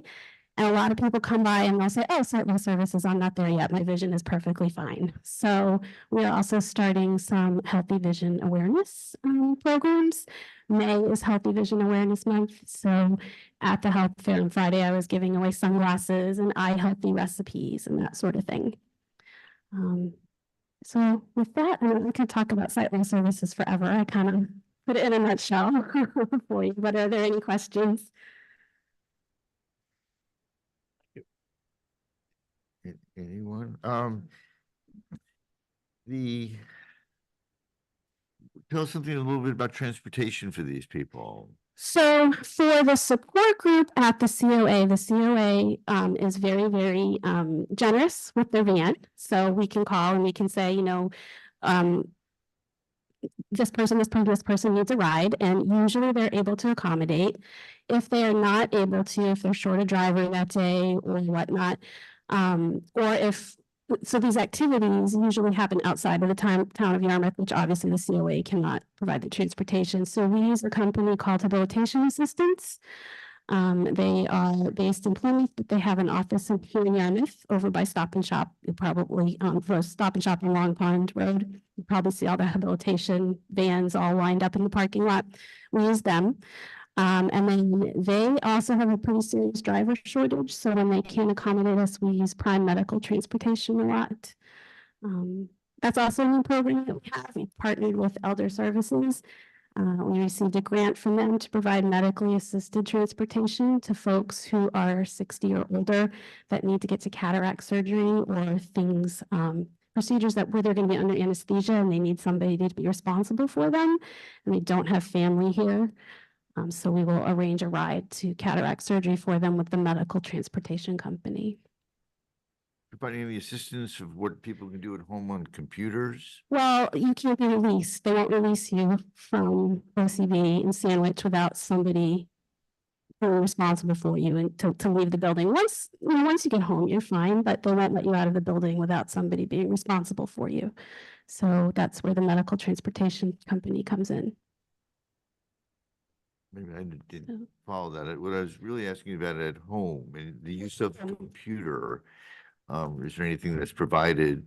And a lot of people come by and they'll say, oh, Sight Services, I'm not there yet. My vision is perfectly fine. So we are also starting some healthy vision awareness programs. May is Healthy Vision Awareness Month. So at the health fair on Friday, I was giving away sunglasses and eye healthy recipes and that sort of thing. So with that, I mean, we could talk about Sight Services forever. I kind of put it in a nutshell for you, but are there any questions? Anyone? Tell us something a little bit about transportation for these people. So for the support group at the COA is very, very generous with their van. So we can call and we can say, you know, this person needs a ride, and usually they're able to accommodate. If they are not able to, if they're short a driver that day or whatnot, so these activities usually happen outside of the town of Yarmouth, which obviously the COA cannot provide the transportation. So we use a company called Habilitation Assistance. They are based in Plymouth, but they have an office here in Yarmouth over by Stop and Shop. You probably, for Stop and Shop on Long Pond Road, you probably see all the habilitation vans all lined up in the parking lot. We use them. And then they also have a pretty serious driver shortage. So when they can't accommodate us, we use Prime Medical Transportation a lot. That's also a new program that we have. We partnered with Elder Services. We received a grant from them to provide medically assisted transportation to folks who are 60 or older that need to get to cataract surgery or things, procedures where they're going to be under anesthesia and they need somebody to be responsible for them, and they don't have family here. So we will arrange a ride to cataract surgery for them with the medical transportation company. Providing any assistance of what people can do at home on computers? Well, you can't be released. They won't release you from OCB in Sandwich without somebody being responsible for you and to leave the building. Once you get home, you're fine, but they won't let you out of the building without somebody being responsible for you. So that's where the medical transportation company comes in. Maybe I didn't follow that. What I was really asking about at home and the use of the computer, is there anything that's provided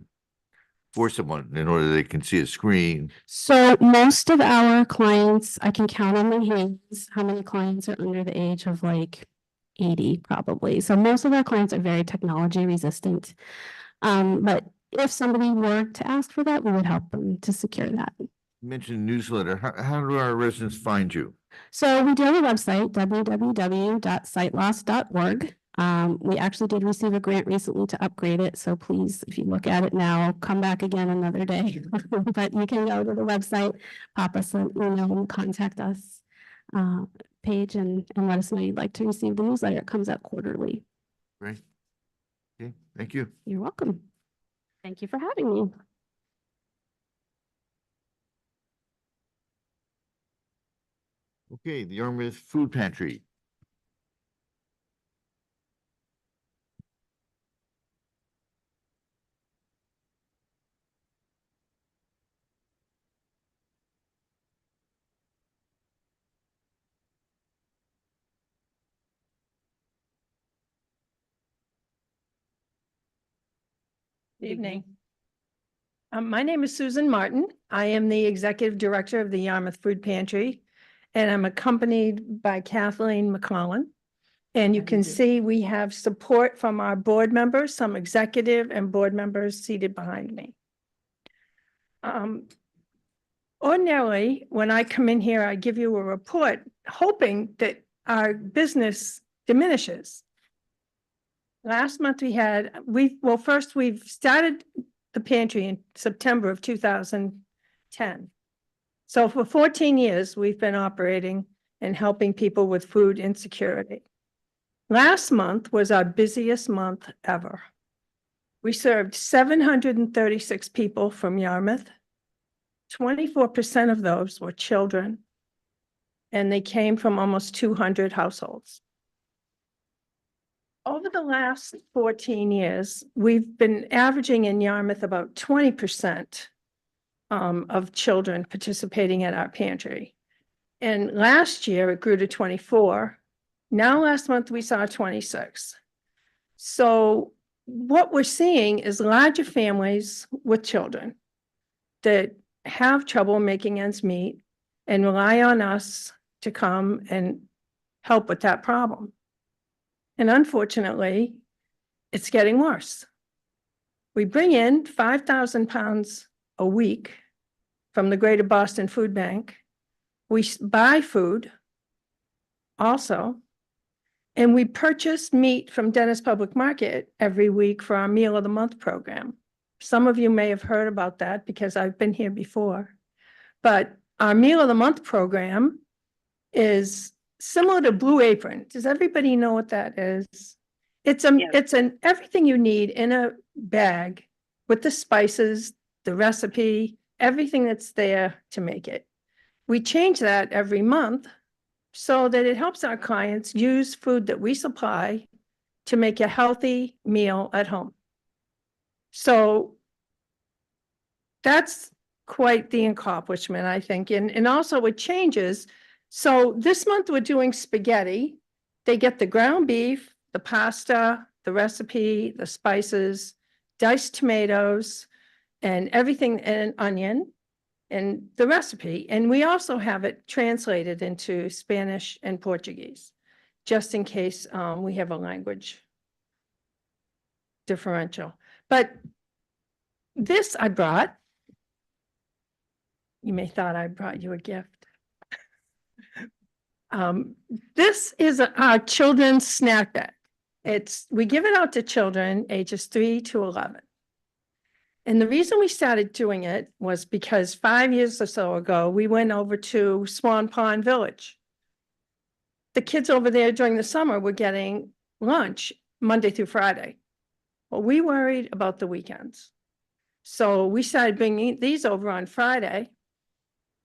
for someone in order they can see a screen? So most of our clients, I can count on my hands how many clients are under the age of like 80 probably. So most of our clients are very technology resistant. But if somebody were to ask for that, we would help them to secure that. You mentioned newsletter. How do our residents find you? So we do have a website, www.sightloss.org. We actually did receive a grant recently to upgrade it. So please, if you look at it now, come back again another day. But you can go to the website, pop us an email and contact us page and let us know you'd like to receive the newsletter. It comes out quarterly. Great. Okay, thank you. You're welcome. Thank you for having me. Okay, the Yarmouth Food Pantry. Evening. My name is Susan Martin. I am the Executive Director of the Yarmouth Food Pantry, and I'm accompanied by Kathleen McClellan. And you can see we have support from our board members, some executive and board members seated behind me. Ordinarily, when I come in here, I give you a report hoping that our business diminishes. Last month we've started the pantry in September of 2010. So for 14 years, we've been operating and helping people with food insecurity. Last month was our busiest month ever. We served 736 people from Yarmouth. 24% of those were children, and they came from almost 200 households. Over the last 14 years, we've been averaging in Yarmouth about 20% of children participating at our pantry. And last year it grew to 24. Now last month we saw 26. So what we're seeing is larger families with children that have trouble making ends meet and rely on us to come and help with that problem. And unfortunately, it's getting worse. We bring in 5,000 pounds a week from the Greater Boston Food Bank. We buy food also, and we purchase meat from Dennis Public Market every week for our Meal of the Month program. Some of you may have heard about that because I've been here before. But our Meal of the Month program is similar to Blue Apron. Does everybody know what that is? It's everything you need in a bag with the spices, the recipe, everything that's there to make it. We change that every month so that it helps our clients use food that we supply to make a healthy meal at home. So that's quite the accomplishment, I think. And also it changes. So this month we're doing spaghetti. They get the ground beef, the pasta, the recipe, the spices, diced tomatoes, and everything, and an onion, and the recipe. And we also have it translated into Spanish and Portuguese, just in case we have a language differential. But this I brought. You may thought I brought you a gift. This is our children's snack bag. We give it out to children ages 3 to 11. And the reason we started doing it was because 5 years or so ago, we went over to Swan Pond Village. The kids over there during the summer were getting lunch Monday through Friday. Well, we worried about the weekends. So we started bringing these over on Friday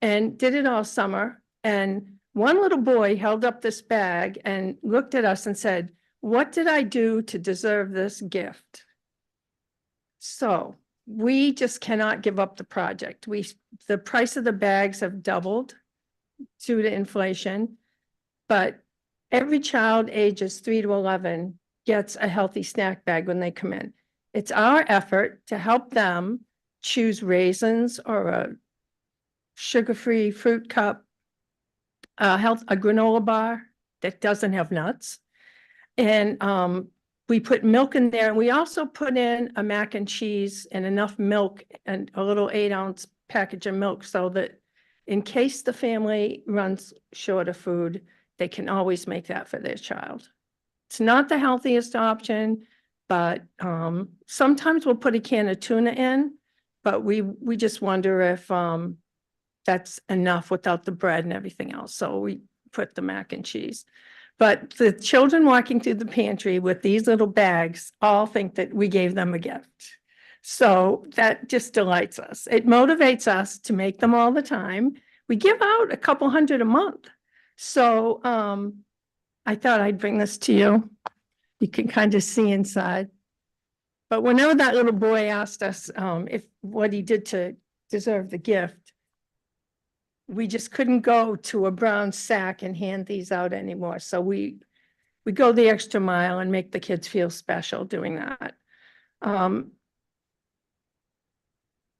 and did it all summer. And one little boy held up this bag and looked at us and said, "What did I do to deserve this gift?" So we just cannot give up the project. The price of the bags have doubled due to inflation, but every child ages 3 to 11 gets a healthy snack bag when they come in. It's our effort to help them choose raisins or a sugar-free fruit cup, a granola bar that doesn't have nuts. And we put milk in there, and we also put in a mac and cheese and enough milk and a little 8-ounce package of milk so that in case the family runs short of food, they can always make that for their child. It's not the healthiest option, but sometimes we'll put a can of tuna in, but we just wonder if that's enough without the bread and everything else. So we put the mac and cheese. But the children walking through the pantry with these little bags all think that we gave them a gift. So that just delights us. It motivates us to make them all the time. We give out a couple hundred a month. So I thought I'd bring this to you. You can kind of see inside. But whenever that little boy asked us what he did to deserve the gift, we just couldn't go to a brown sack and hand these out anymore. So we go the extra mile and make the kids feel special doing that.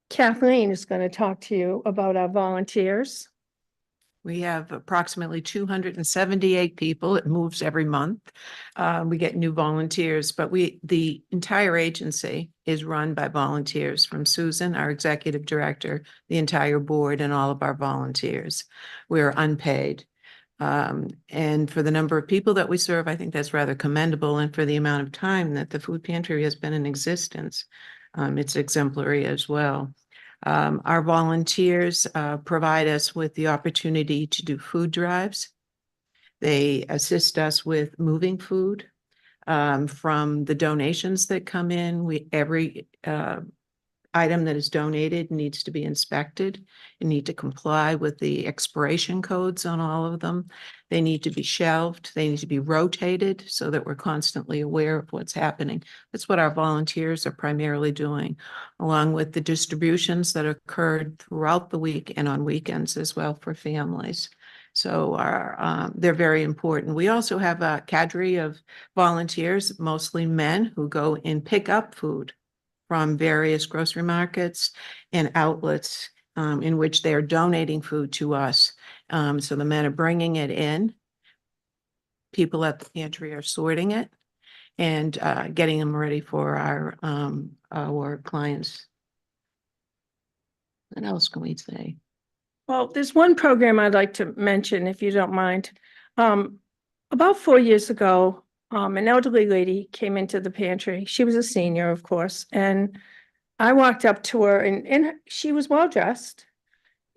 Kathleen is going to talk to you about our volunteers. We have approximately 278 people. It moves every month. We get new volunteers, but the entire agency is run by volunteers, from Susan, our executive director, the entire board, and all of our volunteers. We're unpaid. And for the number of people that we serve, I think that's rather commendable. And for the amount of time that the food pantry has been in existence, it's exemplary as well. Our volunteers provide us with the opportunity to do food drives. They assist us with moving food from the donations that come in. Every item that is donated needs to be inspected. You need to comply with the expiration codes on all of them. They need to be shelved. They need to be rotated so that we're constantly aware of what's happening. That's what our volunteers are primarily doing, along with the distributions that occurred throughout the week and on weekends as well for families. So they're very important. We also have a cadre of volunteers, mostly men, who go and pick up food from various grocery markets and outlets in which they are donating food to us. So the men are bringing it in. People at the pantry are sorting it and getting them ready for our clients. What else can we say? Well, there's one program I'd like to mention, if you don't mind. About 4 years ago, an elderly lady came into the pantry. She was a senior, of course, and I walked up to her, and she was well dressed.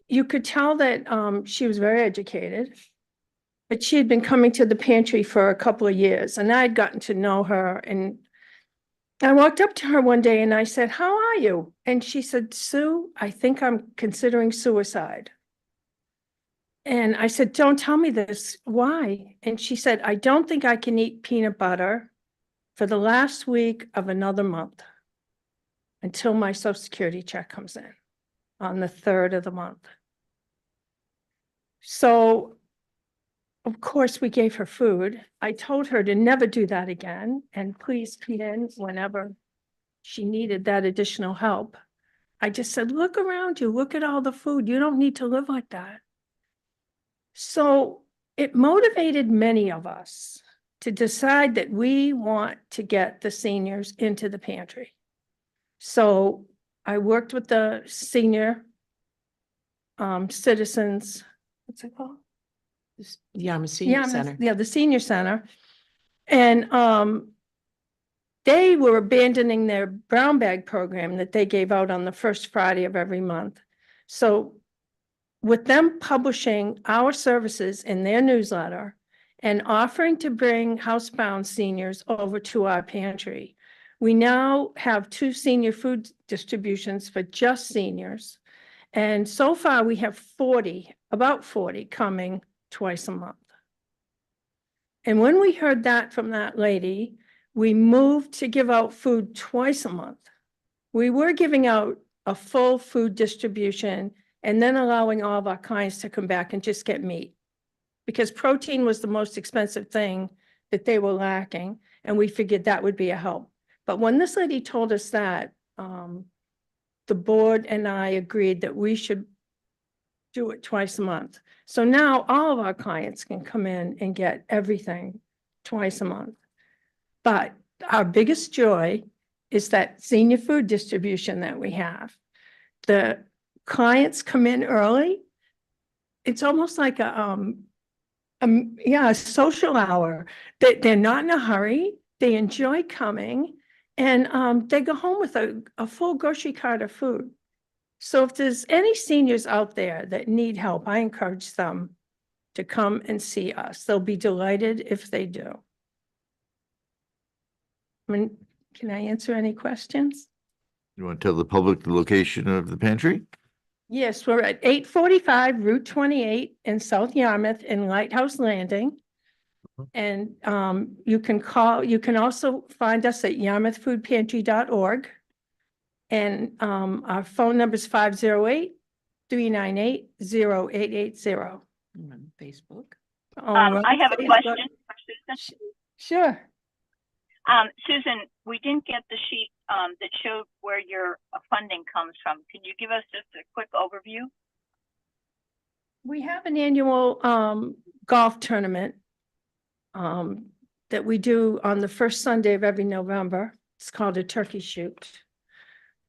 You could tell that she was very educated, but she had been coming to the pantry for a couple of years, and I had gotten to know her, and I walked up to her one day and I said, "How are you?" And she said, "Sue, I think I'm considering suicide." And I said, "Don't tell me this. Why?" And she said, "I don't think I can eat peanut butter for the last week of another month until my Social Security check comes in on the 3rd of the month." So of course, we gave her food. I told her to never do that again and please come in whenever she needed that additional help. I just said, "Look around you, look at all the food. You don't need to live like that." So it motivated many of us to decide that we want to get the seniors into the pantry. So I worked with the senior citizens, what's it called? Yarmouth Senior Center. Yeah, the senior center. And they were abandoning their brown bag program that they gave out on the first Friday of every month. So with them publishing our services in their newsletter and offering to bring housebound seniors over to our pantry, we now have 2 senior food distributions for just seniors. And so far we have about 40 coming twice a month. And when we heard that from that lady, we moved to give out food twice a month. We were giving out a full food distribution and then allowing all of our clients to come back and just get meat, because protein was the most expensive thing that they were lacking, and we figured that would be a help. But when this lady told us that, the board and I agreed that we should do it twice a month. So now all of our clients can come in and get everything twice a month. But our biggest joy is that senior food distribution that we have. The clients come in early. It's almost like a social hour. They're not in a hurry. They enjoy coming, and they go home with a full grocery cart of food. So if there's any seniors out there that need help, I encourage them to come and see us. They'll be delighted if they do. I mean, can I answer any questions? You want to tell the public the location of the pantry? Yes, we're at 845 Route 28 in South Yarmouth in Lighthouse Landing. And you can also find us at yarmouthfoodpantry.org. And our phone number is 508-398-0880. On Facebook. I have a question for Susan. Sure. Susan, we didn't get the sheet that showed where your funding comes from. Can you give us just a quick overview? We have an annual golf tournament that we do on the first Sunday of every November. It's called a turkey shoot.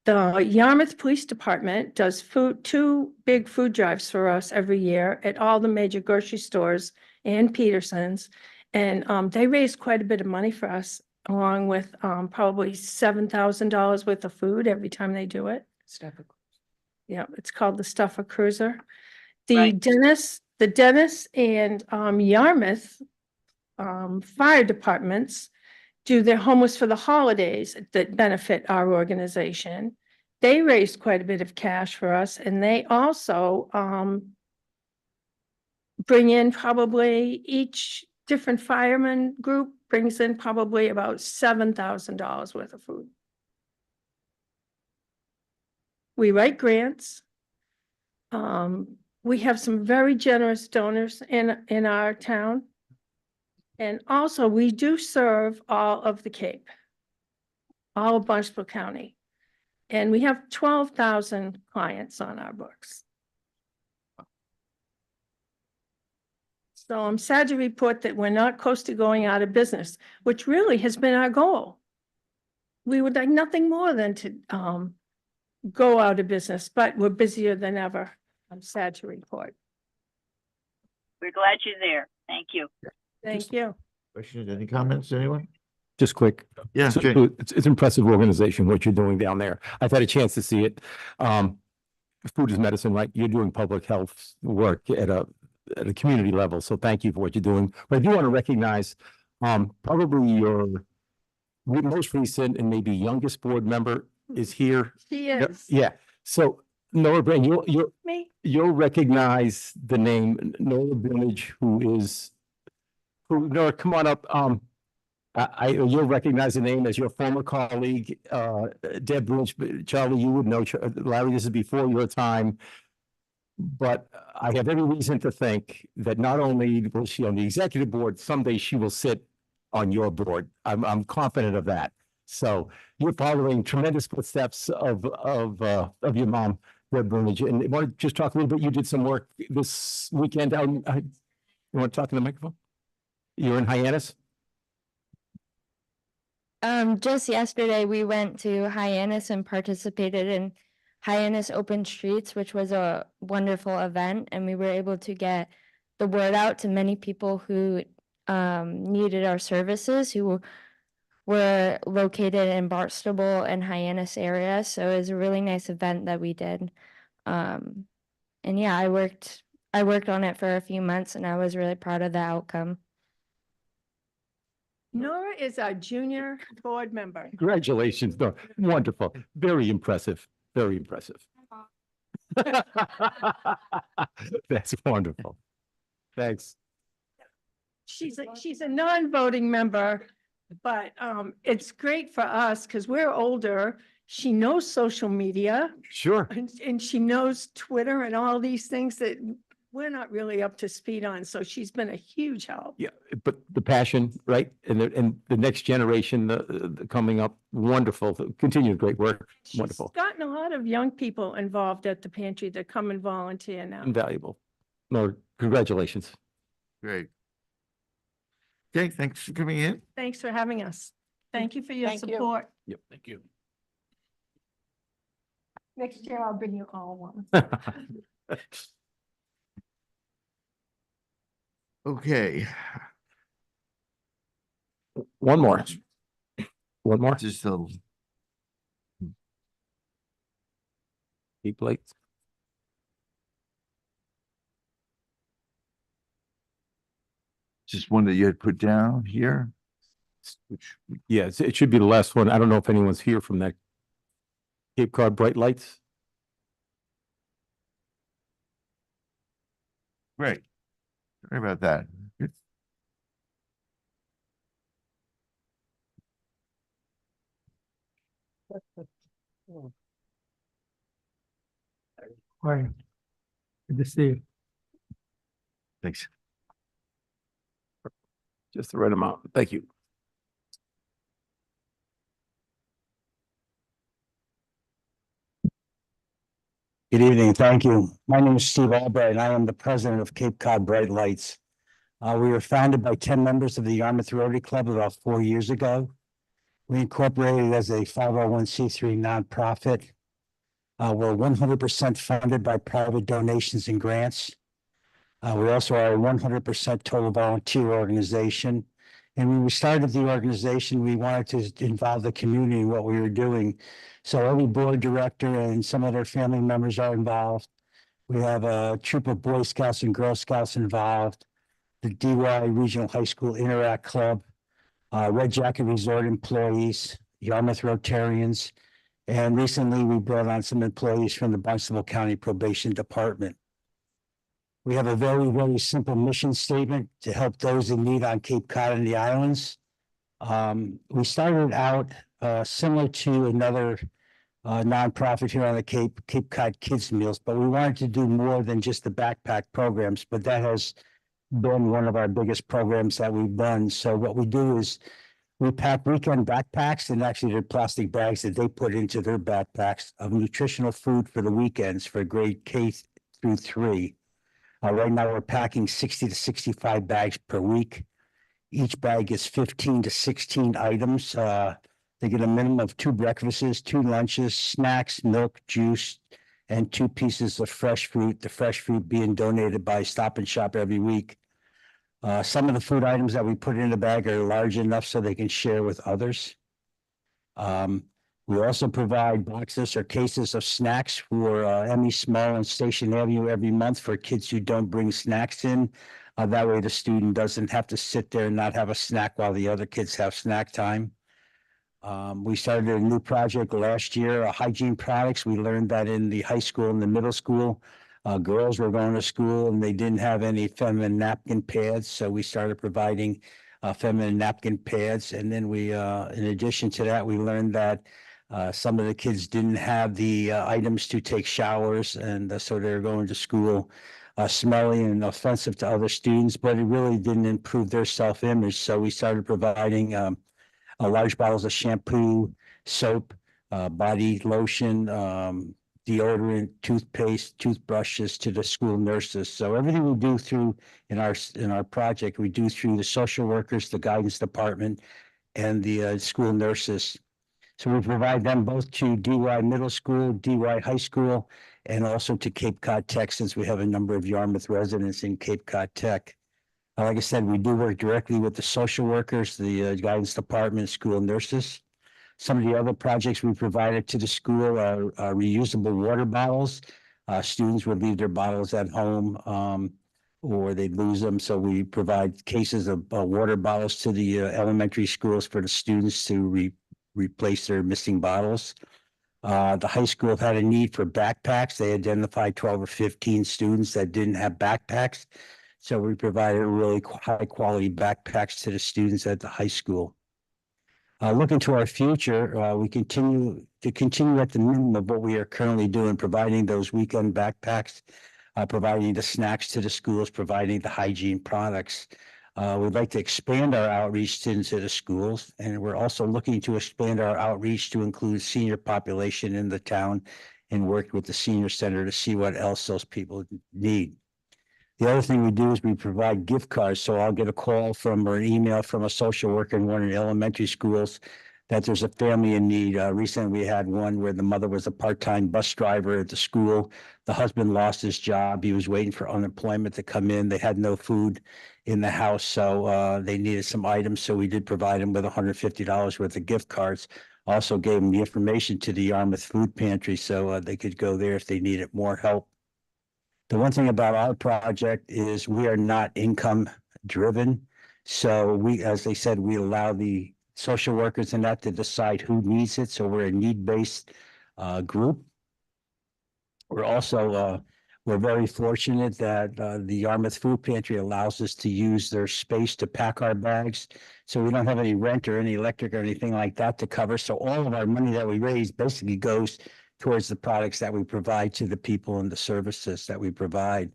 The Yarmouth Police Department does 2 big food drives for us every year at all the major grocery stores and Peterson's. And they raise quite a bit of money for us, along with probably $7,000 worth of food every time they do it. Yeah, it's called the Stuffer Cruiser. The Dennis and Yarmouth fire departments do their Homeless for the Holidays that benefit our organization. They raised quite a bit of cash for us, and they also bring in probably each different fireman group brings in probably about $7,000 worth of food. We write grants. We have some very generous donors in our town. And also we do serve all of the Cape, all of Barnstable County. And we have 12,000 clients on our books. So I'm sad to report that we're not close to going out of business, which really has been our goal. We would like nothing more than to go out of business, but we're busier than ever. I'm sad to report. We're glad you're there. Thank you. Thank you. Questions, any comments, anyone? Just quick. Yeah, So- Jay. so it's impressive organization, what you're doing down there. I've had a chance to see it. Food is medicine, right? You're doing public health work at a community level. So thank you for what you're doing. But I do want to recognize probably your most recent and maybe youngest board member is here. She Yep, is. yeah, so Nora Brain, Me? you'll recognize the name Nora Brunage, Nora, come on up. You'll recognize the name as your former colleague, Deb Brunage. Charlie, you would know, Larry, this is before your time. But I have every reason to think that not only will she on the executive board, someday she will sit on your board. I'm confident of that. So you're following tremendous footsteps of your mom, Deb Brunage. And you want to just talk a little bit? You did some work this weekend out. You want to talk to the microphone? You're in Hyannis? Just yesterday, we went to Hyannis and participated in Hyannis Open Streets, which was a wonderful event, and we were able to get the word out to many people who needed our services, who were located in Barnstable and Hyannis area. So it was a really nice event that we did. And yeah, I worked on it for a few months, and I was really proud of the outcome. Nora is our junior board member. Congratulations, Nora. Wonderful. Very impressive. Very impressive. That's wonderful. Thanks. She's a non-voting member, but it's great for us because we're older. She knows social media Sure. and she knows Twitter and all these things that we're not really up to speed on. So she's been a huge help. Yeah, but the passion, right? And the next generation the coming up, wonderful. Continued great work. Wonderful. She's gotten a lot of young people involved at the pantry that come and volunteer now. Invaluable. No, congratulations. Great. Okay, thanks for coming in. Thanks for having us. Thank you for your Thank you. support. Yep, thank you. Next year, I'll bring you all one. Okay, One more. One more. just a Keep late. just one that you had put down here. Which, yeah, it should be the last one. I don't know if anyone's here from that Cape Cod Bright Lights. Great. Sorry about that. Good. Hi. Good to see you. Thanks. Just the right amount. Thank you. Good evening. Thank you. My name is Steve Albright, and I am the president of Cape Cod Bright Lights. We were founded by 10 members of the Yarmouth Rotary Club about 4 years ago. We incorporated as a 501c3 nonprofit. We're 100% funded by private donations and grants. We also are a 100% total volunteer organization. And when we started the organization, we wanted to involve the community in what we were doing. So every board director and some of their family members are involved. We have a troop of Boy Scouts and Girl Scouts involved, the DY Regional High School Interact Club, Red Jacket Resort employees, Yarmouth Rotarians, and recently we brought on some employees from the Barnstable County Probation Department. We have a very, very simple mission statement to help those in need on Cape Cod and the islands. We started out similar to another nonprofit here on the Cape Cod Kids Meals, but we wanted to do more than just the backpack programs, but that has been one of our biggest programs that we've done. So what we do is we pack weekend backpacks, and actually they're plastic bags that they put into their backpacks of nutritional food for the weekends for grade K through 3. Right now we're packing 60 to 65 bags per week. Each bag is 15 to 16 items. They get a minimum of 2 breakfasts, 2 lunches, snacks, milk, juice, and 2 pieces of fresh fruit, the fresh fruit being donated by Stop and Shop every week. Some of the food items that we put in the bag are large enough so they can share with others. We also provide boxes or cases of snacks for Emmy Small and Station Avenue every month for kids who don't bring snacks in. That way the student doesn't have to sit there and not have a snack while the other kids have snack time. We started a new project last year, hygiene products. We learned that in the high school and the middle school, girls were going to school and they didn't have any feminine napkin pads. So we started providing feminine napkin pads. And then we, in addition to that, we learned that some of the kids didn't have the items to take showers. And so they're going to school smelly and offensive to other students, but it really didn't improve their self-image. So we started providing large bottles of shampoo, soap, body lotion, deodorant, toothpaste, toothbrushes to the school nurses. So everything we do through in our project, we do through the social workers, the guidance department, and the school nurses. So we provide them both to DY Middle School, DY High School, and also to Cape Cod Tech, since we have a number of Yarmouth residents in Cape Cod Tech. Like I said, we do work directly with the social workers, the guidance department, school nurses. Some of the other projects we provided to the school are reusable water bottles. Students would leave their bottles at home or they'd lose them. So we provide cases of water bottles to the elementary schools for the students to replace their missing bottles. The high school had a need for backpacks. They identified 12 or 15 students that didn't have backpacks. So we provided really high quality backpacks to the students at the high school. Looking to our future, we continue at the minimum of what we are currently doing, providing those weekend backpacks, providing the snacks to the schools, providing the hygiene products. We'd like to expand our outreach into the schools, and we're also looking to expand our outreach to include senior population in the town and work with the senior center to see what else those people need. The other thing we do is we provide gift cards. So I'll get a call from or an email from a social worker in one of the elementary schools that there's a family in need. Recently, we had one where the mother was a part-time bus driver at the school. The husband lost his job. He was waiting for unemployment to come in. They had no food in the house, so they needed some items. So we did provide them with $150 worth of gift cards. Also gave them the information to the Yarmouth Food Pantry so they could go there if they needed more help. The one thing about our project is we are not income driven. So we, as they said, we allow the social workers and that to decide who needs it. So we're a need-based group. We're also, we're very fortunate that the Yarmouth Food Pantry allows us to use their space to pack our bags. So we don't have any rent or any electric or anything like that to cover. So all of our money that we raise basically goes towards the products that we provide to the people and the services that we provide.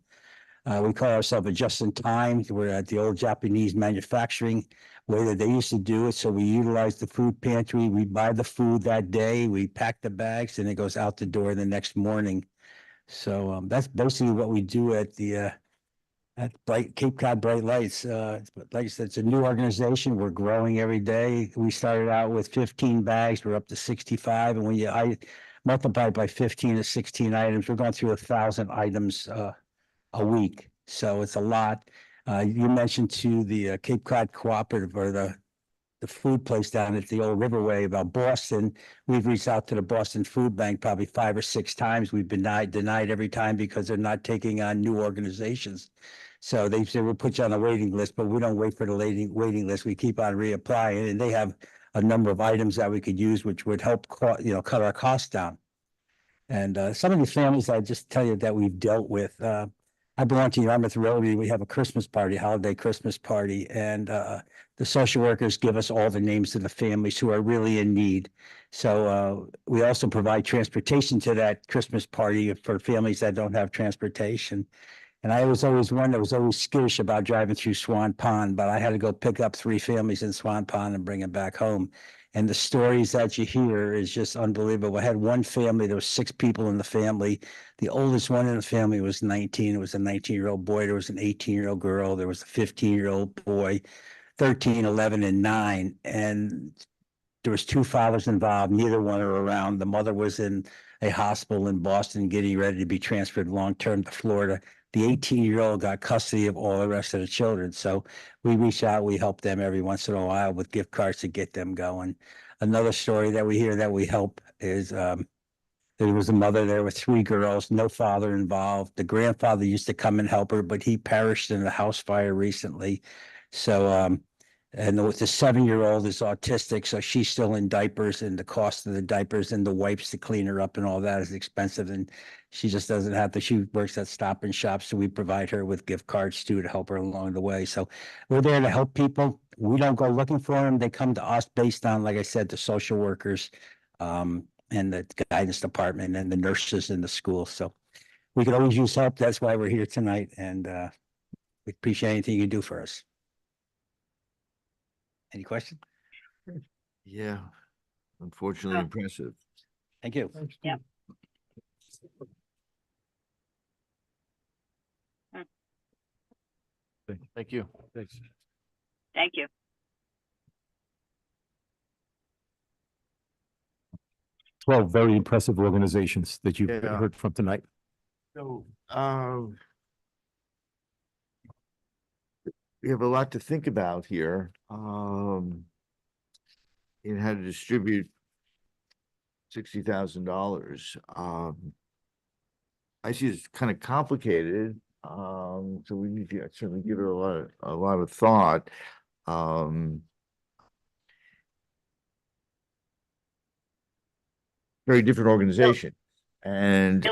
We call ourselves a just-in-time. We're at the old Japanese manufacturing way that they used to do it. So we utilize the food pantry. We buy the food that day. We pack the bags, and it goes out the door the next morning. So that's basically what we do at the Cape Cod Bright Lights. Like I said, it's a new organization. We're growing every day. We started out with 15 bags. We're up to 65, and when I multiply by 15 to 16 items, we're going through 1,000 items a week. So it's a lot. You mentioned to the Cape Cod Cooperative or the food place down at the old Riverway about Boston. We've reached out to the Boston Food Bank probably 5 or 6 times. We've been denied every time because they're not taking on new organizations. So they say we'll put you on a waiting list, but we don't wait for the waiting list. We keep on reapplying, and they have a number of items that we could use, which would help cut our costs down. And some of the families, I just tell you that we've dealt with. I belong to Yarmouth Rotary. We have a Christmas party, holiday Christmas party, and the social workers give us all the names of the families who are really in need. So we also provide transportation to that Christmas party for families that don't have transportation. And I was always one that was always skittish about driving through Swan Pond, but I had to go pick up 3 families in Swan Pond and bring them back home. And the stories that you hear is just unbelievable. I had one family, there was 6 people in the family. The oldest one in the family was 19. It was a 19-year-old boy. There was an 18-year-old girl. There was a 15-year-old boy, 13, 11, and 9. And there was 2 fathers involved. Neither one are around. The mother was in a hospital in Boston getting ready to be transferred long-term to Florida. The 18-year-old got custody of all the rest of the children. So we reach out, we help them every once in a while with gift cards to get them going. Another story that we hear that we help is there was a mother there with 3 girls, no father involved. The grandfather used to come and help her, but he perished in a house fire recently. So And the 7-year-old is autistic, so she's still in diapers, and the cost of the diapers and the wipes to clean her up and all that is expensive. And she just doesn't have to, she works at Stop and Shop, so we provide her with gift cards too to help her along the way. So we're there to help people. We don't go looking for them. They come to us based on, like I said, the social workers, and the guidance department and the nurses in the school. So we could always use help. That's why we're here tonight. And we appreciate anything you do for us. Any questions? Yeah, unfortunately impressive. Thank you. Yeah. Thank you. Thanks. Thank you. 12 very impressive organizations that you've Yeah. heard from tonight. So, we have a lot to think about here. In how to distribute $60,000. I see it's kind of complicated. So we need to certainly give it a lot of thought. Very different organization. And,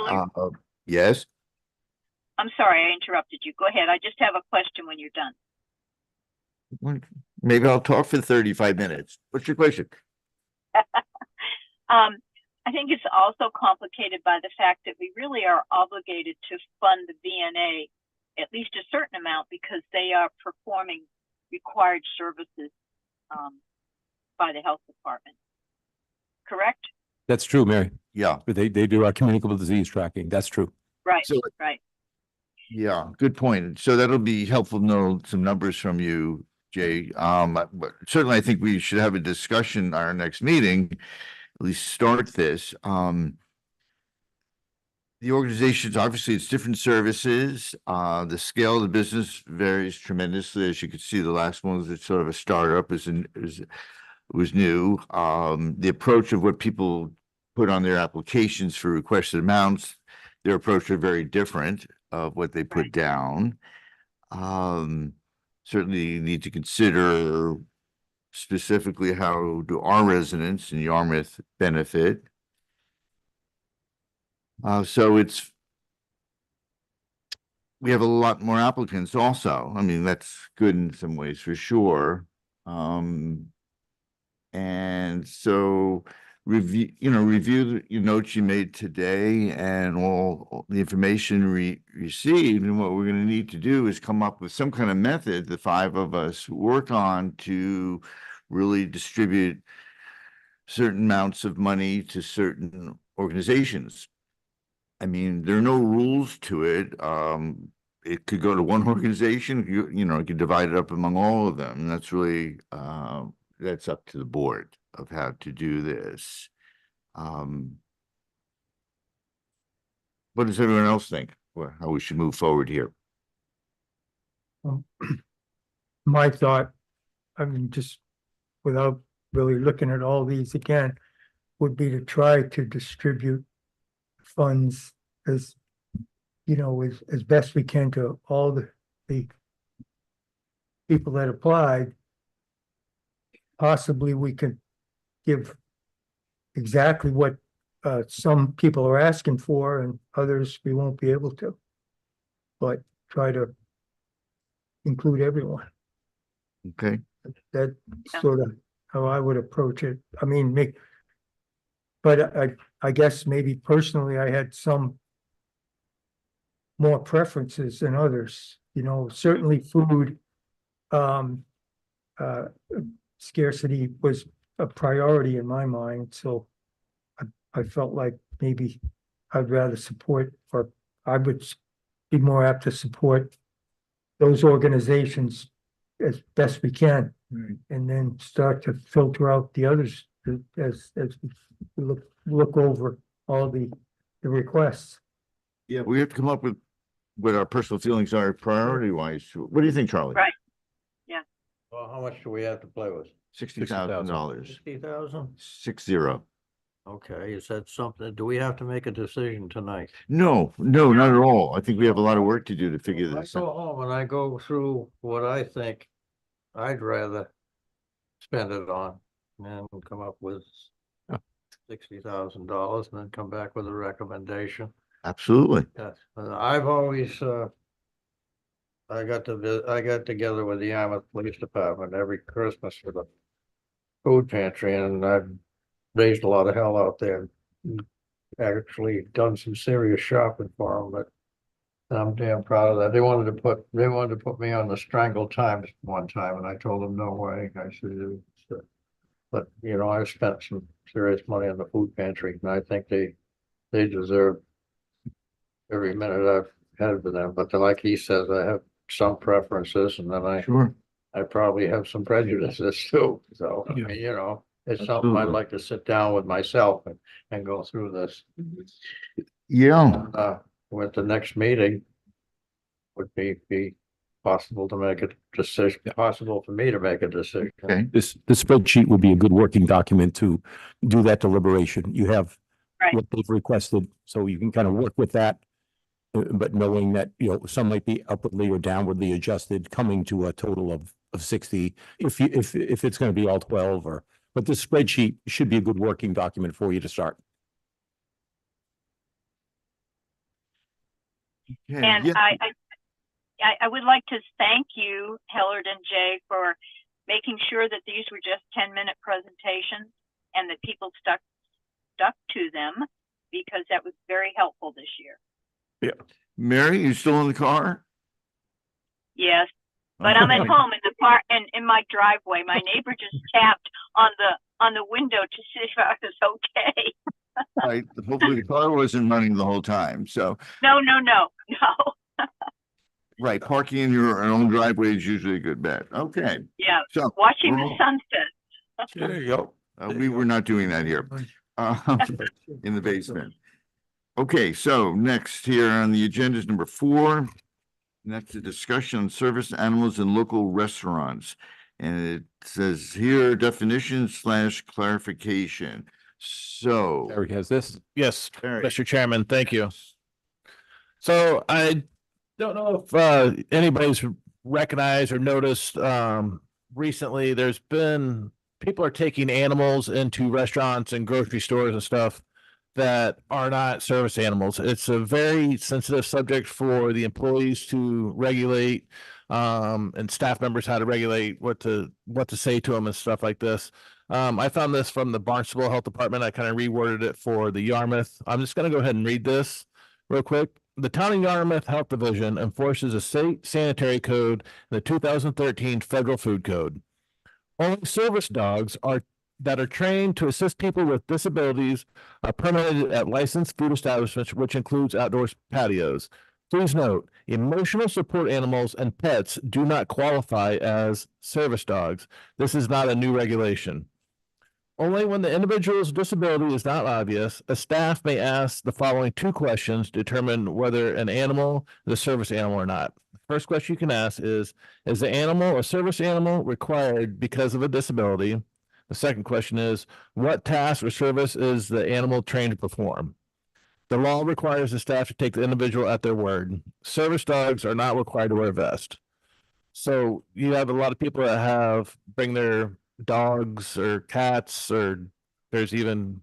yes, I'm sorry, I interrupted you. Go ahead. I just have a question when you're done. maybe I'll talk for 35 minutes. What's your question? I think it's also complicated by the fact that we really are obligated to fund the VNA at least a certain amount because they are performing required services by the health department. Correct? That's true, Mary. Yeah. But they do our communicable disease tracking. That's true. Right, So- right. Yeah, good point. So that'll be helpful to know some numbers from you, Jay. But certainly I think we should have a discussion at our next meeting, at least start this. The organizations, obviously it's different services. The scale of the business varies tremendously. As you can see, the last one was sort of a startup, was new. The approach of what people put on their applications for requested amounts, their approach are very different of what they put down. Certainly you need to consider specifically how do our residents in Yarmouth benefit. So we have a lot more applicants also. I mean, that's good in some ways for sure. And so review the notes you made today and all the information received. And what we're going to need to do is come up with some kind of method, the 5 of us work on, to really distribute certain amounts of money to certain organizations. I mean, there are no rules to it. It could go to one organization, you could divide it up among all of them. That's really, that's up to the board of how to do this. What does everyone else think? How we should move forward here? My thought, I mean, just without really looking at all these again, would be to try to distribute funds as, as best we can to all the people that applied. Possibly we could give exactly what some people are asking for and others we won't be able to. But try to include everyone. Okay. That's sort of how I would approach it. I mean, but I guess maybe personally I had some more preferences than others, certainly food, scarcity was a priority in my mind, so I felt like maybe I'd rather support, or I would be more apt to support those organizations as best we can, and then start to filter out the others as we look over all the requests. Yeah, we have to come up with what our personal feelings are priority wise. What do you think, Charlie? Right. Yeah. Well, how much do we have to play with? $60,000. 60,000? 60. Okay, is that something, do we have to make a decision tonight? No, not at all. I think we have a lot of work to do to figure I this go out. home and I go through what I think I'd rather spend it on and come up with $60,000 and then come back with a recommendation. Absolutely. Yes, I've always, I got together with the Yarmouth Police Department every Christmas for the food pantry, and I've raised a lot of hell out there. Actually done some serious shopping for them, but I'm damn proud of that. They wanted to put me on the strangle times one time, and I told them, no way. I said, but you know, I've spent some serious money on the food pantry, and I think they deserve every minute I've had with them. But like he says, I have some preferences, and then Sure. I probably have some prejudices too. So, I mean, you know, it's something I'd Absolutely. like to sit down with myself and go through this. Yeah. With the next meeting would be possible to make a decision, possible for me to make a decision. Okay. This spreadsheet would be a good working document to do that deliberation. You have Right. what they've requested, so you can kind of work with that. But knowing that, you know, some might be upwardly or downwardly adjusted, coming to a total of 60, if it's going to be all 12 but this spreadsheet should be a good working document for you to start. Okay, And yeah. I would like to thank you, Hillard and Jay, for making sure that these were just 10-minute presentations and that people stuck to them, because that was very helpful this year. Yeah. Mary, you still in the car? Yes, but I'm at home in the park and in my driveway. My neighbor just tapped on the window to see if I was okay. Right. Hopefully the car wasn't running the whole time. So, No. right. Parking in your own driveway is usually a good bet. Okay. Yeah, So watching we're the all- sunset. There you go. we were not doing that here. In the basement. Okay, so next here on the agenda is number 4. Next, a discussion on service animals in local restaurants. And it says here definition / clarification. So. Eric has this. Yes, Eric. Mr. Chairman, thank you. So I don't know if anybody's recognized or noticed recently there's been people are taking animals into restaurants and grocery stores and stuff that are not service animals. It's a very sensitive subject for the employees to regulate and staff members how to regulate what to say to them and stuff like this. I found this from the Barnstable Health Department. I kind of reworded it for the Yarmouth. I'm just going to go ahead and read this real quick. The Town of Yarmouth Health Division enforces a state sanitary code in the 2013 Federal Food Code. Only service dogs that are trained to assist people with disabilities are permitted at licensed food establishments, which includes outdoor patios. Please note, emotional support animals and pets do not qualify as service dogs. This is not a new regulation. Only when the individual's disability is not obvious, a staff may ask the following 2 questions to determine whether an animal is a service animal or not. First question you can ask is the animal a service animal required because of a disability? The second question is, what task or service is the animal trained to perform? The law requires the staff to take the individual at their word. Service dogs are not required to wear a vest. So you have a lot of people that bring their dogs or cats, or there's even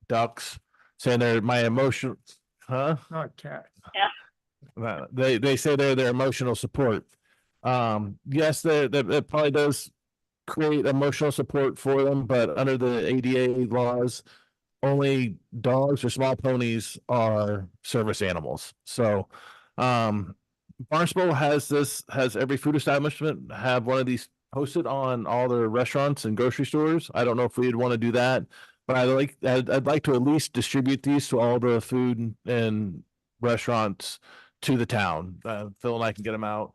ducks saying they're my emotional, Not cat. They say they're their emotional support. Yes, that probably does create emotional support for them, but under the ADA laws, only dogs or small ponies are service animals. So, Barnstable has every food establishment have one of these posted on all their restaurants and grocery stores. I don't know if we'd want to do that, but I'd like to at least distribute these to all the food and restaurants to the town. Phil and I can get them out.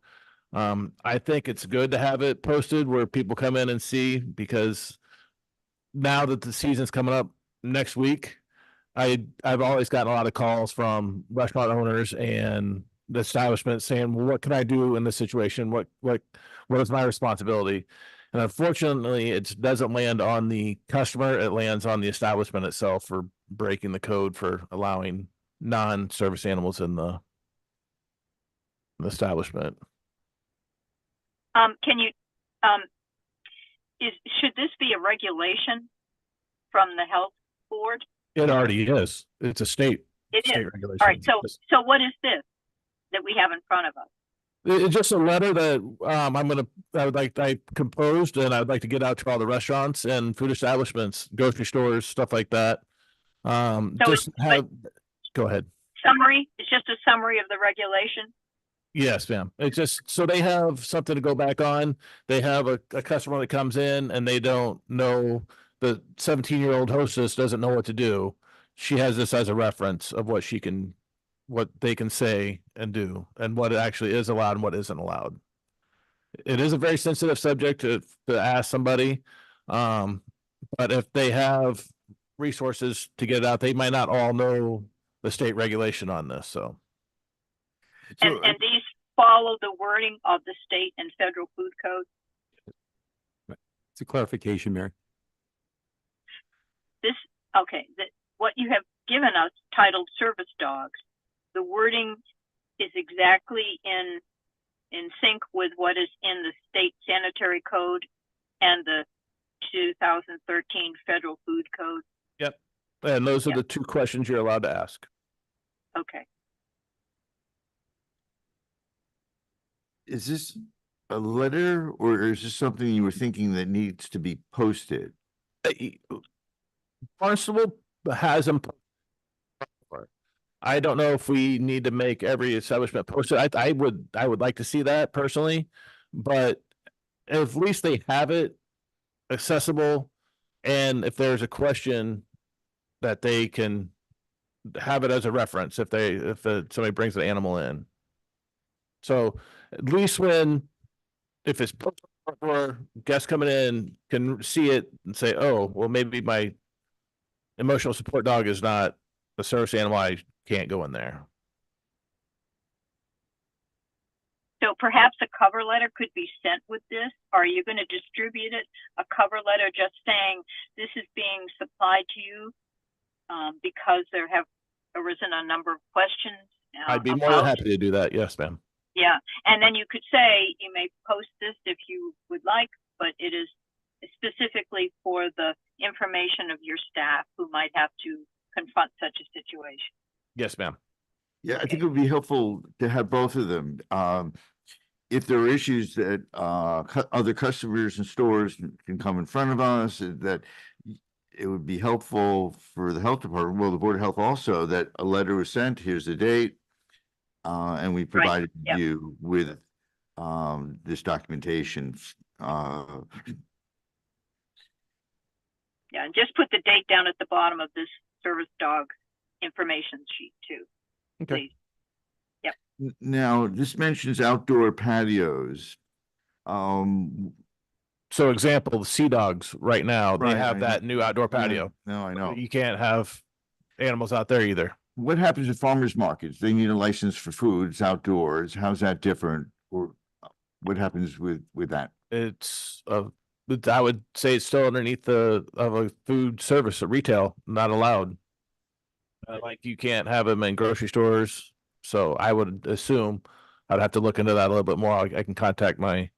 I think it's good to have it posted where people come in and see, because now that the season's coming up next week, I've always gotten a lot of calls from restaurant owners and the establishment saying, well, what can I do in this situation? What is my responsibility? And unfortunately, it doesn't land on the customer. It lands on the establishment itself for breaking the code for allowing non-service animals in the establishment. Can you, should this be a regulation from the health board? It already is. It's a state It state is. regulation. All right, Yes. so what is this that we have in front of us? It's just a letter that I composed and I would like to get out to all the restaurants and food establishments, grocery stores, stuff like that. So Just have, go ahead. Summary, it's just a summary of the regulation? Yes, ma'am. It's just so they have something to go back on. They have a customer that comes in and they don't know, the 17-year-old hostess doesn't know what to do. She has this as a reference of what they can say and do and what actually is allowed and what isn't allowed. It is a very sensitive subject to ask somebody. But if they have resources to get it out, they might not all know the state regulation on this, so. And these follow the wording of the state and federal food code? It's a clarification, Mary. What you have given us titled service dogs, the wording is exactly in sync with what is in the state sanitary code and the 2013 federal food code? Yep. And those are the two questions you're allowed to ask. Okay. Is this a letter or is this something you were thinking that needs to be posted? Barnstable has them. I don't know if we need to make every establishment post it. I would like to see that personally, but at least they have it accessible. And if there's a question that they can have it as a reference, if somebody brings an animal in. So at least if it's or guests coming in can see it and say, oh, well, maybe my emotional support dog is not a service animal. I can't go in there. So perhaps a cover letter could be sent with this. Are you going to distribute it? A cover letter just saying this is being supplied to you because there have arisen a number of questions. I'd be more than happy to do that. Yes, ma'am. Yeah, and then you could say you may post this if you would like, but it is specifically for the information of your staff who might have to confront such a situation. Yes, ma'am. Yeah, I think it would be helpful to have both of them. If there are issues that other customers and stores can come in front of us, that it would be helpful for the health department, well, the Board of Health also, that a letter was sent, here's the date. And we provided you with this documentation. Yeah, and just put the date down at the bottom of this service dog information sheet too. Okay. Please. Yep. Now, this mentions outdoor patios. So example, the Sea Dogs right now, they Right, have I that new outdoor patio. No, I know. You can't have animals out there either. What happens at farmers markets? They need a license for food. It's outdoors. How's that different? Or what happens with that? I would say it's still underneath of a food service, a retail, not allowed. Like you can't have them in grocery stores. So I would assume I'd have to look into that a little bit more. I can contact the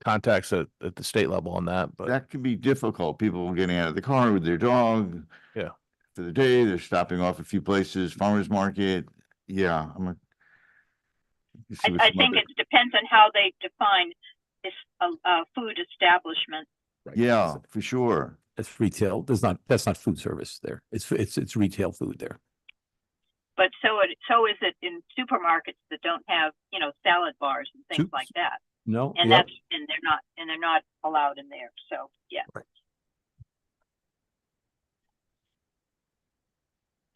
contacts at the state level on that, but that can be difficult. People getting out of the car with their dog. Yeah. For the day, they're stopping off a few places, farmers market. Yeah, I think it depends on how they define this food establishment. Yeah, for sure. That's retail. That's not food service there. It's retail food there. But so is it in supermarkets that don't have, salad bars and things like that. No. And yep. they're not allowed in there. So yeah. Right.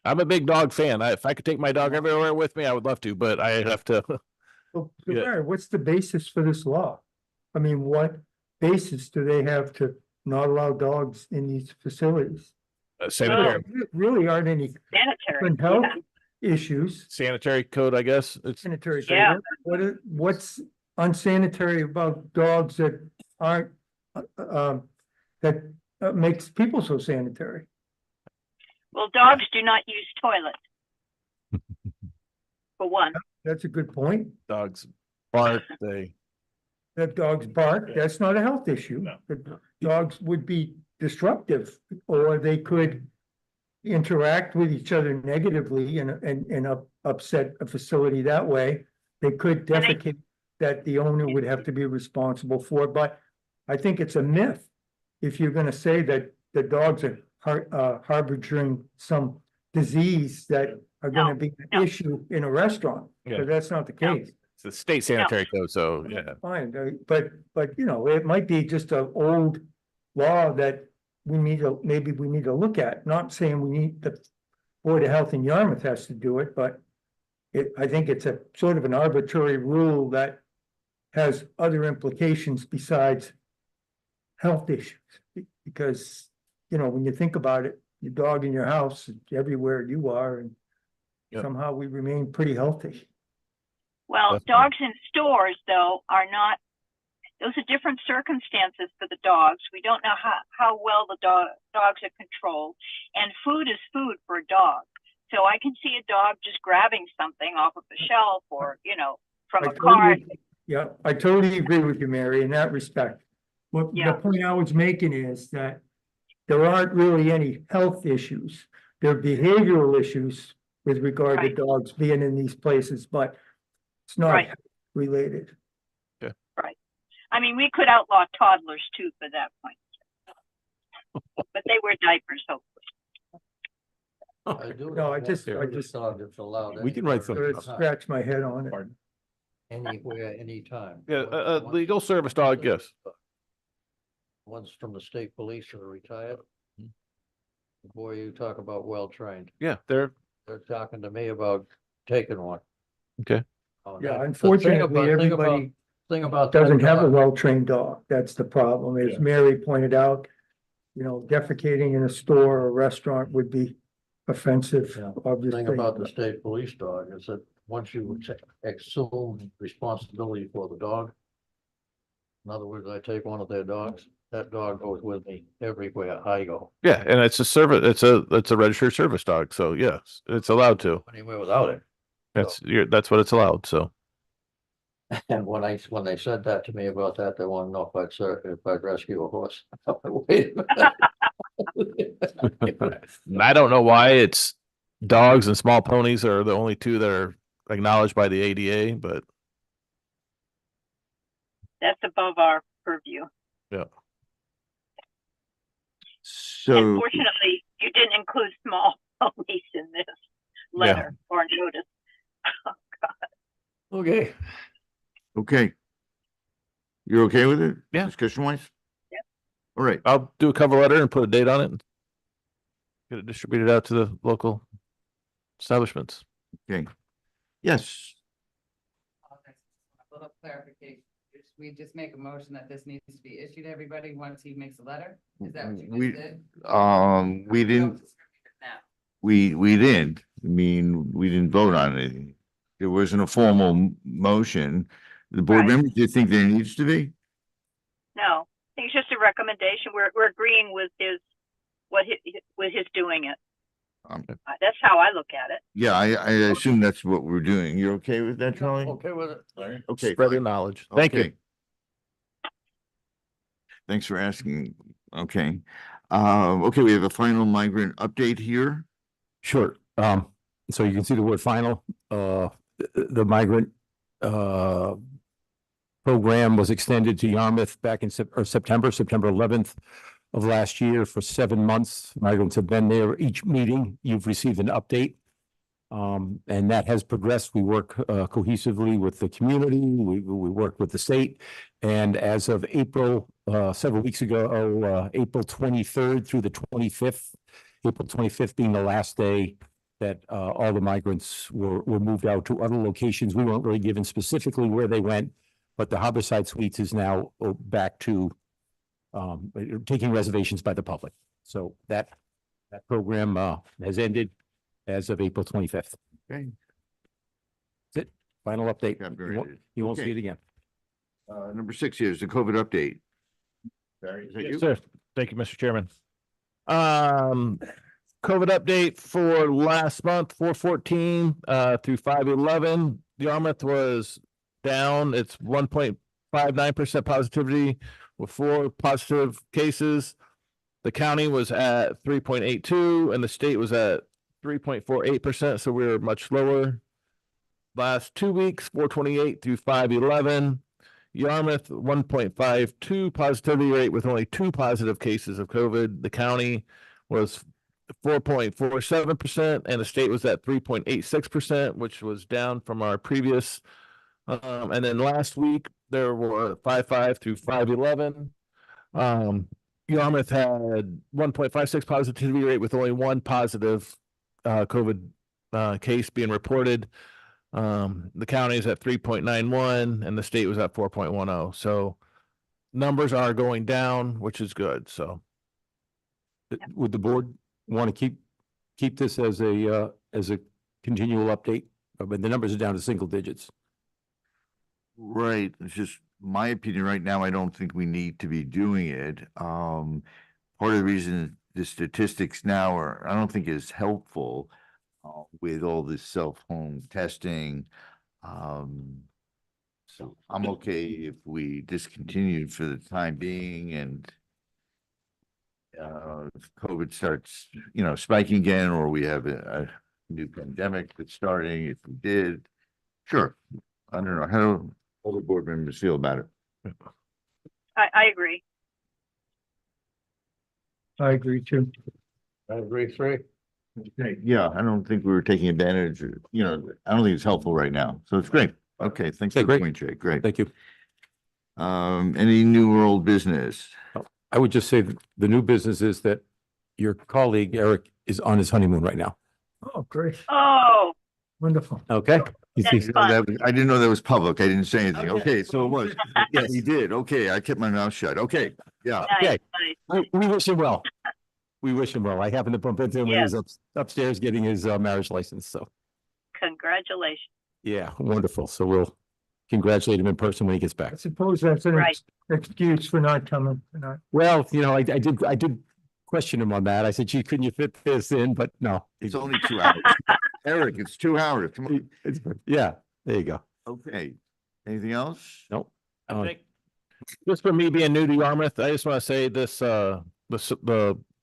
I'm a big dog fan. If I could take my dog everywhere with me, I would love to, but I have to. Well, Yeah. Mary, what's the basis for this law? I mean, what basis do they have to not allow dogs in these facilities? Sanitary. There really aren't any Sanitary. health issues. Sanitary code, I guess. It's Sanitary. Yeah. What's unsanitary about dogs that aren't, that makes people so sanitary? Well, dogs do not use toilets. For one. That's a good point. dogs bark. They that dogs bark, that's not a health issue. The dogs would be disruptive, or they could interact with each other negatively and upset a facility that way. They could defecate that the owner would have to be responsible for, but I think it's a myth if you're gonna say that the dogs are harboring some disease that are gonna be an issue in a restaurant, Yeah. but that's not the case. It's a state sanitary code, so yeah. Fine, but you know, it might be just an old law that maybe we need to look at, not saying we need the Board of Health in Yarmouth has to do it, but I think it's a sort of an arbitrary rule that has other implications besides health issues. Because, you know, when you think about it, your dog in your house, everywhere you are, and somehow we remain pretty healthy. Well, dogs in stores, though, are not, those are different circumstances for the dogs. We don't know how well the dogs are controlled. And food is food for a dog. So I can see a dog just grabbing something off of a shelf or, you know, from a car. Yeah, I totally agree with you, Mary, in that respect. What the point I was making is that there aren't really any health issues. There are behavioral issues with regard to dogs being in these places, but it's not related. Right. I mean, we could outlaw toddlers too for that point. But they wear diapers, hopefully. I just Dog that's allowed. We can write anywhere, something up. scratch my head on it. Anywhere, anytime. Yeah, a legal service dog, yes. One's from the state police who are retired. Boy, you talk about well-trained. Yeah, they're talking to me about taking one. okay. Oh, Yeah, that- unfortunately, everybody Thing about. doesn't that have a dog- well-trained dog. That's the problem. As Mary pointed out, you know, defecating in a store or restaurant would be offensive, Yeah. obviously. Thing about the state police dog is that once you assume responsibility for the dog. In other words, I take one of their dogs, that dog goes with me everywhere I go, Yeah, and it's a service, it's a registered service dog, so yes, it's allowed to. anywhere without it. That's what it's allowed, so. And when they said that to me about that, they wanted to know if I'd rescue a horse. Wait a minute. I don't know why it's dogs and small ponies are the only two that are acknowledged by the ADA, but That's above our purview. yeah. So, Unfortunately, you didn't include small police in this letter or notice. Okay. okay. You're okay with it? Yeah. Discussion wise? Yeah. All right. I'll do a cover letter and put a date on it. And get it distributed out to the local establishments. Okay. Yes. A little clarification. We just make a motion that this needs to be issued to everybody once he makes a letter? Is that what you We, just did? we didn't, we did. I mean, we didn't vote on it. There wasn't a formal motion. The board Right. members, do you think there needs to be? No, I think it's just a recommendation. We're agreeing with with his doing it. That's how I look at it. Yeah, I assume that's what we're doing. You're okay with that, Charlie? Okay with it. Okay. Spread fine. your knowledge. Thank you. Okay. Thanks for asking. Okay. Okay, we have a final migrant update here. Sure. So you can see the word final, the migrant, program was extended to Yarmouth back in September 11th of last year for 7 months. Migrants have been there each meeting. You've received an update. And that has progressed. We work cohesively with the community. We work with the state. And as of April, several weeks ago, April 23rd through the 25th, April 25th being the last day that all the migrants were moved out to other locations. We weren't really given specifically where they went, but the Harborside Suites is now back to taking reservations by the public. So that program has ended as of April 25th. Okay. That's it. Final update. You won't see Okay. it again. Number 6 here is the COVID update. Barry, is that you? Yes, sir. Thank you, Mr. Chairman. COVID update for last month, 4/14 through 5/11. Yarmouth was down. It's 1.5 0.59% positivity with 4 positive cases. The county was at 3.82 and the state was at 3.48%. So we were much lower. Last 2 weeks, 428 through 511. Yarmouth, 1.52 positivity rate with only 2 positive cases of COVID. The county was 4.47% and the state was at 3.86%, which was down from our previous. And then last week there were 5.5 through 511. Yarmouth had 1.56 positivity rate with only 1 positive COVID case being reported. The county is at 3.91 and the state was at 4.10. So numbers are going down, which is good. So Would the board want to keep this as a continual update? But the numbers are down to single digits. Right, it's just my opinion right now, I don't think we need to be doing it. Part of the reason the statistics now are, I don't think is helpful with all this self-home testing. So I'm okay if we discontinue for the time being and if COVID starts, spiking again, or we have a new pandemic that's starting, if we did, sure. I don't know, how do all the board members feel about it? I agree. I agree too. I agree, 3. Okay, yeah, I don't think we were taking advantage, or, I don't think it's helpful right now, so it's great. Okay, thanks for the great. point, Jay, great. Thank you. Any new or old business? I would just say the new business is that your colleague Eric is on his honeymoon right now. Oh, great. Oh, Wonderful. Okay. that's fun. I didn't know that was public, I didn't say anything, okay, so it was, yes, he did, okay, I kept my mouth shut, okay, yeah. Nice, Okay. nice. We wish him well. We wish him well. I happened to bump into him when he was upstairs getting his marriage license. So Congratulations. yeah, wonderful. So we'll congratulate him in person when he gets back. I suppose that's an Right. excuse for not coming tonight. Well, I did question him on that. I said, gee, couldn't you fit this in? But no. It's only 2 hours. Eric, it's 2 hours, come on. Yeah, there you go. Okay, anything else? Nope. I think just for me being new to Yarmouth, I just want to say this,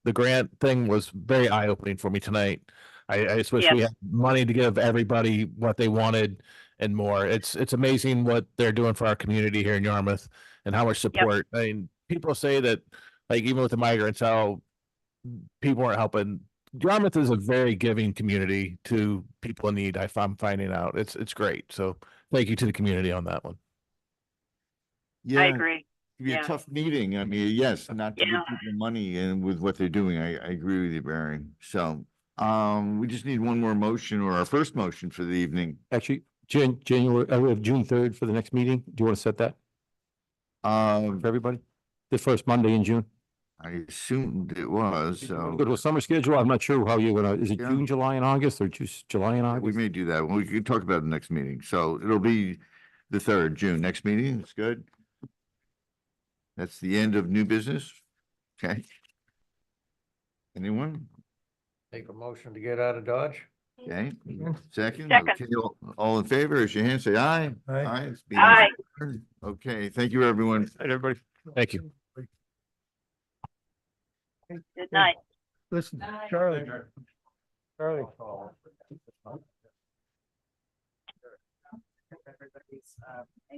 the grant thing was very eye-opening for me tonight. I just wish we had money to give everybody what they wanted and more. It's amazing what they're doing for our community here in Yarmouth and how much support. I mean, people say that, like, even with the migrants, how people aren't helping. Yarmouth is a very giving community to people in need. I'm finding out it's great. So thank you to the community on that one. Yeah. I agree. It'd be a Yeah. tough meeting. I mean, yes, not to give Yeah. people money and with what they're doing. I agree with you, Barry. So, we just need one more motion or our first motion for the evening. Actually, January, we have June 3rd for the next meeting. Do you want to set that for everybody? The first Monday in June? I assumed it was, so. Go to a summer schedule. I'm not sure how you're is it Yeah. June, July and August or just July and We August? may do that. We could talk about it next meeting. So it'll be the 3rd June, next meeting. It's good. That's the end of new business. Okay. Anyone? Make a motion to get out of Dodge. Okay, second? Second. Okay, all in favor, raise your hand, say aye. Aye. It's being Aye. adjourned. Okay, thank you, everyone. Everybody. Thank you. Good night. Listen, Charlie. Charlie.